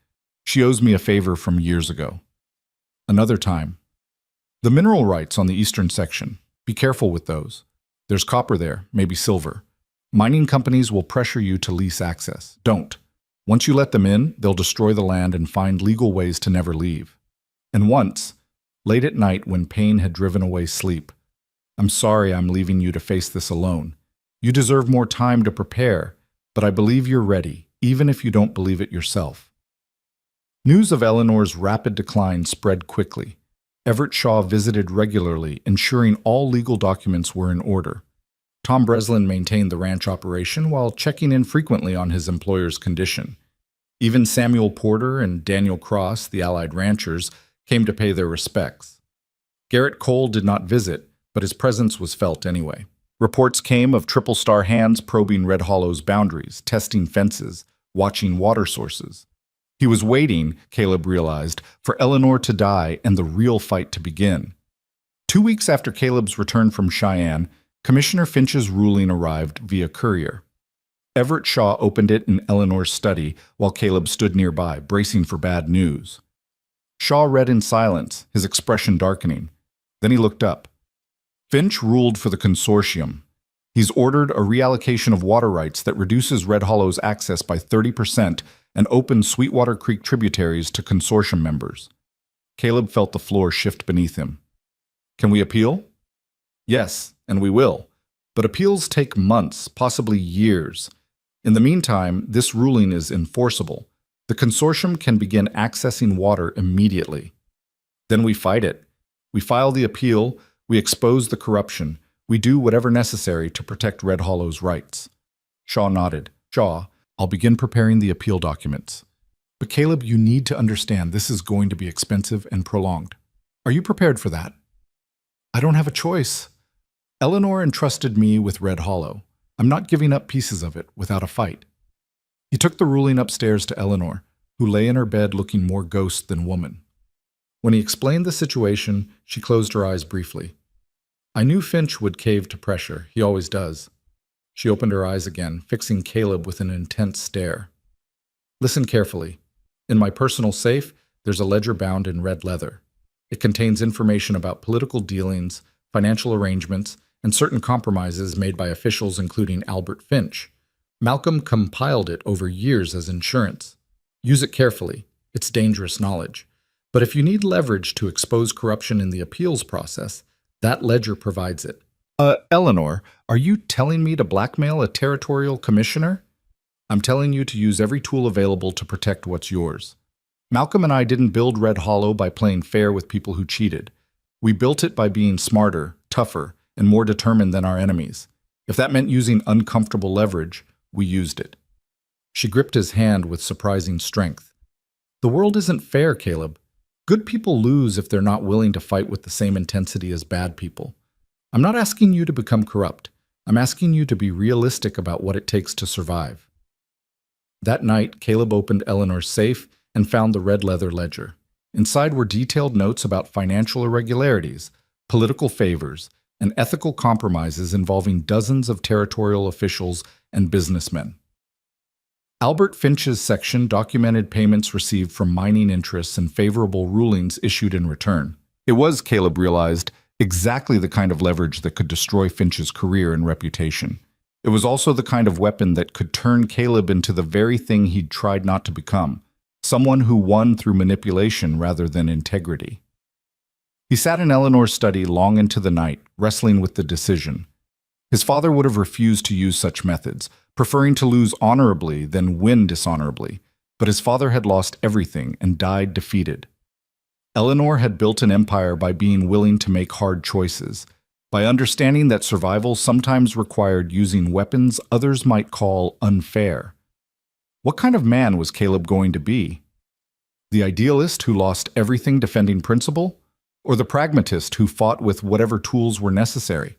She owes me a favor from years ago." Another time. "The mineral rights on the eastern section. Be careful with those. There's copper there, maybe silver. Mining companies will pressure you to lease access. Don't. Once you let them in, they'll destroy the land and find legal ways to never leave." And once, late at night when pain had driven away sleep, "I'm sorry I'm leaving you to face this alone. You deserve more time to prepare, but I believe you're ready, even if you don't believe it yourself." News of Eleanor's rapid decline spread quickly. Everett Shaw visited regularly, ensuring all legal documents were in order. Tom Breslin maintained the ranch operation while checking in frequently on his employer's condition. Even Samuel Porter and Daniel Cross, the allied ranchers, came to pay their respects. Garrett Cole did not visit, but his presence was felt anyway. Reports came of Triple Star hands probing Red Hollow's boundaries, testing fences, watching water sources. He was waiting, Caleb realized, for Eleanor to die and the real fight to begin. 2 weeks after Caleb's return from Cheyenne, Commissioner Finch's ruling arrived via courier. Everett Shaw opened it in Eleanor's study while Caleb stood nearby, bracing for bad news. Shaw read in silence, his expression darkening. Then he looked up. "Finch ruled for the consortium. He's ordered a reallocation of water rights that reduces Red Hollow's access by 30% and opens Sweetwater Creek tributaries to consortium members." Caleb felt the floor shift beneath him. "Can we appeal?" "Yes, and we will. But appeals take months, possibly years. In the meantime, this ruling is enforceable. The consortium can begin accessing water immediately. Then we fight it. We file the appeal, we expose the corruption, we do whatever necessary to protect Red Hollow's rights." Shaw nodded. "Shaw, I'll begin preparing the appeal documents. But Caleb, you need to understand this is going to be expensive and prolonged. Are you prepared for that?" "I don't have a choice. Eleanor entrusted me with Red Hollow. I'm not giving up pieces of it without a fight." He took the ruling upstairs to Eleanor, who lay in her bed looking more ghost than woman. When he explained the situation, she closed her eyes briefly. "I knew Finch would cave to pressure. He always does." She opened her eyes again, fixing Caleb with an intense stare. "Listen carefully. In my personal safe, there's a ledger bound in red leather. It contains information about political dealings, financial arrangements, and certain compromises made by officials including Albert Finch. Malcolm compiled it over years as insurance. Use it carefully. It's dangerous knowledge. But if you need leverage to expose corruption in the appeals process, that ledger provides it." Eleanor, are you telling me to blackmail a territorial commissioner?" "I'm telling you to use every tool available to protect what's yours. Malcolm and I didn't build Red Hollow by playing fair with people who cheated. We built it by being smarter, tougher, and more determined than our enemies. If that meant using uncomfortable leverage, we used it." She gripped his hand with surprising strength. "The world isn't fair, Caleb. Good people lose if they're not willing to fight with the same intensity as bad people. I'm not asking you to become corrupt. I'm asking you to be realistic about what it takes to survive." That night, Caleb opened Eleanor's safe and found the red leather ledger. Inside were detailed notes about financial irregularities, political favors, and ethical compromises involving dozens of territorial officials and businessmen. Albert Finch's section documented payments received from mining interests and favorable rulings issued in return. It was, Caleb realized, exactly the kind of leverage that could destroy Finch's career and reputation. It was also the kind of weapon that could turn Caleb into the very thing he'd tried not to become, someone who won through manipulation rather than integrity. He sat in Eleanor's study long into the night, wrestling with the decision. His father would have refused to use such methods, preferring to lose honorably than win dishonorably, but his father had lost everything and died defeated. Eleanor had built an empire by being willing to make hard choices, by understanding that survival sometimes required using weapons others might call unfair. What kind of man was Caleb going to be? The idealist who lost everything defending principle? Or the pragmatist who fought with whatever tools were necessary?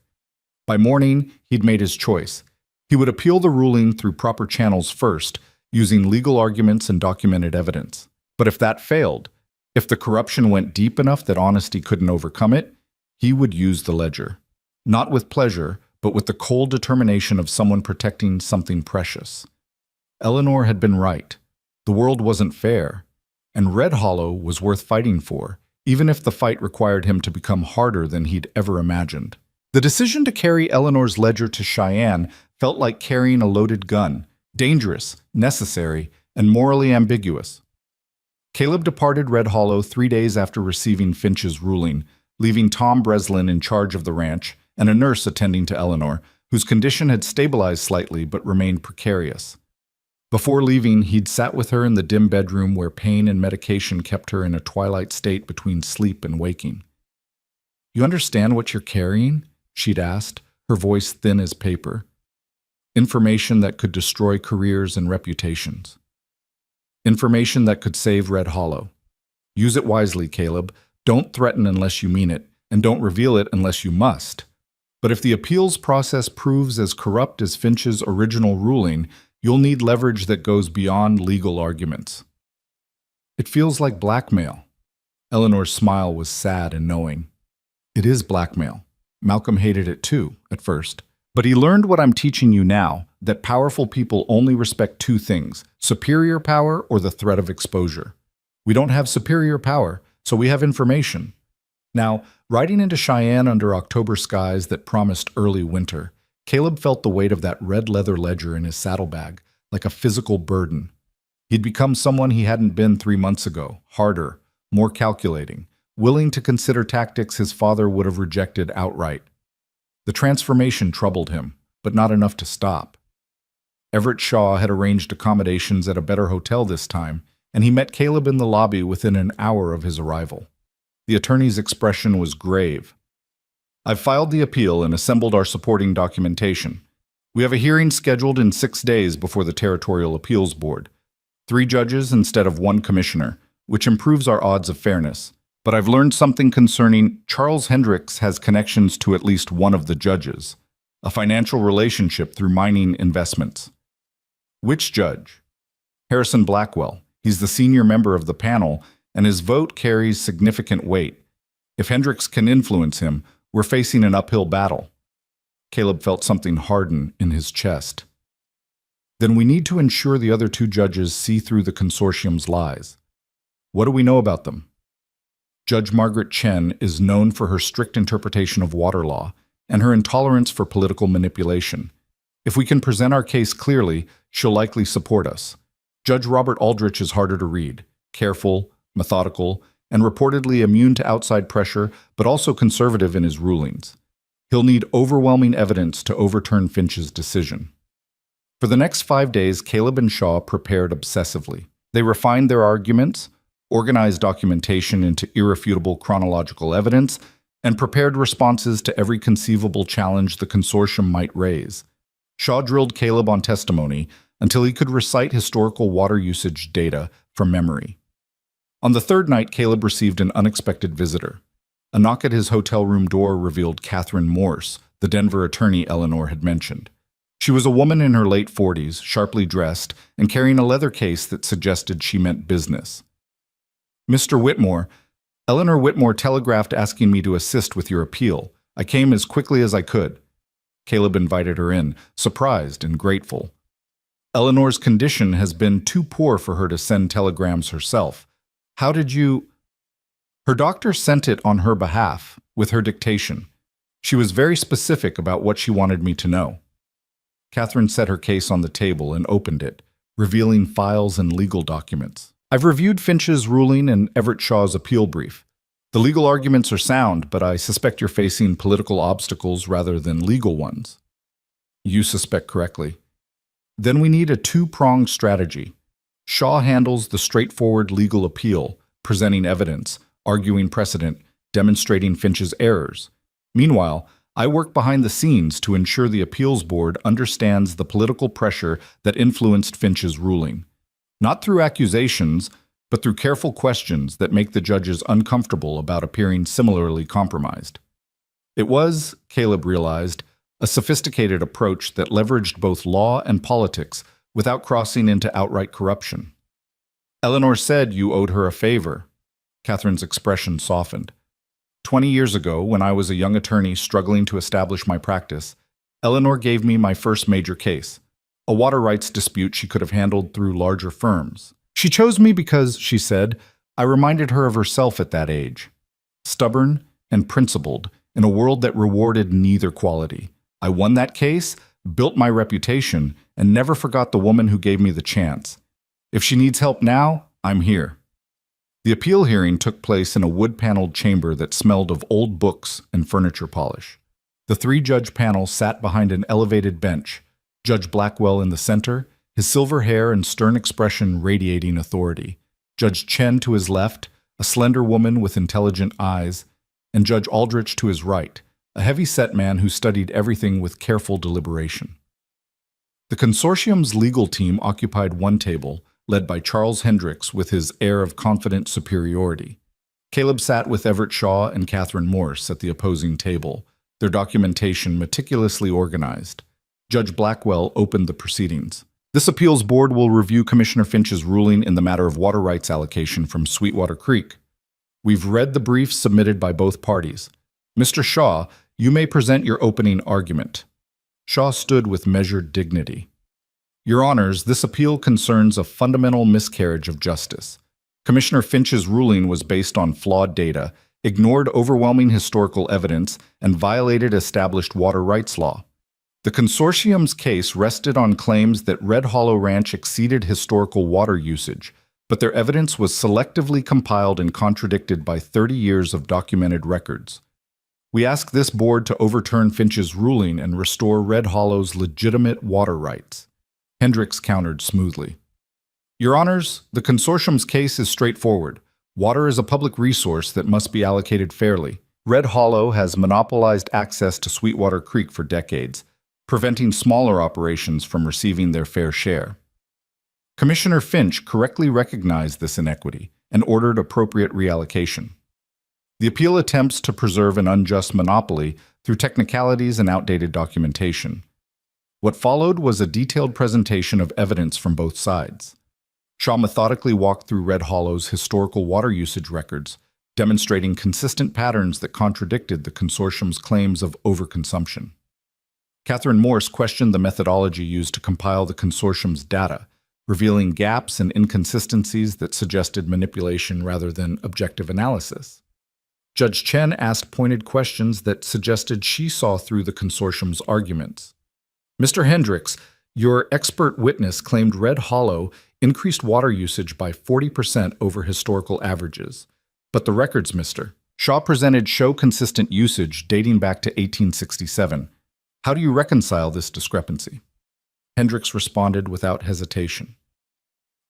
By morning, he'd made his choice. He would appeal the ruling through proper channels first, using legal arguments and documented evidence. But if that failed, if the corruption went deep enough that honesty couldn't overcome it, he would use the ledger. Not with pleasure, but with the cold determination of someone protecting something precious. Eleanor had been right. The world wasn't fair, and Red Hollow was worth fighting for, even if the fight required him to become harder than he'd ever imagined. The decision to carry Eleanor's ledger to Cheyenne felt like carrying a loaded gun, dangerous, necessary, and morally ambiguous. Caleb departed Red Hollow 3 days after receiving Finch's ruling, leaving Tom Breslin in charge of the ranch and a nurse attending to Eleanor, whose condition had stabilized slightly but remained precarious. Before leaving, he'd sat with her in the dim bedroom where pain and medication kept her in a twilight state between sleep and waking. "You understand what you're carrying?" she'd asked, her voice thin as paper. Information that could destroy careers and reputations. Information that could save Red Hollow. Use it wisely, Caleb. Don't threaten unless you mean it, and don't reveal it unless you must. But if the appeals process proves as corrupt as Finch's original ruling, you'll need leverage that goes beyond legal arguments. It feels like blackmail. Eleanor's smile was sad and knowing. It is blackmail. Malcolm hated it too, at first. But he learned what I'm teaching you now, that powerful people only respect two things, superior power or the threat of exposure. We don't have superior power, so we have information. Now, riding into Cheyenne under October skies that promised early winter, Caleb felt the weight of that red leather ledger in his saddlebag, like a physical burden. He'd become someone he hadn't been 3 months ago, harder, more calculating, willing to consider tactics his father would have rejected outright. The transformation troubled him, but not enough to stop. Everett Shaw had arranged accommodations at a better hotel this time, and he met Caleb in the lobby within an hour of his arrival. The attorney's expression was grave. "I've filed the appeal and assembled our supporting documentation. We have a hearing scheduled in 6 days before the Territorial Appeals Board. 3 judges instead of 1 commissioner, which improves our odds of fairness. But I've learned something concerning Charles Hendricks has connections to at least one of the judges, a financial relationship through mining investments." "Which judge?" "Harrison Blackwell. He's the senior member of the panel, and his vote carries significant weight. If Hendricks can influence him, we're facing an uphill battle." Caleb felt something harden in his chest. "Then we need to ensure the other 2 judges see through the consortium's lies. What do we know about them?" Judge Margaret Chen is known for her strict interpretation of water law and her intolerance for political manipulation. If we can present our case clearly, she'll likely support us. Judge Robert Aldrich is harder to read, careful, methodical, and reportedly immune to outside pressure, but also conservative in his rulings. He'll need overwhelming evidence to overturn Finch's decision. For the next 5 days, Caleb and Shaw prepared obsessively. They refined their arguments, organized documentation into irrefutable chronological evidence, and prepared responses to every conceivable challenge the consortium might raise. Shaw drilled Caleb on testimony until he could recite historical water usage data from memory. On the 3rd night, Caleb received an unexpected visitor. A knock at his hotel room door revealed Catherine Morse, the Denver attorney Eleanor had mentioned. She was a woman in her late 40s, sharply dressed, and carrying a leather case that suggested she meant business. Mr. Whitmore, Eleanor Whitmore telegraphed asking me to assist with your appeal. I came as quickly as I could. Caleb invited her in, surprised and grateful. Eleanor's condition has been too poor for her to send telegrams herself. How did you... Her doctor sent it on her behalf, with her dictation. She was very specific about what she wanted me to know. Catherine set her case on the table and opened it, revealing files and legal documents. I've reviewed Finch's ruling and Everett Shaw's appeal brief. The legal arguments are sound, but I suspect you're facing political obstacles rather than legal ones. You suspect correctly. Then we need a two-pronged strategy. Shaw handles the straightforward legal appeal, presenting evidence, arguing precedent, demonstrating Finch's errors. Meanwhile, I work behind the scenes to ensure the appeals board understands the political pressure that influenced Finch's ruling. Not through accusations, but through careful questions that make the judges uncomfortable about appearing similarly compromised. It was, Caleb realized, a sophisticated approach that leveraged both law and politics without crossing into outright corruption. Eleanor said you owed her a favor. Catherine's expression softened. 20 years ago, when I was a young attorney struggling to establish my practice, Eleanor gave me my first major case, a water rights dispute she could have handled through larger firms. She chose me because, she said, I reminded her of herself at that age. Stubborn and principled, in a world that rewarded neither quality. I won that case, built my reputation, and never forgot the woman who gave me the chance. If she needs help now, I'm here. The appeal hearing took place in a wood-paneled chamber that smelled of old books and furniture polish. The three-judge panel sat behind an elevated bench, Judge Blackwell in the center, his silver hair and stern expression radiating authority, Judge Chen to his left, a slender woman with intelligent eyes, and Judge Aldrich to his right, a heavy-set man who studied everything with careful deliberation. The consortium's legal team occupied one table, led by Charles Hendricks with his air of confident superiority. Caleb sat with Everett Shaw and Catherine Morse at the opposing table, their documentation meticulously organized. Judge Blackwell opened the proceedings. This appeals board will review Commissioner Finch's ruling in the matter of water rights allocation from Sweetwater Creek. We've read the briefs submitted by both parties. Mr. Shaw, you may present your opening argument. Shaw stood with measured dignity. Your Honors, this appeal concerns a fundamental miscarriage of justice. Commissioner Finch's ruling was based on flawed data, ignored overwhelming historical evidence, and violated established water rights law. The consortium's case rested on claims that Red Hollow Ranch exceeded historical water usage, but their evidence was selectively compiled and contradicted by 30 years of documented records. We ask this board to overturn Finch's ruling and restore Red Hollow's legitimate water rights. Hendricks countered smoothly. Your Honors, the consortium's case is straightforward. Water is a public resource that must be allocated fairly. Red Hollow has monopolized access to Sweetwater Creek for decades, preventing smaller operations from receiving their fair share. Commissioner Finch correctly recognized this inequity and ordered appropriate reallocation. The appeal attempts to preserve an unjust monopoly through technicalities and outdated documentation. What followed was a detailed presentation of evidence from both sides. Shaw methodically walked through Red Hollow's historical water usage records, demonstrating consistent patterns that contradicted the consortium's claims of overconsumption. Catherine Morse questioned the methodology used to compile the consortium's data, revealing gaps and inconsistencies that suggested manipulation rather than objective analysis. Judge Chen asked pointed questions that suggested she saw through the consortium's arguments. Mr. Hendricks, your expert witness claimed Red Hollow increased water usage by 40% over historical averages. But the records, Mr. Shaw presented show consistent usage dating back to 1867. How do you reconcile this discrepancy? Hendricks responded without hesitation.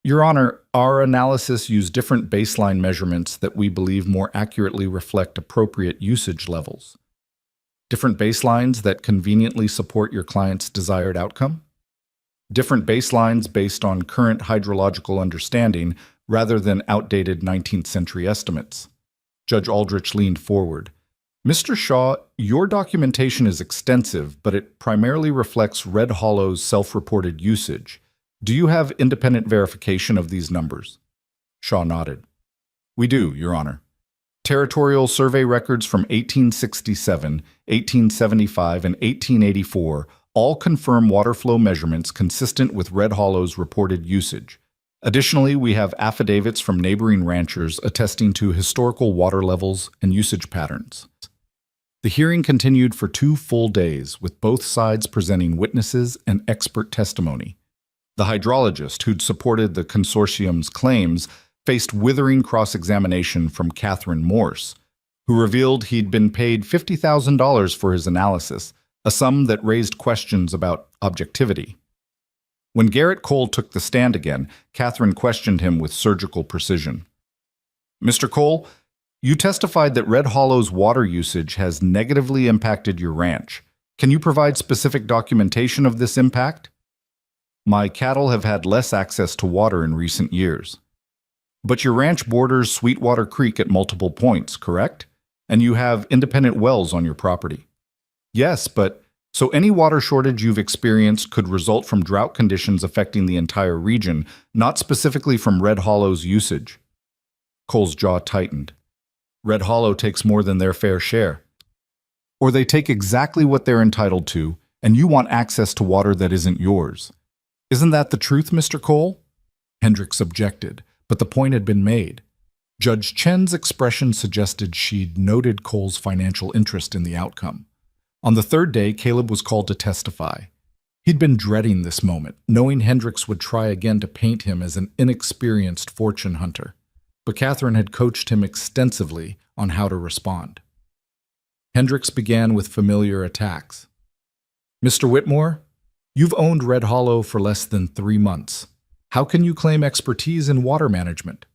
Your Honor, our analysis used different baseline measurements that we believe more accurately reflect appropriate usage levels. Different baselines that conveniently support your client's desired outcome? Different baselines based on current hydrological understanding rather than outdated 19th century estimates. Judge Aldrich leaned forward. Mr. Shaw, your documentation is extensive, but it primarily reflects Red Hollow's self-reported usage. Do you have independent verification of these numbers? Shaw nodded. We do, Your Honor. Territorial survey records from 1867, 1875, and 1884 all confirm water flow measurements consistent with Red Hollow's reported usage. Additionally, we have affidavits from neighboring ranchers attesting to historical water levels and usage patterns. The hearing continued for 2 full days, with both sides presenting witnesses and expert testimony. The hydrologist who'd supported the consortium's claims faced withering cross-examination from Catherine Morse, who revealed he'd been paid $50,000 for his analysis, a sum that raised questions about objectivity. When Garrett Cole took the stand again, Catherine questioned him with surgical precision. Mr. Cole, you testified that Red Hollow's water usage has negatively impacted your ranch. Can you provide specific documentation of this impact? My cattle have had less access to water in recent years. But your ranch borders Sweetwater Creek at multiple points, correct? And you have independent wells on your property. Yes, but so any water shortage you've experienced could result from drought conditions affecting the entire region, not specifically from Red Hollow's usage. Cole's jaw tightened. Red Hollow takes more than their fair share. Or they take exactly what they're entitled to, and you want access to water that isn't yours. Isn't that the truth, Mr. Cole? Hendricks objected, but the point had been made. Judge Chen's expression suggested she'd noted Cole's financial interest in the outcome. On the 3rd day, Caleb was called to testify. He'd been dreading this moment, knowing Hendricks would try again to paint him as an inexperienced fortune hunter. But Catherine had coached him extensively on how to respond. Hendricks began with familiar attacks. Mr. Whitmore, you've owned Red Hollow for less than 3 months. How can you claim expertise in water management?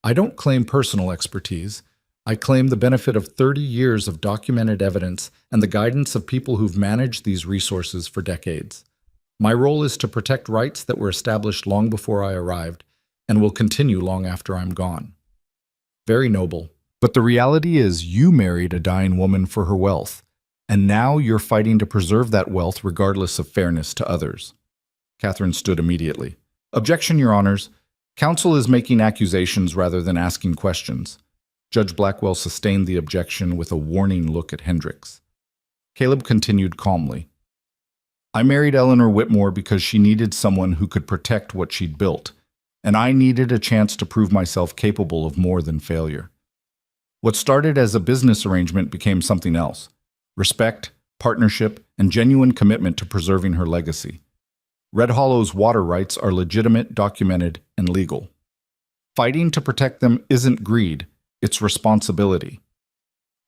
I don't claim personal expertise. I claim the benefit of 30 years of documented evidence and the guidance of people who've managed these resources for decades. My role is to protect rights that were established long before I arrived and will continue long after I'm gone. Very noble. But the reality is you married a dying woman for her wealth, and now you're fighting to preserve that wealth regardless of fairness to others. Catherine stood immediately. Objection, Your Honors. Counsel is making accusations rather than asking questions. Judge Blackwell sustained the objection with a warning look at Hendricks. Caleb continued calmly. I married Eleanor Whitmore because she needed someone who could protect what she'd built, and I needed a chance to prove myself capable of more than failure. What started as a business arrangement became something else: respect, partnership, and genuine commitment to preserving her legacy. Red Hollow's water rights are legitimate, documented, and legal. Fighting to protect them isn't greed, it's responsibility.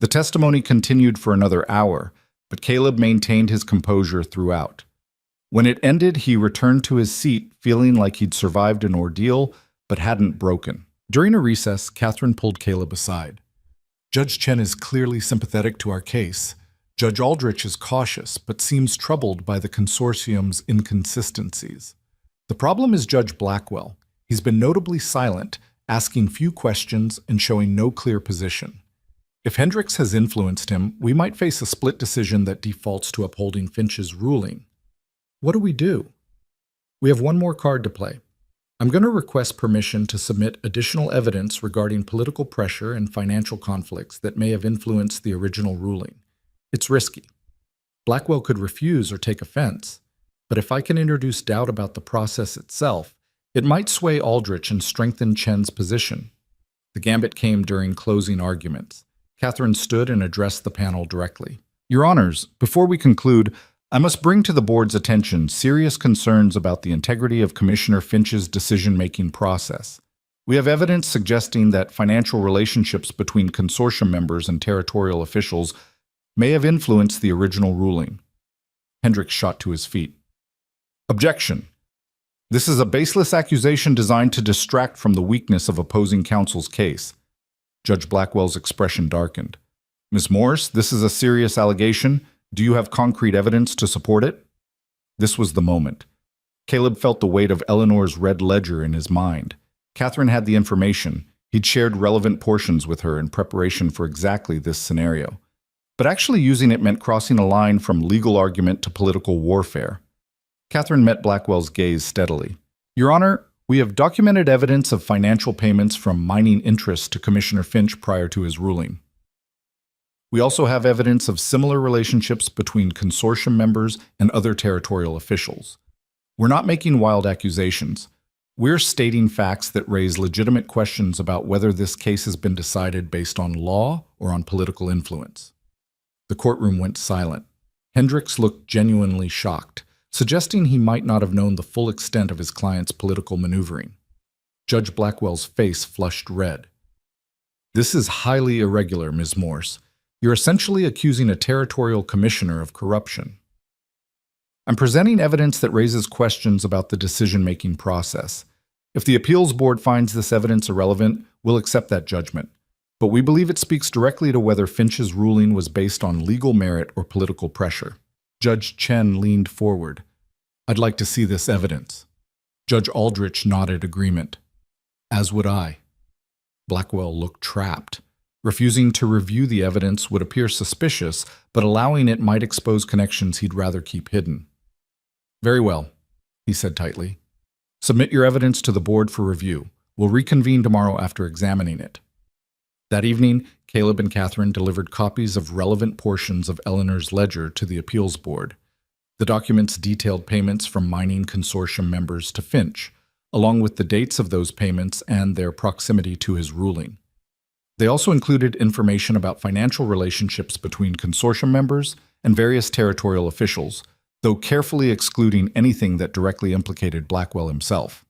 The testimony continued for another hour, but Caleb maintained his composure throughout. When it ended, he returned to his seat, feeling like he'd survived an ordeal, but hadn't broken. During a recess, Catherine pulled Caleb aside. Judge Chen is clearly sympathetic to our case. Judge Aldrich is cautious, but seems troubled by the consortium's inconsistencies. The problem is Judge Blackwell. He's been notably silent, asking few questions and showing no clear position. If Hendricks has influenced him, we might face a split decision that defaults to upholding Finch's ruling. What do? We have one more card to play. I'm going to request permission to submit additional evidence regarding political pressure and financial conflicts that may have influenced the original ruling. It's risky. Blackwell could refuse or take offense, but if I can introduce doubt about the process itself, it might sway Aldrich and strengthen Chen's position. The gambit came during closing arguments. Catherine stood and addressed the panel directly. Your Honors, before we conclude, I must bring to the Board's attention serious concerns about the integrity of Commissioner Finch's decision-making process. We have evidence suggesting that financial relationships between consortium members and territorial officials may have influenced the original ruling. Hendricks shot to his feet. Objection. This is a baseless accusation designed to distract from the weakness of opposing counsel's case. Judge Blackwell's expression darkened. Ms. Morse, this is a serious allegation. Do you have concrete evidence to support it? This was the moment. Caleb felt the weight of Eleanor's red ledger in his mind. Catherine had the information. He'd shared relevant portions with her in preparation for exactly this scenario. But actually using it meant crossing a line from legal argument to political warfare. Catherine met Blackwell's gaze steadily. Your Honor, we have documented evidence of financial payments from mining interests to Commissioner Finch prior to his ruling. We also have evidence of similar relationships between consortium members and other territorial officials. We're not making wild accusations. We're stating facts that raise legitimate questions about whether this case has been decided based on law or on political influence. The courtroom went silent. Hendricks looked genuinely shocked, suggesting he might not have known the full extent of his client's political maneuvering. Judge Blackwell's face flushed red. This is highly irregular, Ms. Morse. You're essentially accusing a territorial commissioner of corruption. I'm presenting evidence that raises questions about the decision-making process. If the appeals board finds this evidence irrelevant, we'll accept that judgment. But we believe it speaks directly to whether Finch's ruling was based on legal merit or political pressure. Judge Chen leaned forward. I'd like to see this evidence. Judge Aldrich nodded agreement. As would I. Blackwell looked trapped. Refusing to review the evidence would appear suspicious, but allowing it might expose connections he'd rather keep hidden. Very well, he said tightly. Submit your evidence to the board for review. We'll reconvene tomorrow after examining it. That evening, Caleb and Catherine delivered copies of relevant portions of Eleanor's ledger to the appeals board. The documents detailed payments from mining consortium members to Finch, along with the dates of those payments and their proximity to his ruling. They also included information about financial relationships between consortium members and various territorial officials, though carefully excluding anything that directly implicated Blackwell himself.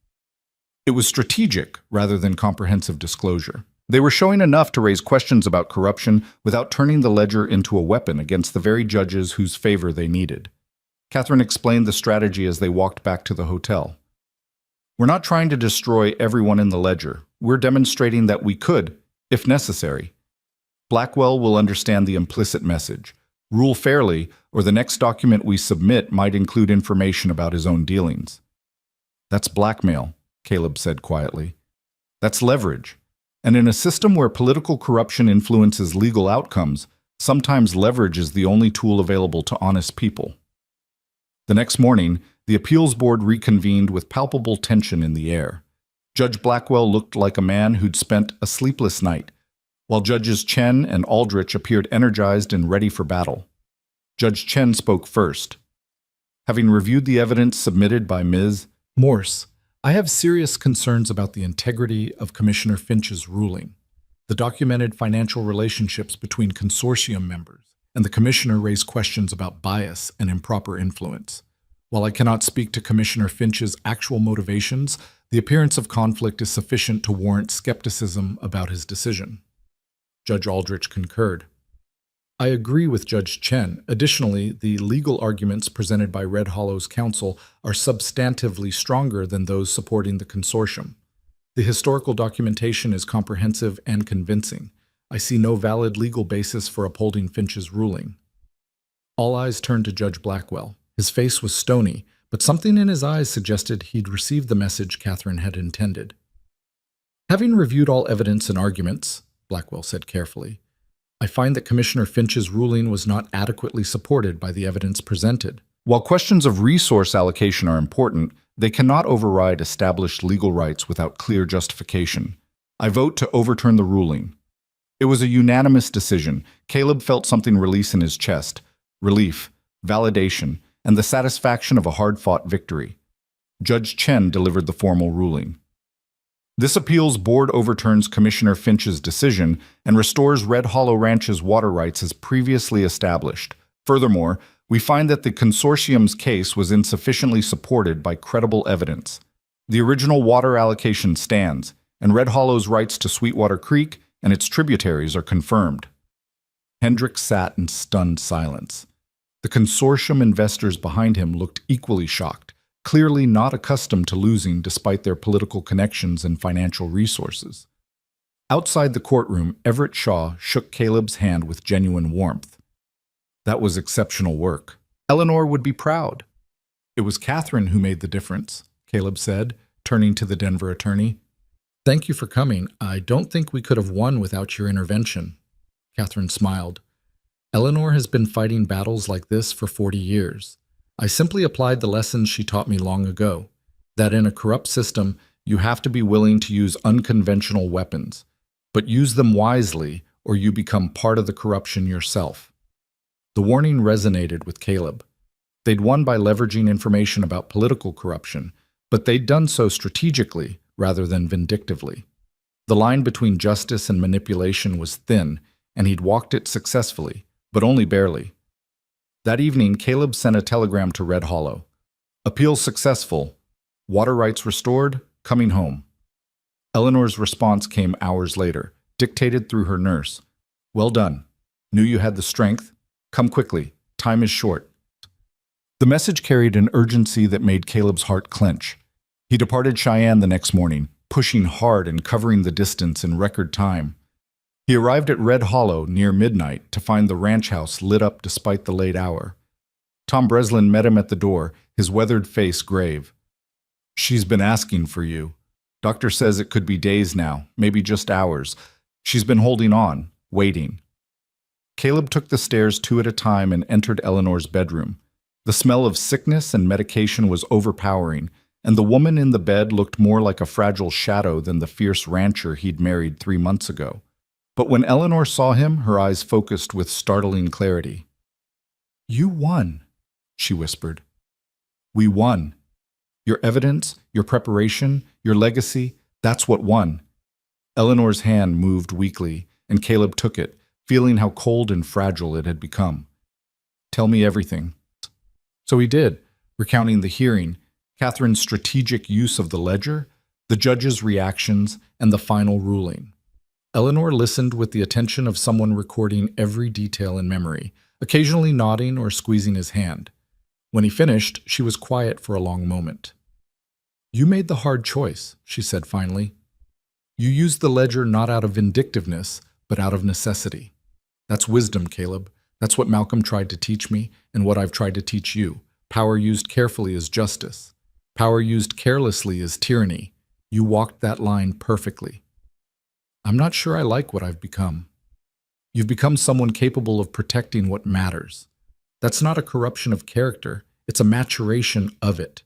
It was strategic rather than comprehensive disclosure. They were showing enough to raise questions about corruption without turning the ledger into a weapon against the very judges whose favor they needed. Catherine explained the strategy as they walked back to the hotel. We're not trying to destroy everyone in the ledger. We're demonstrating that we could, if necessary. Blackwell will understand the implicit message. Rule fairly, or the next document we submit might include information about his own dealings. That's blackmail, Caleb said quietly. That's leverage. And in a system where political corruption influences legal outcomes, sometimes leverage is the only tool available to honest people. The next morning, the appeals board reconvened with palpable tension in the air. Judge Blackwell looked like a man who'd spent a sleepless night, while Judges Chen and Aldrich appeared energized and ready for battle. Judge Chen spoke first. Having reviewed the evidence submitted by Ms. Morse, I have serious concerns about the integrity of Commissioner Finch's ruling. The documented financial relationships between consortium members and the commissioner raised questions about bias and improper influence. While I cannot speak to Commissioner Finch's actual motivations, the appearance of conflict is sufficient to warrant skepticism about his decision. Judge Aldrich concurred. I agree with Judge Chen. Additionally, the legal arguments presented by Red Hollow's counsel are substantively stronger than those supporting the consortium. The historical documentation is comprehensive and convincing. I see no valid legal basis for upholding Finch's ruling. All eyes turned to Judge Blackwell. His face was stony, but something in his eyes suggested he'd received the message Catherine had intended. Having reviewed all evidence and arguments, Blackwell said carefully, I find that Commissioner Finch's ruling was not adequately supported by the evidence presented. While questions of resource allocation are important, they cannot override established legal rights without clear justification. I vote to overturn the ruling. It was a unanimous decision. Caleb felt something release in his chest. Relief, validation, and the satisfaction of a hard-fought victory. Judge Chen delivered the formal ruling. This appeals board overturns Commissioner Finch's decision and restores Red Hollow Ranch's water rights as previously established. Furthermore, we find that the consortium's case was insufficiently supported by credible evidence. The original water allocation stands, and Red Hollow's rights to Sweetwater Creek and its tributaries are confirmed. Hendricks sat in stunned silence. The consortium investors behind him looked equally shocked, clearly not accustomed to losing despite their political connections and financial resources. Outside the courtroom, Everett Shaw shook Caleb's hand with genuine warmth. That was exceptional work. Eleanor would be proud. It was Catherine who made the difference, Caleb said, turning to the Denver attorney. Thank you for coming. I don't think we could have won without your intervention. Catherine smiled. Eleanor has been fighting battles like this for 40 years. I simply applied the lessons she taught me long ago, that in a corrupt system, you have to be willing to use unconventional weapons, but use them wisely or you become part of the corruption yourself. The warning resonated with Caleb. They'd won by leveraging information about political corruption, but they'd done so strategically rather than vindictively. The line between justice and manipulation was thin, and he'd walked it successfully, but only barely. That evening, Caleb sent a telegram to Red Hollow. Appeal successful. Water rights restored. Coming home. Eleanor's response came hours later, dictated through her nurse. Well done. Knew you had the strength. Come quickly. Time is short. The message carried an urgency that made Caleb's heart clench. He departed Cheyenne the next morning, pushing hard and covering the distance in record time. He arrived at Red Hollow near midnight to find the ranch house lit up despite the late hour. Tom Breslin met him at the door, his weathered face grave. She's been asking for you. Doctor says it could be days now, maybe just hours. She's been holding on, waiting. Caleb took the stairs 2 at a time and entered Eleanor's bedroom. The smell of sickness and medication was overpowering, and the woman in the bed looked more like a fragile shadow than the fierce rancher he'd married 3 months ago. But when Eleanor saw him, her eyes focused with startling clarity. You won, she whispered. We won. Your evidence, your preparation, your legacy, that's what won. Eleanor's hand moved weakly, and Caleb took it, feeling how cold and fragile it had become. Tell me everything. So he did, recounting the hearing, Catherine's strategic use of the ledger, the judge's reactions, and the final ruling. Eleanor listened with the attention of someone recording every detail in memory, occasionally nodding or squeezing his hand. When he finished, she was quiet for a long moment. You made the hard choice, she said finally. You used the ledger not out of vindictiveness, but out of necessity. That's wisdom, Caleb. That's what Malcolm tried to teach me, and what I've tried to teach you. Power used carefully is justice. Power used carelessly is tyranny. You walked that line perfectly. I'm not sure I like what I've become. You've become someone capable of protecting what matters. That's not a corruption of character, it's a maturation of it.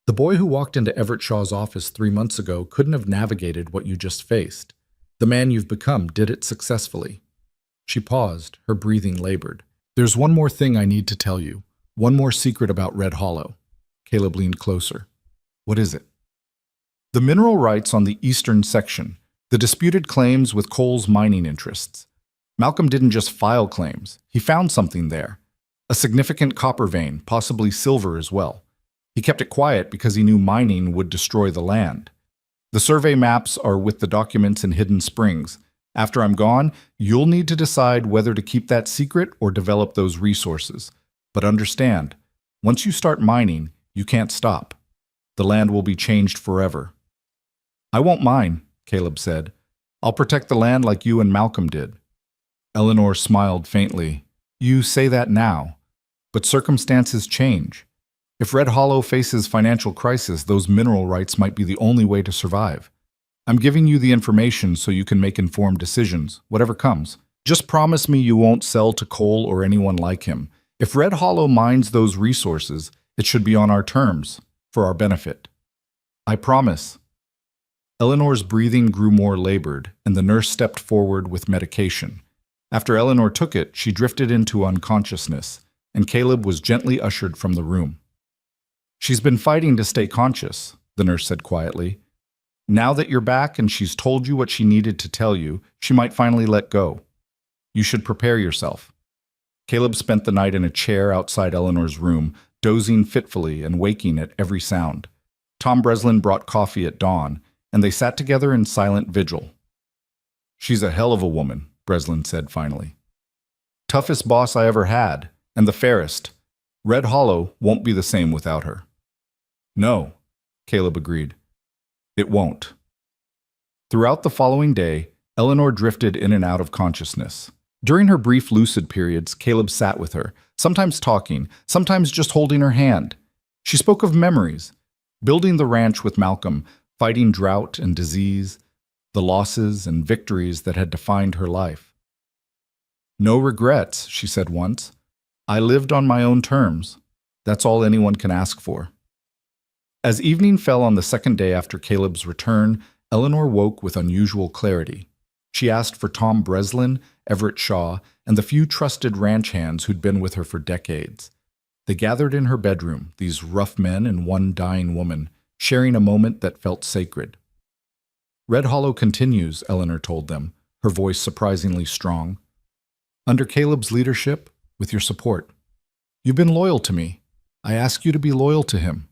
The boy who walked into Everett Shaw's office 3 months ago couldn't have navigated what you just faced. The man you've become did it successfully. She paused, her breathing labored. There's one more thing I need to tell you. One more secret about Red Hollow. Caleb leaned closer. What is it? The mineral rights on the eastern section, the disputed claims with Coal's mining interests. Malcolm didn't just file claims. He found something there. A significant copper vein, possibly silver as well. He kept it quiet because he knew mining would destroy the land. The survey maps are with the documents in Hidden Springs. After I'm gone, you'll need to decide whether to keep that secret or develop those resources. But understand, once you start mining, you can't stop. The land will be changed forever. I won't mine, Caleb said. I'll protect the land like you and Malcolm did. Eleanor smiled faintly. You say that now, but circumstances change. If Red Hollow faces financial crisis, those mineral rights might be the only way to survive. I'm giving you the information so you can make informed decisions, whatever comes. Just promise me you won't sell to Cole or anyone like him. If Red Hollow mines those resources, it should be on our terms, for our benefit. I promise. Eleanor's breathing grew more labored, and the nurse stepped forward with medication. After Eleanor took it, she drifted into unconsciousness, and Caleb was gently ushered from the room. She's been fighting to stay conscious, the nurse said quietly. Now that you're back and she's told you what she needed to tell you, she might finally let go. You should prepare yourself. Caleb spent the night in a chair outside Eleanor's room, dozing fitfully and waking at every sound. Tom Breslin brought coffee at dawn, and they sat together in silent vigil. She's a hell of a woman, Breslin said finally. Toughest boss I ever had, and the fairest. Red Hollow won't be the same without her. No, Caleb agreed. It won't. Throughout the following day, Eleanor drifted in and out of consciousness. During her brief lucid periods, Caleb sat with her, sometimes talking, sometimes just holding her hand. She spoke of memories, building the ranch with Malcolm, fighting drought and disease, the losses and victories that had defined her life. No regrets, she said once. I lived on my own terms. That's all anyone can ask for. As evening fell on the second day after Caleb's return, Eleanor woke with unusual clarity. She asked for Tom Breslin, Everett Shaw, and the few trusted ranch hands who'd been with her for decades. They gathered in her bedroom, these rough men and one dying woman, sharing a moment that felt sacred. Red Hollow continues, Eleanor told them, her voice surprisingly strong. Under Caleb's leadership, with your support. You've been loyal to me. I ask you to be loyal to him.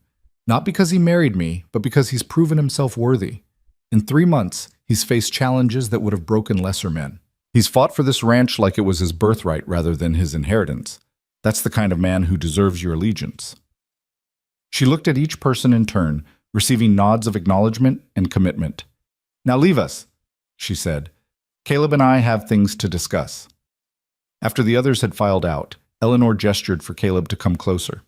Not because he married me, but because he's proven himself worthy. In 3 months, he's faced challenges that would have broken lesser men. He's fought for this ranch like it was his birthright rather than his inheritance. That's the kind of man who deserves your allegiance. She looked at each person in turn, receiving nods of acknowledgement and commitment. Now leave us, she said. Caleb and I have things to discuss. After the others had filed out, Eleanor gestured for Caleb to come closer.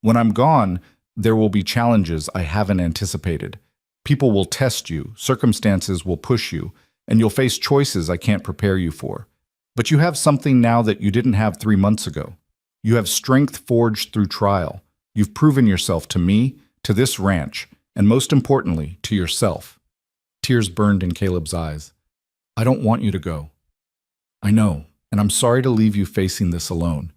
When I'm gone, there will be challenges I haven't anticipated. People will test you, circumstances will push you, and you'll face choices I can't prepare you for. But you have something now that you didn't have 3 months ago. You have strength forged through trial. You've proven yourself to me, to this ranch, and most importantly, to yourself. Tears burned in Caleb's eyes. I don't want you to go. I know, and I'm sorry to leave you facing this alone.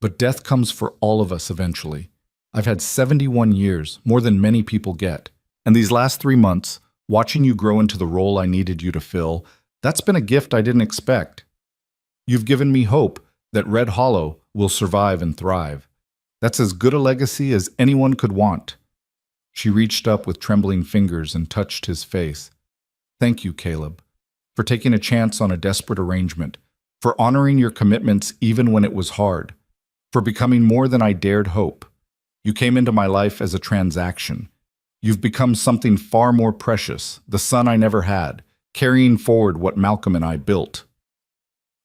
But death comes for all of us eventually. I've had 71 years, more than many people get. And these last 3 months, watching you grow into the role I needed you to fill, that's been a gift I didn't expect. You've given me hope that Red Hollow will survive and thrive. That's as good a legacy as anyone could want. She reached up with trembling fingers and touched his face. Thank you, Caleb, for taking a chance on a desperate arrangement, for honoring your commitments even when it was hard, for becoming more than I dared hope. You came into my life as a transaction. You've become something far more precious, the son I never had, carrying forward what Malcolm and I built.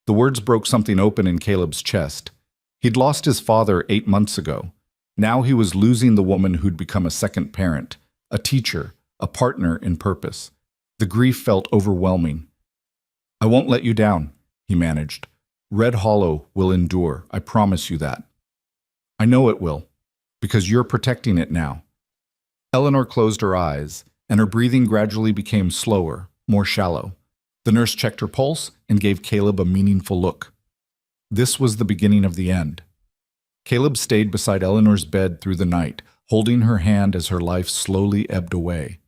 The words broke something open in Caleb's chest. He'd lost his father 8 months ago. Now he was losing the woman who'd become a second parent, a teacher, a partner in purpose. The grief felt overwhelming. I won't let you down, he managed. Red Hollow will endure, I promise you that. I know it will, because you're protecting it now. Eleanor closed her eyes, and her breathing gradually became slower, more shallow. The nurse checked her pulse and gave Caleb a meaningful look. This was the beginning of the end. Caleb stayed beside Eleanor's bed through the night, holding her hand as her life slowly ebbed away.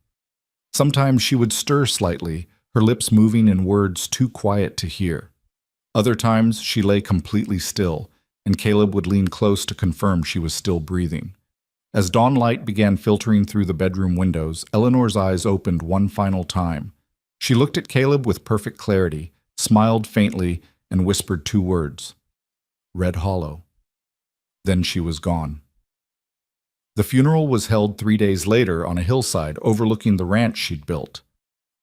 Sometimes she would stir slightly, her lips moving in words too quiet to hear. Other times she lay completely still, and Caleb would lean close to confirm she was still breathing. As dawn light began filtering through the bedroom windows, Eleanor's eyes opened one final time. She looked at Caleb with perfect clarity, smiled faintly, and whispered 2 words. Red Hollow. Then she was gone. The funeral was held 3 days later on a hillside overlooking the ranch she'd built.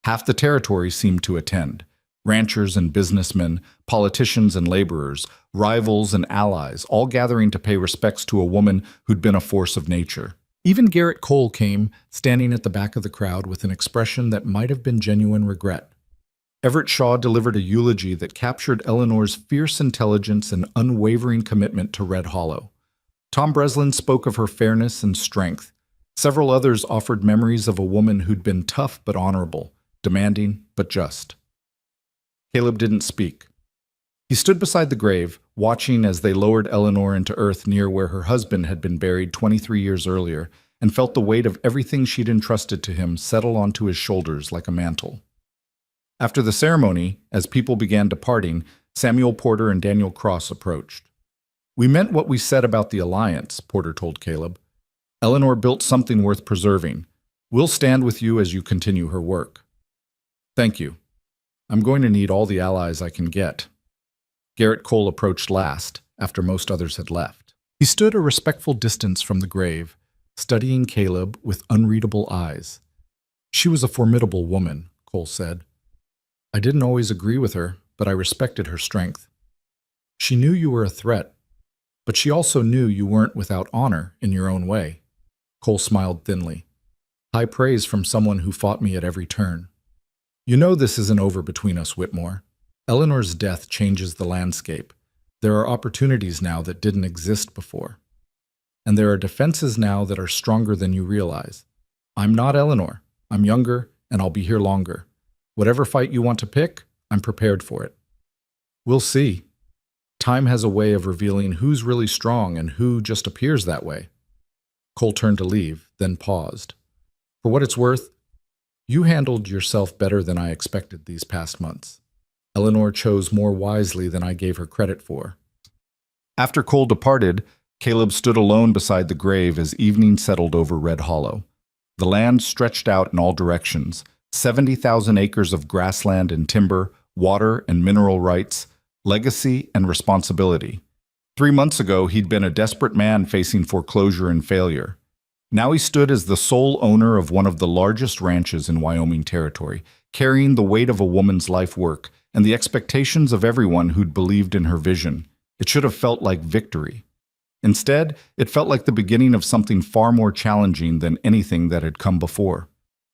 Half the territory seemed to attend. Ranchers and businessmen, politicians and laborers, rivals and allies, all gathering to pay respects to a woman who'd been a force of nature. Even Garrett Cole came, standing at the back of the crowd with an expression that might have been genuine regret. Everett Shaw delivered a eulogy that captured Eleanor's fierce intelligence and unwavering commitment to Red Hollow. Tom Breslin spoke of her fairness and strength. Several others offered memories of a woman who'd been tough but honorable, demanding but just. Caleb didn't speak. He stood beside the grave, watching as they lowered Eleanor into earth near where her husband had been buried 23 years earlier, and felt the weight of everything she'd entrusted to him settle onto his shoulders like a mantle. After the ceremony, as people began departing, Samuel Porter and Daniel Cross approached. We meant what we said about the alliance, Porter told Caleb. Eleanor built something worth preserving. We'll stand with you as you continue her work. Thank you. I'm going to need all the allies I can get. Garrett Cole approached last, after most others had left. He stood a respectful distance from the grave, studying Caleb with unreadable eyes. She was a formidable woman, Cole said. I didn't always agree with her, but I respected her strength. She knew you were a threat, but she also knew you weren't without honor in your own way. Cole smiled thinly. High praise from someone who fought me at every turn. You know this isn't over between us, Whitmore. Eleanor's death changes the landscape. There are opportunities now that didn't exist before. And there are defenses now that are stronger than you realize. I'm not Eleanor. I'm younger, and I'll be here longer. Whatever fight you want to pick, I'm prepared for it. We'll see. Time has a way of revealing who's really strong and who just appears that way. Cole turned to leave, then paused. For what it's worth, you handled yourself better than I expected these past months. Eleanor chose more wisely than I gave her credit for. After Cole departed, Caleb stood alone beside the grave as evening settled over Red Hollow. The land stretched out in all directions, 70,000 acres of grassland and timber, water and mineral rights, legacy and responsibility. 3 months ago, he'd been a desperate man facing foreclosure and failure. Now he stood as the sole owner of one of the largest ranches in Wyoming territory, carrying the weight of a woman's life work and the expectations of everyone who'd believed in her vision. It should have felt like victory. Instead, it felt like the beginning of something far more challenging than anything that had come before.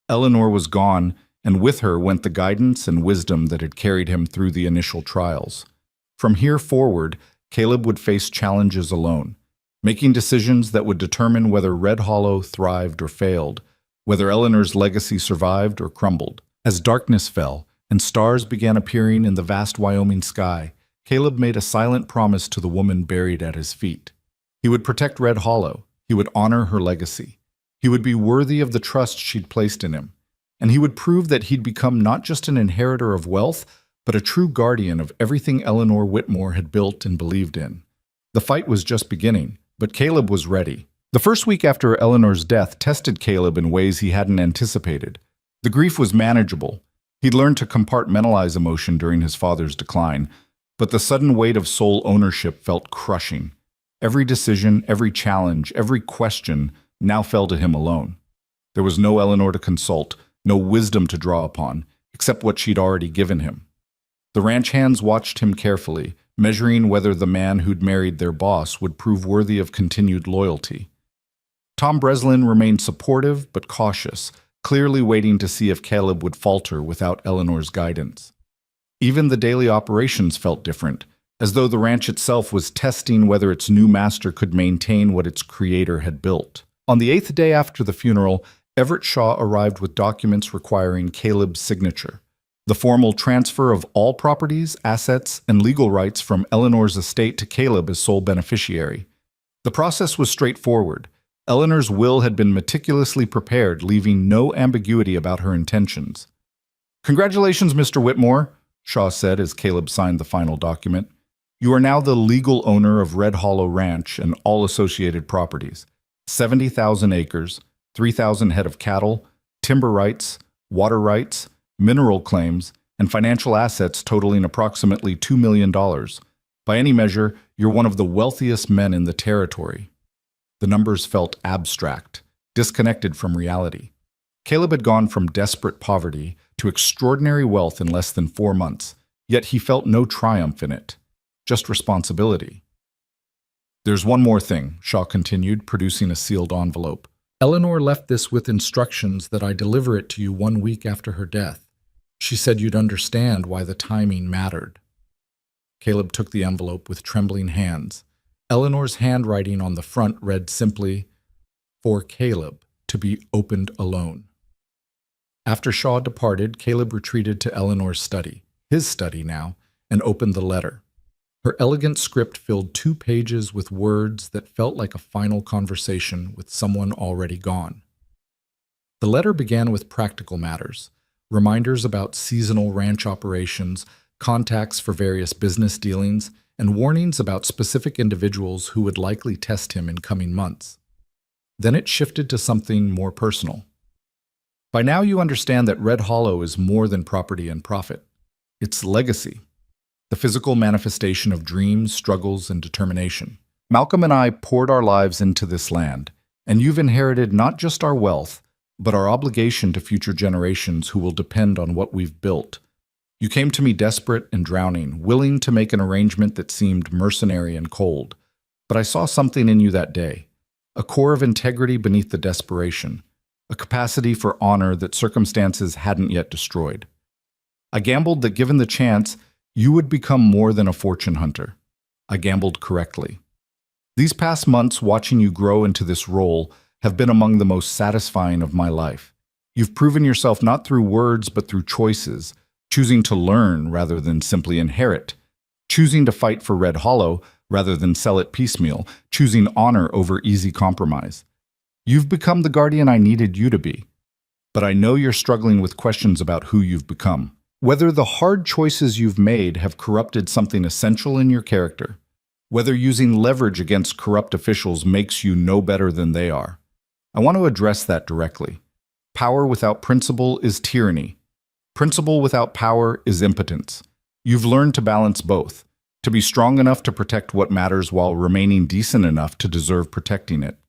Eleanor was gone, and with her went the guidance and wisdom that had carried him through the initial trials. From here forward, Caleb would face challenges alone, making decisions that would determine whether Red Hollow thrived or failed, whether Eleanor's legacy survived or crumbled. As darkness fell and stars began appearing in the vast Wyoming sky, Caleb made a silent promise to the woman buried at his feet. He would protect Red Hollow. He would honor her legacy. He would be worthy of the trust she'd placed in him. And he would prove that he'd become not just an inheritor of wealth, but a true guardian of everything Eleanor Whitmore had built and believed in. The fight was just beginning, but Caleb was ready. The first week after Eleanor's death tested Caleb in ways he hadn't anticipated. The grief was manageable. He'd learned to compartmentalize emotion during his father's decline, but the sudden weight of sole ownership felt crushing. Every decision, every challenge, every question now fell to him alone. There was no Eleanor to consult, no wisdom to draw upon, except what she'd already given him. The ranch hands watched him carefully, measuring whether the man who'd married their boss would prove worthy of continued loyalty. Tom Breslin remained supportive but cautious, clearly waiting to see if Caleb would falter without Eleanor's guidance. Even the daily operations felt different, as though the ranch itself was testing whether its new master could maintain what its creator had built. On the 8th day after the funeral, Everett Shaw arrived with documents requiring Caleb's signature. The formal transfer of all properties, assets, and legal rights from Eleanor's estate to Caleb as sole beneficiary. The process was straightforward. Eleanor's will had been meticulously prepared, leaving no ambiguity about her intentions. "Congratulations, Mr. Whitmore," Shaw said as Caleb signed the final document. "You are now the legal owner of Red Hollow Ranch and all associated properties. 70,000 acres, 3,000 head of cattle, timber rights, water rights, mineral claims, and financial assets totaling approximately $2 million. By any measure, you're one of the wealthiest men in the territory." The numbers felt abstract, disconnected from reality. Caleb had gone from desperate poverty to extraordinary wealth in less than 4 months, yet he felt no triumph in it, just responsibility. "There's one more thing," Shaw continued, producing a sealed envelope. "Eleanor left this with instructions that I deliver it to you 1 week after her death. She said you'd understand why the timing mattered." Caleb took the envelope with trembling hands. Eleanor's handwriting on the front read simply, "For Caleb, to be opened alone." After Shaw departed, Caleb retreated to Eleanor's study, his study now, and opened the letter. Her elegant script filled 2 pages with words that felt like a final conversation with someone already gone. The letter began with practical matters, reminders about seasonal ranch operations, contacts for various business dealings, and warnings about specific individuals who would likely test him in coming months. Then it shifted to something more personal. "By now you understand that Red Hollow is more than property and profit. It's legacy, the physical manifestation of dreams, struggles, and determination. Malcolm and I poured our lives into this land, and you've inherited not just our wealth, but our obligation to future generations who will depend on what we've built. You came to me desperate and drowning, willing to make an arrangement that seemed mercenary and cold. But I saw something in you that day, a core of integrity beneath the desperation, a capacity for honor that circumstances hadn't yet destroyed. I gambled that given the chance, You would become more than a fortune hunter. I gambled correctly. These past months watching you grow into this role have been among the most satisfying of my life. You've proven yourself not through words but through choices, choosing to learn rather than simply inherit, choosing to fight for Red Hollow rather than sell it piecemeal, choosing honor over easy compromise. You've become the guardian I needed you to be. But I know you're struggling with questions about who you've become. Whether the hard choices you've made have corrupted something essential in your character. Whether using leverage against corrupt officials makes you no better than they are. I want to address that directly. Power without principle is tyranny. Principle without power is impotence. You've learned to balance both, to be strong enough to protect what matters while remaining decent enough to deserve protecting it.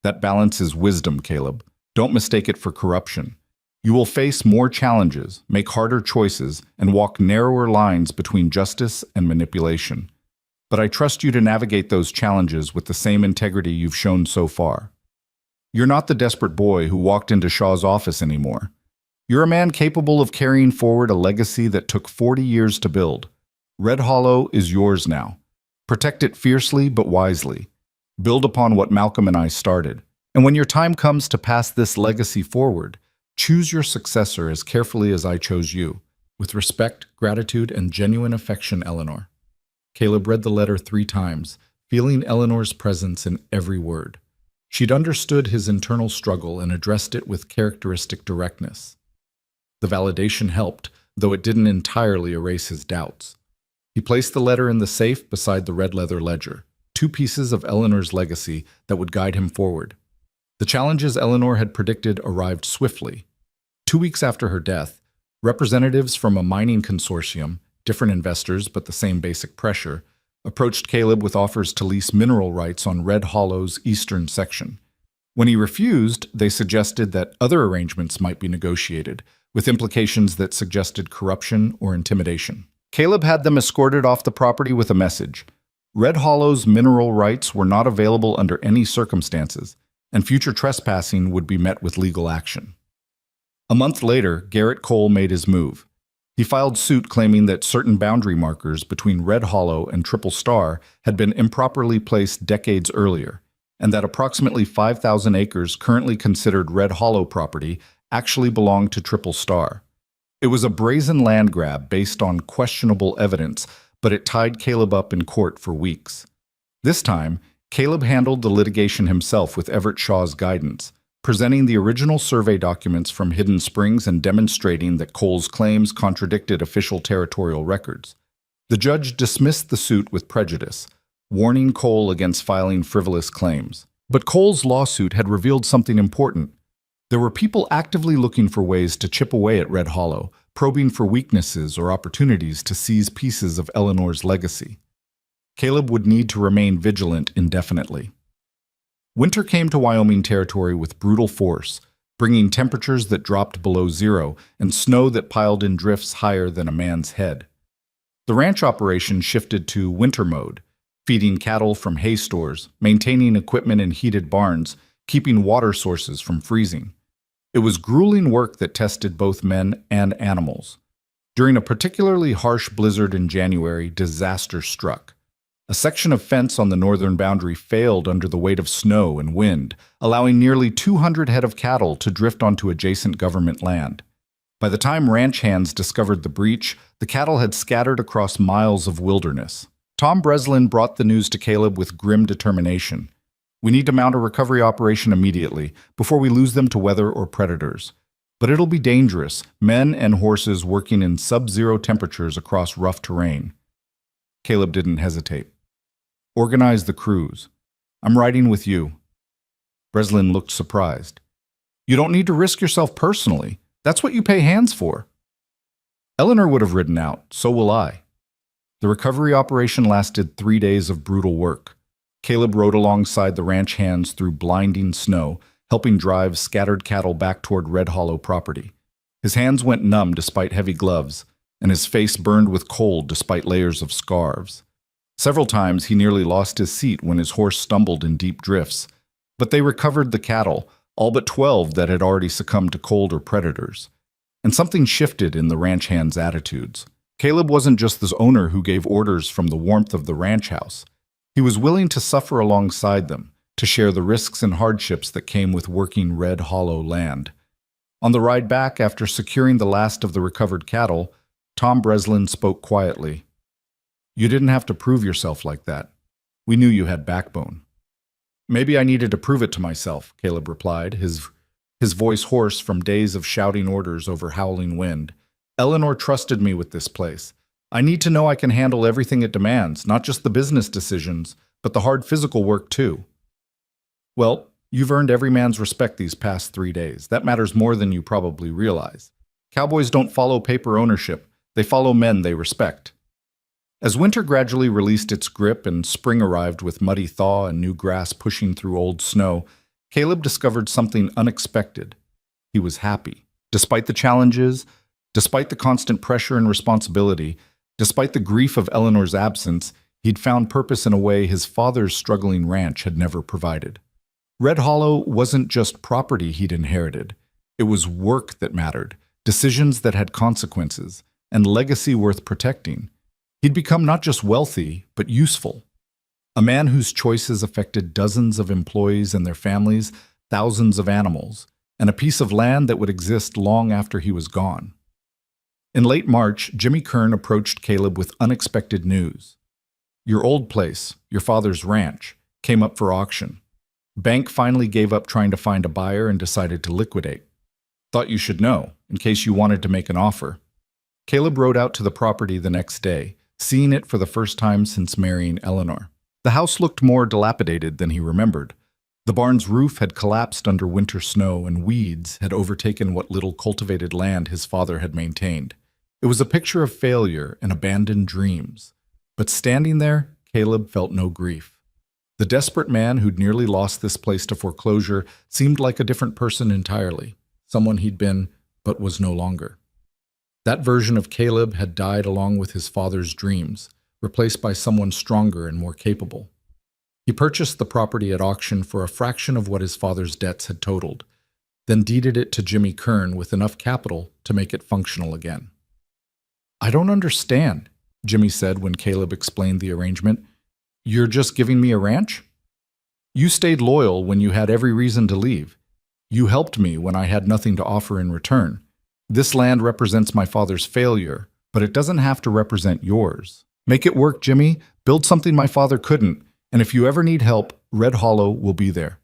That balance is wisdom, Caleb. Don't mistake it for corruption. You will face more challenges, make harder choices, and walk narrower lines between justice and manipulation. But I trust you to navigate those challenges with the same integrity you've shown so far. You're not the desperate boy who walked into Shaw's office anymore. You're a man capable of carrying forward a legacy that took 40 years to build. Red Hollow is yours now. Protect it fiercely but wisely. Build upon what Malcolm and I started. And when your time comes to pass this legacy forward, choose your successor as carefully as I chose you. With respect, gratitude, and genuine affection, Eleanor. Caleb read the letter 3 times, feeling Eleanor's presence in every word. She'd understood his internal struggle and addressed it with characteristic directness. The validation helped, though it didn't entirely erase his doubts. He placed the letter in the safe beside the red leather ledger, 2 pieces of Eleanor's legacy that would guide him forward. The challenges Eleanor had predicted arrived swiftly. 2 weeks after her death, representatives from a mining consortium, different investors but the same basic pressure, approached Caleb with offers to lease mineral rights on Red Hollow's eastern section. When he refused, they suggested that other arrangements might be negotiated, with implications that suggested corruption or intimidation. Caleb had them escorted off the property with a message. Red Hollow's mineral rights were not available under any circumstances, and future trespassing would be met with legal action. A month later, Garrett Cole made his move. He filed suit claiming that certain boundary markers between Red Hollow and Triple Star had been improperly placed decades earlier, and that approximately 5,000 acres currently considered Red Hollow property actually belonged to Triple Star. It was a brazen land grab based on questionable evidence, but it tied Caleb up in court for weeks. This time, Caleb handled the litigation himself with Everett Shaw's guidance, presenting the original survey documents from Hidden Springs and demonstrating that Cole's claims contradicted official territorial records. The judge dismissed the suit with prejudice, warning Cole against filing frivolous claims. But Cole's lawsuit had revealed something important. There were people actively looking for ways to chip away at Red Hollow, probing for weaknesses or opportunities to seize pieces of Eleanor's legacy. Caleb would need to remain vigilant indefinitely. Winter came to Wyoming territory with brutal force, bringing temperatures that dropped below 0 and snow that piled in drifts higher than a man's head. The ranch operation shifted to winter mode, feeding cattle from hay stores, maintaining equipment in heated barns, keeping water sources from freezing. It was grueling work that tested both men and animals. During a particularly harsh blizzard in January, disaster struck. A section of fence on the northern boundary failed under the weight of snow and wind, allowing nearly 200 head of cattle to drift onto adjacent government land. By the time ranch hands discovered the breach, the cattle had scattered across miles of wilderness. Tom Breslin brought the news to Caleb with grim determination. "We need to mount a recovery operation immediately, before we lose them to weather or predators. But it'll be dangerous, men and horses working in sub-zero temperatures across rough terrain." Caleb didn't hesitate. "Organize the crews. I'm riding with you." Breslin looked surprised. "You don't need to risk yourself personally. That's what you pay hands for." Eleanor would have ridden out, so will I. The recovery operation lasted 3 days of brutal work. Caleb rode alongside the ranch hands through blinding snow, helping drive scattered cattle back toward Red Hollow property. His hands went numb despite heavy gloves, and his face burned with cold despite layers of scarves. Several times he nearly lost his seat when his horse stumbled in deep drifts, but they recovered the cattle, all but 12 that had already succumbed to cold or predators. And something shifted in the ranch hands' attitudes. Caleb wasn't just the owner who gave orders from the warmth of the ranch house. He was willing to suffer alongside them, to share the risks and hardships that came with working Red Hollow land. On the ride back, after securing the last of the recovered cattle, Tom Breslin spoke quietly. "You didn't have to prove yourself like that. We knew you had backbone." "Maybe I needed to prove it to myself," Caleb replied, his voice hoarse from days of shouting orders over howling wind. "Eleanor trusted me with this place. I need to know I can handle everything it demands, not just the business decisions, but the hard physical work too." "Well, you've earned every man's respect these past 3 days. That matters more than you probably realize. Cowboys don't follow paper ownership. They follow men they respect." As winter gradually released its grip and spring arrived with muddy thaw and new grass pushing through old snow, Caleb discovered something unexpected. He was happy. Despite the challenges, despite the constant pressure and responsibility, despite the grief of Eleanor's absence, he'd found purpose in a way his father's struggling ranch had never provided. Red Hollow wasn't just property he'd inherited. It was work that mattered, decisions that had consequences, and legacy worth protecting. He'd become not just wealthy, but useful. A man whose choices affected dozens of employees and their families, thousands of animals, and a piece of land that would exist long after he was gone. In late March, Jimmy Kern approached Caleb with unexpected news. "Your old place, your father's ranch, came up for auction. Bank finally gave up trying to find a buyer and decided to liquidate. Thought you should know, in case you wanted to make an offer." Caleb rode out to the property the next day, seeing it for the first time since marrying Eleanor. The house looked more dilapidated than he remembered. The barn's roof had collapsed under winter snow, and weeds had overtaken what little cultivated land his father had maintained. It was a picture of failure and abandoned dreams. But standing there, Caleb felt no grief. The desperate man who'd nearly lost this place to foreclosure seemed like a different person entirely, someone he'd been, but was no longer. That version of Caleb had died along with his father's dreams, replaced by someone stronger and more capable. He purchased the property at auction for a fraction of what his father's debts had totaled, then deeded it to Jimmy Kern with enough capital to make it functional again. "I don't understand," Jimmy said when Caleb explained the arrangement. "You're just giving me a ranch? You stayed loyal when you had every reason to leave. You helped me when I had nothing to offer in return. This land represents my father's failure, but it doesn't have to represent yours. Make it work, Jimmy. Build something my father couldn't, and if you ever need help, Red Hollow will be there."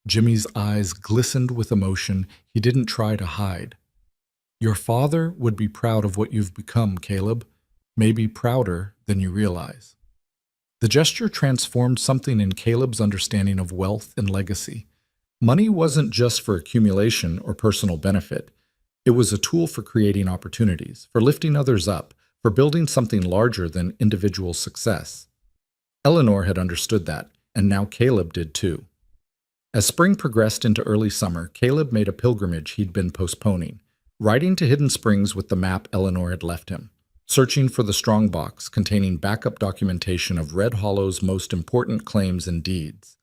Jimmy's eyes glistened with emotion he didn't try to hide. "Your father would be proud of what you've become, Caleb, maybe prouder than you realize." The gesture transformed something in Caleb's understanding of wealth and legacy. Money wasn't just for accumulation or personal benefit. It was a tool for creating opportunities, for lifting others up, for building something larger than individual success. Eleanor had understood that, and now Caleb did too. As spring progressed into early summer, Caleb made a pilgrimage he'd been postponing, riding to Hidden Springs with the map Eleanor had left him, searching for the strongbox containing backup documentation of Red Hollow's most important claims and deeds.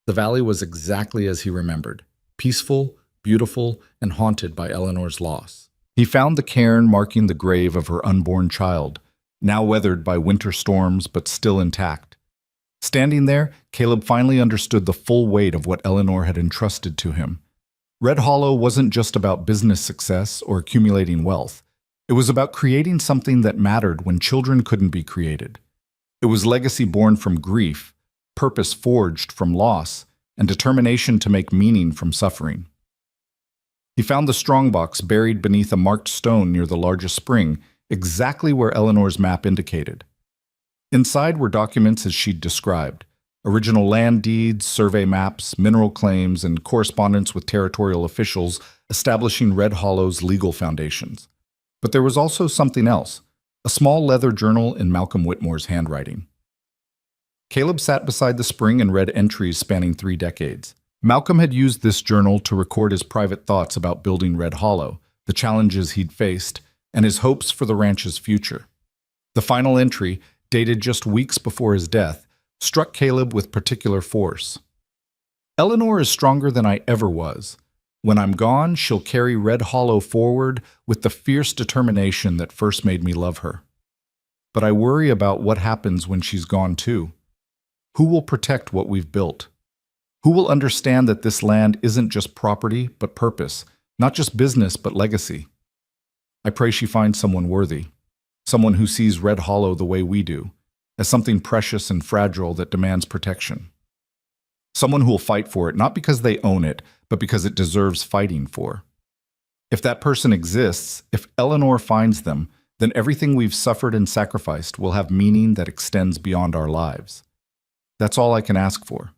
The valley was exactly as he remembered, peaceful, beautiful, and haunted by Eleanor's loss. He found the cairn marking the grave of her unborn child, now weathered by winter storms but still intact. Standing there, Caleb finally understood the full weight of what Eleanor had entrusted to him. Red Hollow wasn't just about business success or accumulating wealth. It was about creating something that mattered when children couldn't be created. It was legacy born from grief, purpose forged from loss, and determination to make meaning from suffering. He found the strongbox buried beneath a marked stone near the largest spring, exactly where Eleanor's map indicated. Inside were documents as she'd described: original land deeds, survey maps, mineral claims, and correspondence with territorial officials establishing Red Hollow's legal foundations. But there was also something else, a small leather journal in Malcolm Whitmore's handwriting. Caleb sat beside the spring and read entries spanning 3 decades. Malcolm had used this journal to record his private thoughts about building Red Hollow, the challenges he'd faced, and his hopes for the ranch's future. The final entry, dated just weeks before his death, struck Caleb with particular force. "Eleanor is stronger than I ever was. When I'm gone, she'll carry Red Hollow forward with the fierce determination that first made me love her. But I worry about what happens when she's gone too. Who will protect what we've built? Who will understand that this land isn't just property, but purpose, not just business, but legacy? I pray she finds someone worthy, someone who sees Red Hollow the way we do, as something precious and fragile that demands protection. Someone who will fight for it, not because they own it, but because it deserves fighting for. If that person exists, if Eleanor finds them, then everything we've suffered and sacrificed will have meaning that extends beyond our lives. That's all I can ask for.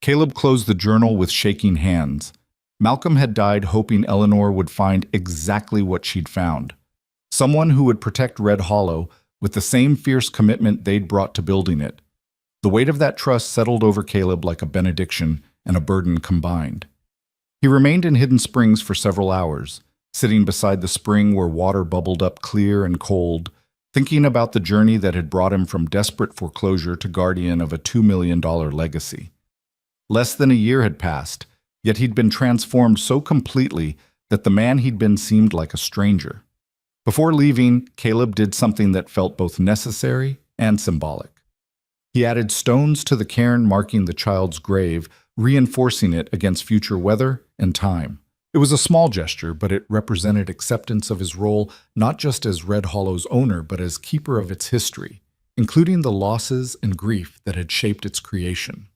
Caleb closed the journal with shaking hands. Malcolm had died hoping Eleanor would find exactly what she'd found. Someone who would protect Red Hollow with the same fierce commitment they'd brought to building it. The weight of that trust settled over Caleb like a benediction and a burden combined. He remained in Hidden Springs for several hours, sitting beside the spring where water bubbled up clear and cold, thinking about the journey that had brought him from desperate foreclosure to guardian of a $2 million legacy. Less than a year had passed, yet he'd been transformed so completely that the man he'd been seemed like a stranger. Before leaving, Caleb did something that felt both necessary and symbolic. He added stones to the cairn marking the child's grave, reinforcing it against future weather and time. It was a small gesture, but it represented acceptance of his role not just as Red Hollow's owner, but as keeper of its history, including the losses and grief that had shaped its creation.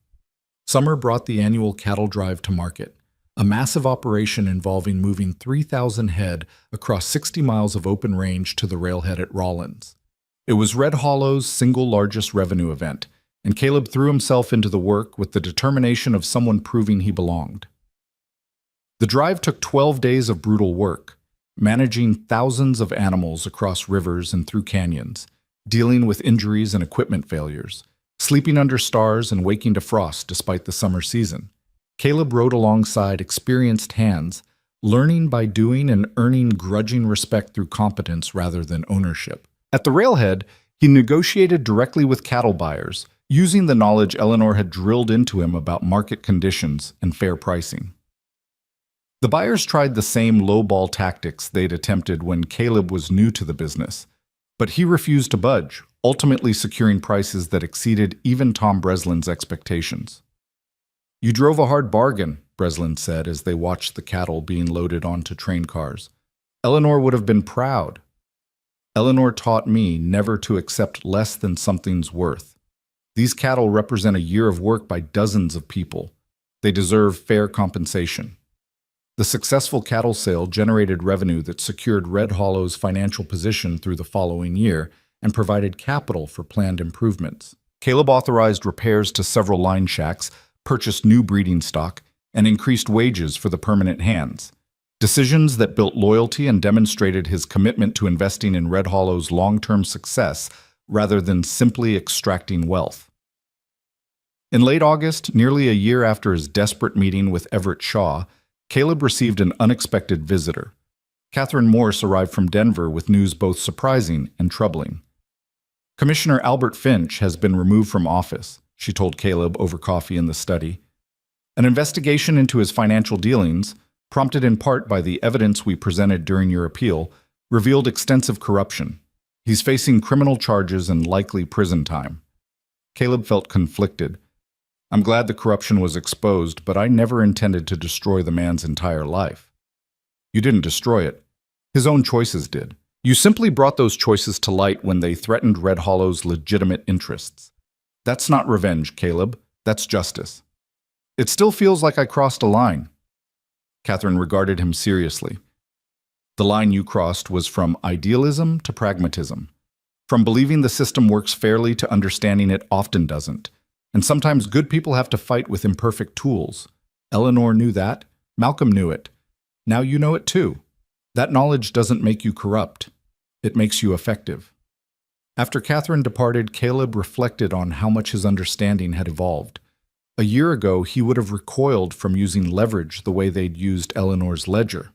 Summer brought the annual cattle drive to market, a massive operation involving moving 3,000 head across 60 miles of open range to the railhead at Rawlins. It was Red Hollow's single largest revenue event, and Caleb threw himself into the work with the determination of someone proving he belonged. The drive took 12 days of brutal work, managing thousands of animals across rivers and through canyons, dealing with injuries and equipment failures, sleeping under stars and waking to frost despite the summer season. Caleb rode alongside experienced hands, learning by doing and earning grudging respect through competence rather than ownership. At the railhead, he negotiated directly with cattle buyers, using the knowledge Eleanor had drilled into him about market conditions and fair pricing. The buyers tried the same lowball tactics they'd attempted when Caleb was new to the business, but he refused to budge, ultimately securing prices that exceeded even Tom Breslin's expectations. "You drove a hard bargain," Breslin said as they watched the cattle being loaded onto train cars. "Eleanor would have been proud. Eleanor taught me never to accept less than something's worth. These cattle represent a year of work by dozens of people. They deserve fair compensation." The successful cattle sale generated revenue that secured Red Hollow's financial position through the following year and provided capital for planned improvements. Caleb authorized repairs to several line shacks, purchased new breeding stock, and increased wages for the permanent hands. Decisions that built loyalty and demonstrated his commitment to investing in Red Hollow's long-term success rather than simply extracting wealth. In late August, nearly a year after his desperate meeting with Everett Shaw, Caleb received an unexpected visitor. Catherine Morse arrived from Denver with news both surprising and troubling. "Commissioner Albert Finch has been removed from office," she told Caleb over coffee in the study. "An investigation into his financial dealings, prompted in part by the evidence we presented during your appeal, revealed extensive corruption. He's facing criminal charges and likely prison time." Caleb felt conflicted. "I'm glad the corruption was exposed, but I never intended to destroy the man's entire life." "You didn't destroy it. His own choices did. You simply brought those choices to light when they threatened Red Hollow's legitimate interests. That's not revenge, Caleb. That's justice." "It still feels like I crossed a line." Catherine regarded him seriously. "The line you crossed was from idealism to pragmatism, from believing the system works fairly to understanding it often doesn't. And sometimes good people have to fight with imperfect tools. Eleanor knew that. Malcolm knew it. Now you know it too. That knowledge doesn't make you corrupt. It makes you effective." After Catherine departed, Caleb reflected on how much his understanding had evolved. A year ago, he would have recoiled from using leverage the way they'd used Eleanor's ledger.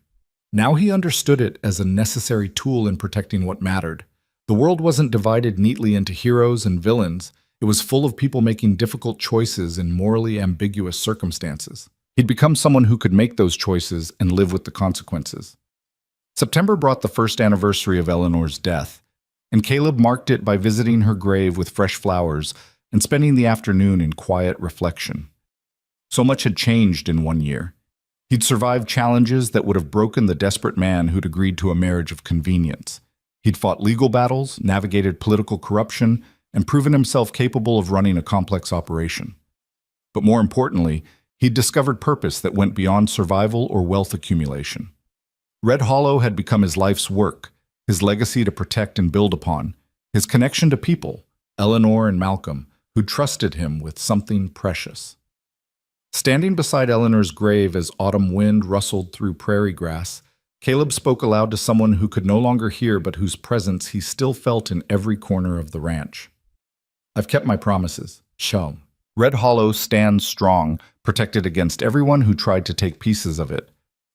Now he understood it as a necessary tool in protecting what mattered. The world wasn't divided neatly into heroes and villains. It was full of people making difficult choices in morally ambiguous circumstances. He'd become someone who could make those choices and live with the consequences. September brought the first anniversary of Eleanor's death, and Caleb marked it by visiting her grave with fresh flowers and spending the afternoon in quiet reflection. So much had changed in 1 year. He'd survived challenges that would have broken the desperate man who'd agreed to a marriage of convenience. He'd fought legal battles, navigated political corruption, and proven himself capable of running a complex operation. But more importantly, he'd discovered purpose that went beyond survival or wealth accumulation. Red Hollow had become his life's work, his legacy to protect and build upon, his connection to people, Eleanor and Malcolm, who trusted him with something precious. Standing beside Eleanor's grave as autumn wind rustled through prairie grass, Caleb spoke aloud to someone who could no longer hear but whose presence he still felt in every corner of the ranch. "I've kept my promises. Show. Red Hollow stands strong, protected against everyone who tried to take pieces of it.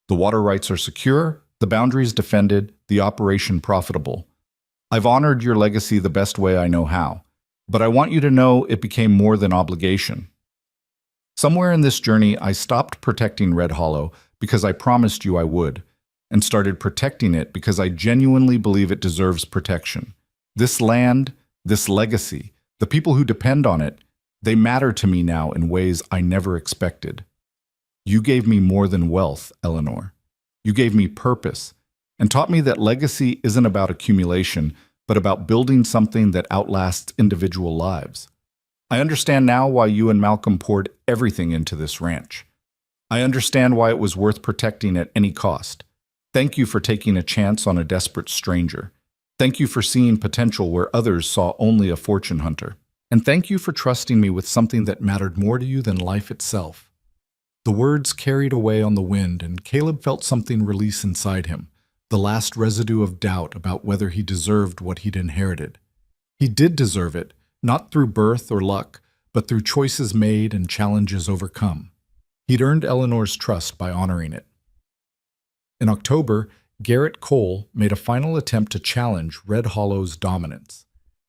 The water rights are secure, the boundaries defended, the operation profitable. I've honored your legacy the best way I know how, but I want you to know it became more than obligation. Somewhere in this journey, I stopped protecting Red Hollow because I promised you I would, and started protecting it because I genuinely believe it deserves protection. This land, this legacy, the people who depend on it, they matter to me now in ways I never expected. You gave me more than wealth, Eleanor. You gave me purpose, and taught me that legacy isn't about accumulation, but about building something that outlasts individual lives. I understand now why you and Malcolm poured everything into this ranch. I understand why it was worth protecting at any cost. Thank you for taking a chance on a desperate stranger. Thank you for seeing potential where others saw only a fortune hunter. And thank you for trusting me with something that mattered more to you than life itself." The words carried away on the wind, and Caleb felt something release inside him, the last residue of doubt about whether he deserved what he'd inherited. He did deserve it, not through birth or luck, but through choices made and challenges overcome. He'd earned Eleanor's trust by honoring it. In October, Garrett Cole made a final attempt to challenge Red Hollow's dominance.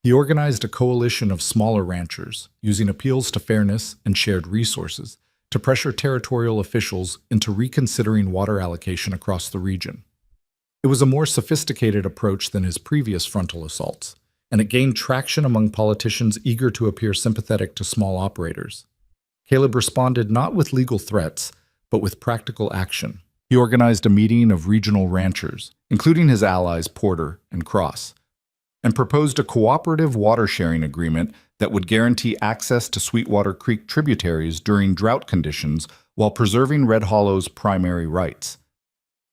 He organized a coalition of smaller ranchers, using appeals to fairness and shared resources, to pressure territorial officials into reconsidering water allocation across the region. It was a more sophisticated approach than his previous frontal assaults, and it gained traction among politicians eager to appear sympathetic to small operators. Caleb responded not with legal threats, but with practical action. He organized a meeting of regional ranchers, including his allies Porter and Cross, and proposed a cooperative water-sharing agreement that would guarantee access to Sweetwater Creek tributaries during drought conditions while preserving Red Hollow's primary rights.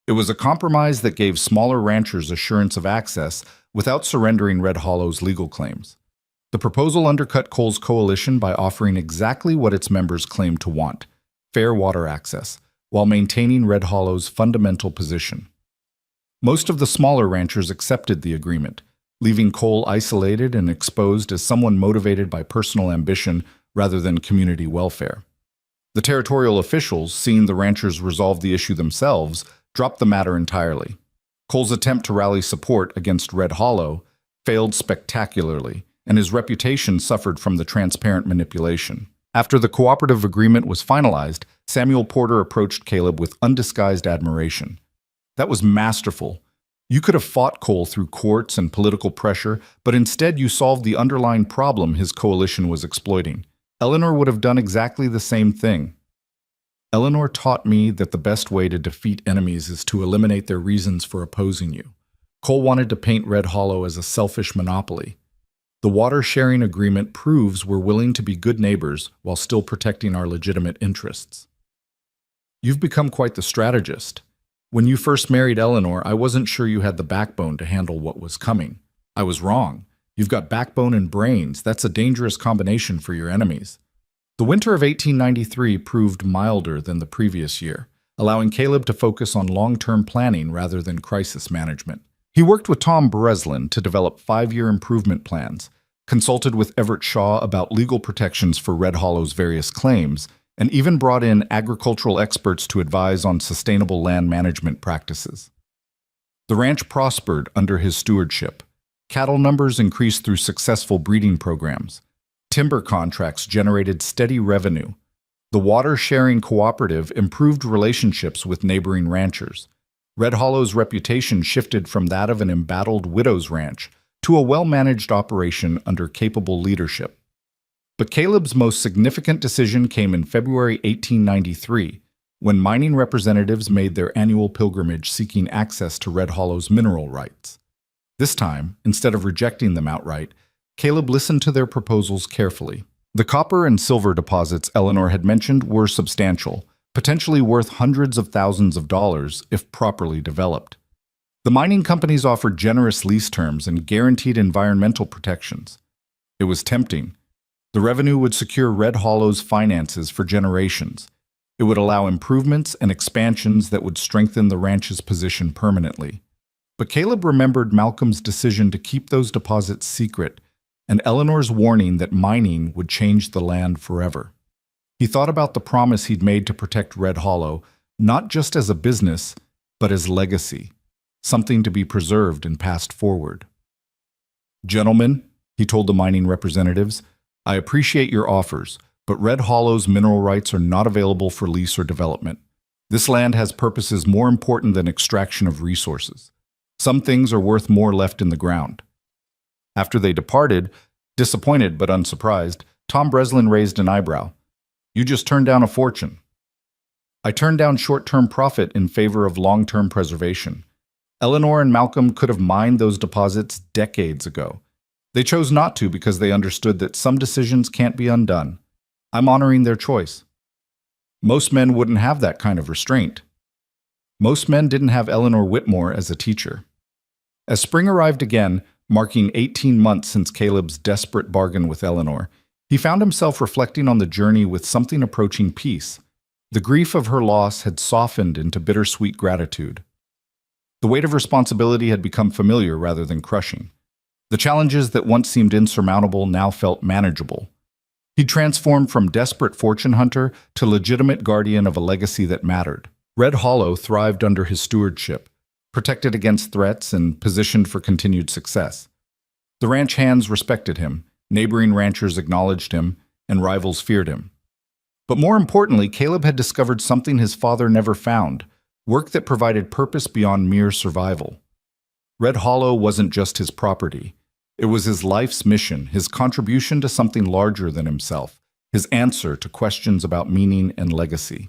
It was a compromise that gave smaller ranchers assurance of access without surrendering Red Hollow's legal claims. The proposal undercut Cole's coalition by offering exactly what its members claimed to want: fair water access, while maintaining Red Hollow's fundamental position. Most of the smaller ranchers accepted the agreement, leaving Cole isolated and exposed as someone motivated by personal ambition rather than community welfare. The territorial officials, seeing the ranchers resolve the issue themselves, dropped the matter entirely. Cole's attempt to rally support against Red Hollow failed spectacularly, and his reputation suffered from the transparent manipulation. After the cooperative agreement was finalized, Samuel Porter approached Caleb with undisguised admiration. "That was masterful. You could have fought Cole through courts and political pressure, but instead you solved the underlying problem his coalition was exploiting. Eleanor would have done exactly the same thing. Eleanor taught me that the best way to defeat enemies is to eliminate their reasons for opposing you. Cole wanted to paint Red Hollow as a selfish monopoly. The water-sharing agreement proves we're willing to be good neighbors while still protecting our legitimate interests." "You've become quite the strategist. When you first married Eleanor, I wasn't sure you had the backbone to handle what was coming. I was wrong. You've got backbone and brains. That's a dangerous combination for your enemies." The winter of 1893 proved milder than the previous year, allowing Caleb to focus on long-term planning rather than crisis management. He worked with Tom Breslin to develop 5-year improvement plans, consulted with Everett Shaw about legal protections for Red Hollow's various claims, and even brought in agricultural experts to advise on sustainable land management practices. The ranch prospered under his stewardship. Cattle numbers increased through successful breeding programs. Timber contracts generated steady revenue. The water-sharing cooperative improved relationships with neighboring ranchers. Red Hollow's reputation shifted from that of an embattled widow's ranch to a well-managed operation under capable leadership. But Caleb's most significant decision came in February 1893, when mining representatives made their annual pilgrimage seeking access to Red Hollow's mineral rights. This time, instead of rejecting them outright, Caleb listened to their proposals carefully. The copper and silver deposits Eleanor had mentioned were substantial, potentially worth hundreds of thousands of dollars if properly developed. The mining companies offered generous lease terms and guaranteed environmental protections. It was tempting. The revenue would secure Red Hollow's finances for generations. It would allow improvements and expansions that would strengthen the ranch's position permanently. But Caleb remembered Malcolm's decision to keep those deposits secret and Eleanor's warning that mining would change the land forever. He thought about the promise he'd made to protect Red Hollow, not just as a business, but as legacy, something to be preserved and passed forward. "Gentlemen," he told the mining representatives, "I appreciate your offers, but Red Hollow's mineral rights are not available for lease or development. This land has purposes more important than extraction of resources. Some things are worth more left in the ground." After they departed, disappointed but unsurprised, Tom Breslin raised an eyebrow. "You just turned down a fortune." "I turned down short-term profit in favor of long-term preservation. Eleanor and Malcolm could have mined those deposits decades ago. They chose not to because they understood that some decisions can't be undone. I'm honoring their choice." Most men wouldn't have that kind of restraint. Most men didn't have Eleanor Whitmore as a teacher. As spring arrived again, marking 18 months since Caleb's desperate bargain with Eleanor, he found himself reflecting on the journey with something approaching peace. The grief of her loss had softened into bittersweet gratitude. The weight of responsibility had become familiar rather than crushing. The challenges that once seemed insurmountable now felt manageable. He transformed from desperate fortune hunter to legitimate guardian of a legacy that mattered. Red Hollow thrived under his stewardship, protected against threats and positioned for continued success. The ranch hands respected him, neighboring ranchers acknowledged him, and rivals feared him. But more importantly, Caleb had discovered something his father never found, work that provided purpose beyond mere survival. Red Hollow wasn't just his property. It was his life's mission, his contribution to something larger than himself, his answer to questions about meaning and legacy.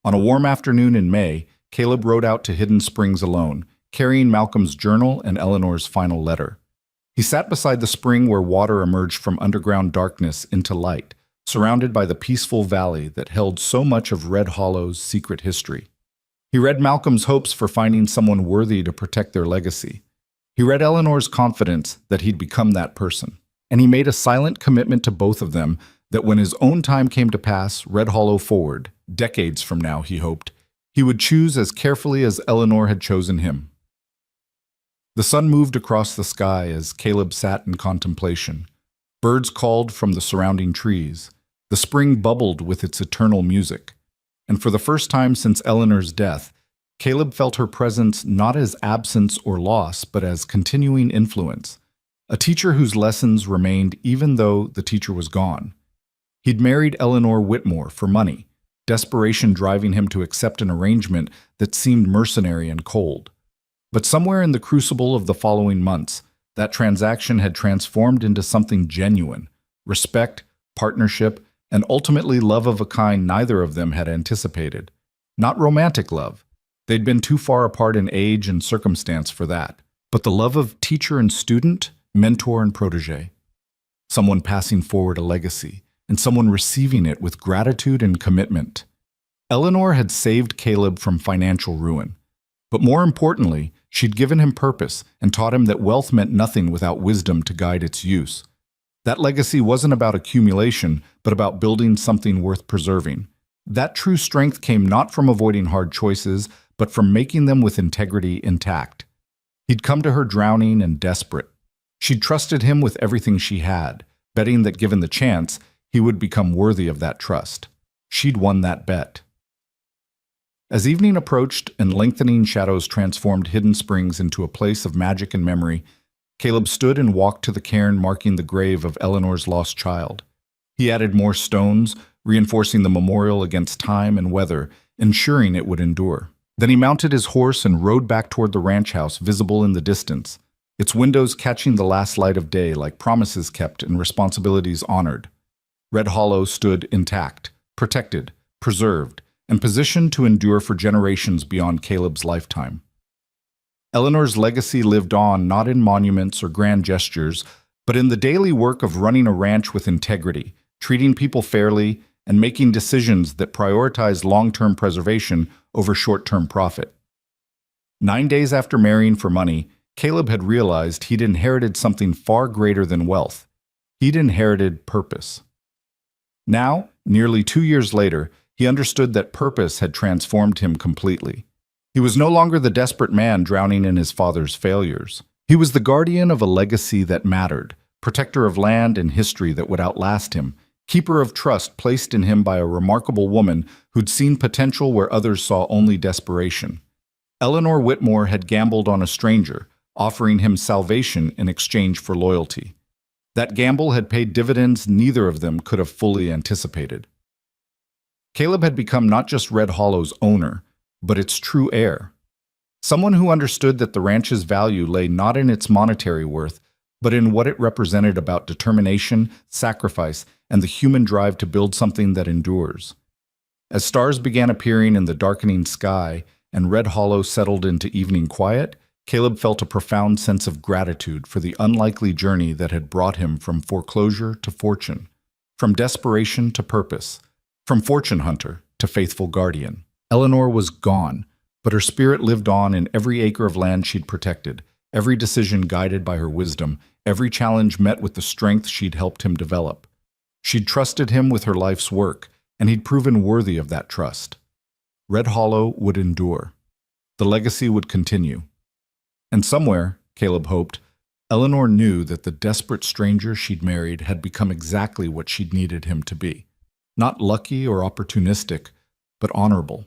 On a warm afternoon in May, Caleb rode out to Hidden Springs alone, carrying Malcolm's journal and Eleanor's final letter. He sat beside the spring where water emerged from underground darkness into light, surrounded by the peaceful valley that held so much of Red Hollow's secret history. He read Malcolm's hopes for finding someone worthy to protect their legacy. He read Eleanor's confidence that he'd become that person. And he made a silent commitment to both of them that when his own time came to pass Red Hollow forward, decades from now, he hoped, he would choose as carefully as Eleanor had chosen him. The sun moved across the sky as Caleb sat in contemplation. Birds called from the surrounding trees. The spring bubbled with its eternal music. And for the first time since Eleanor's death, Caleb felt her presence not as absence or loss, but as continuing influence, a teacher whose lessons remained even though the teacher was gone. He'd married Eleanor Whitmore for money, desperation driving him to accept an arrangement that seemed mercenary and cold. But somewhere in the crucible of the following months, that transaction had transformed into something genuine, respect, partnership, and ultimately love of a kind neither of them had anticipated. Not romantic love. They'd been too far apart in age and circumstance for that. But the love of teacher and student, mentor and protege. Someone passing forward a legacy, and someone receiving it with gratitude and commitment. Eleanor had saved Caleb from financial ruin. But more importantly, she'd given him purpose and taught him that wealth meant nothing without wisdom to guide its use. That legacy wasn't about accumulation, but about building something worth preserving. That true strength came not from avoiding hard choices, but from making them with integrity intact. He'd come to her drowning and desperate. She'd trusted him with everything she had, betting that given the chance, he would become worthy of that trust. She'd won that bet. As evening approached and lengthening shadows transformed Hidden Springs into a place of magic and memory, Caleb stood and walked to the cairn marking the grave of Eleanor's lost child. He added more stones, reinforcing the memorial against time and weather, ensuring it would endure. Then he mounted his horse and rode back toward the ranch house visible in the distance, its windows catching the last light of day like promises kept and responsibilities honored. Red Hollow stood intact, protected, preserved, and positioned to endure for generations beyond Caleb's lifetime. Eleanor's legacy lived on not in monuments or grand gestures, but in the daily work of running a ranch with integrity, treating people fairly, and making decisions that prioritize long-term preservation over short-term profit. 9 days after marrying for money, Caleb had realized he'd inherited something far greater than wealth. He'd inherited purpose. Now, nearly 2 years later, he understood that purpose had transformed him completely. He was no longer the desperate man drowning in his father's failures. He was the guardian of a legacy that mattered, protector of land and history that would outlast him, keeper of trust placed in him by a remarkable woman who'd seen potential where others saw only desperation. Eleanor Whitmore had gambled on a stranger, offering him salvation in exchange for loyalty. That gamble had paid dividends neither of them could have fully anticipated. Caleb had become not just Red Hollow's owner, but its true heir. Someone who understood that the ranch's value lay not in its monetary worth, but in what it represented about determination, sacrifice, and the human drive to build something that endures. As stars began appearing in the darkening sky and Red Hollow settled into evening quiet, Caleb felt a profound sense of gratitude for the unlikely journey that had brought him from foreclosure to fortune, from desperation to purpose, from fortune hunter to faithful guardian. Eleanor was gone, but her spirit lived on in every acre of land she'd protected, every decision guided by her wisdom, every challenge met with the strength she'd helped him develop. She'd trusted him with her life's work, and he'd proven worthy of that trust. Red Hollow would endure. The legacy would continue. And somewhere, Caleb hoped, Eleanor knew that the desperate stranger she'd married had become exactly what she'd needed him to be. Not lucky or opportunistic, but honorable.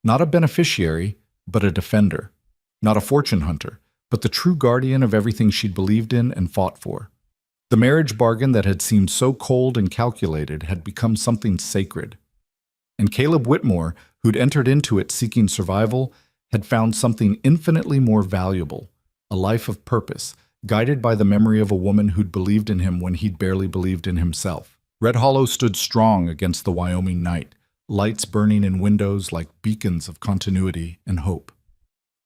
Not a beneficiary, but a defender. Not a fortune hunter, but the true guardian of everything she'd believed in and fought for. The marriage bargain that had seemed so cold and calculated had become something sacred. And Caleb Whitmore, who'd entered into it seeking survival, had found something infinitely more valuable, a life of purpose, guided by the memory of a woman who'd believed in him when he'd barely believed in himself. Red Hollow stood strong against the Wyoming night, lights burning in windows like beacons of continuity and hope.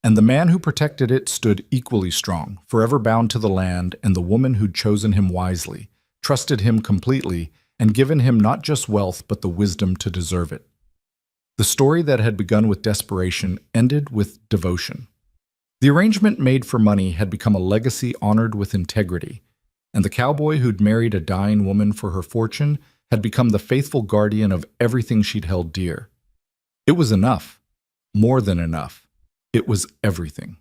And the man who protected it stood equally strong, forever bound to the land and the woman who'd chosen him wisely, trusted him completely, and given him not just wealth but the wisdom to deserve it. The story that had begun with desperation ended with devotion. The arrangement made for money had become a legacy honored with integrity, and the cowboy who'd married a dying woman for her fortune had become the faithful guardian of everything she'd held dear. It was enough, more than enough. It was everything.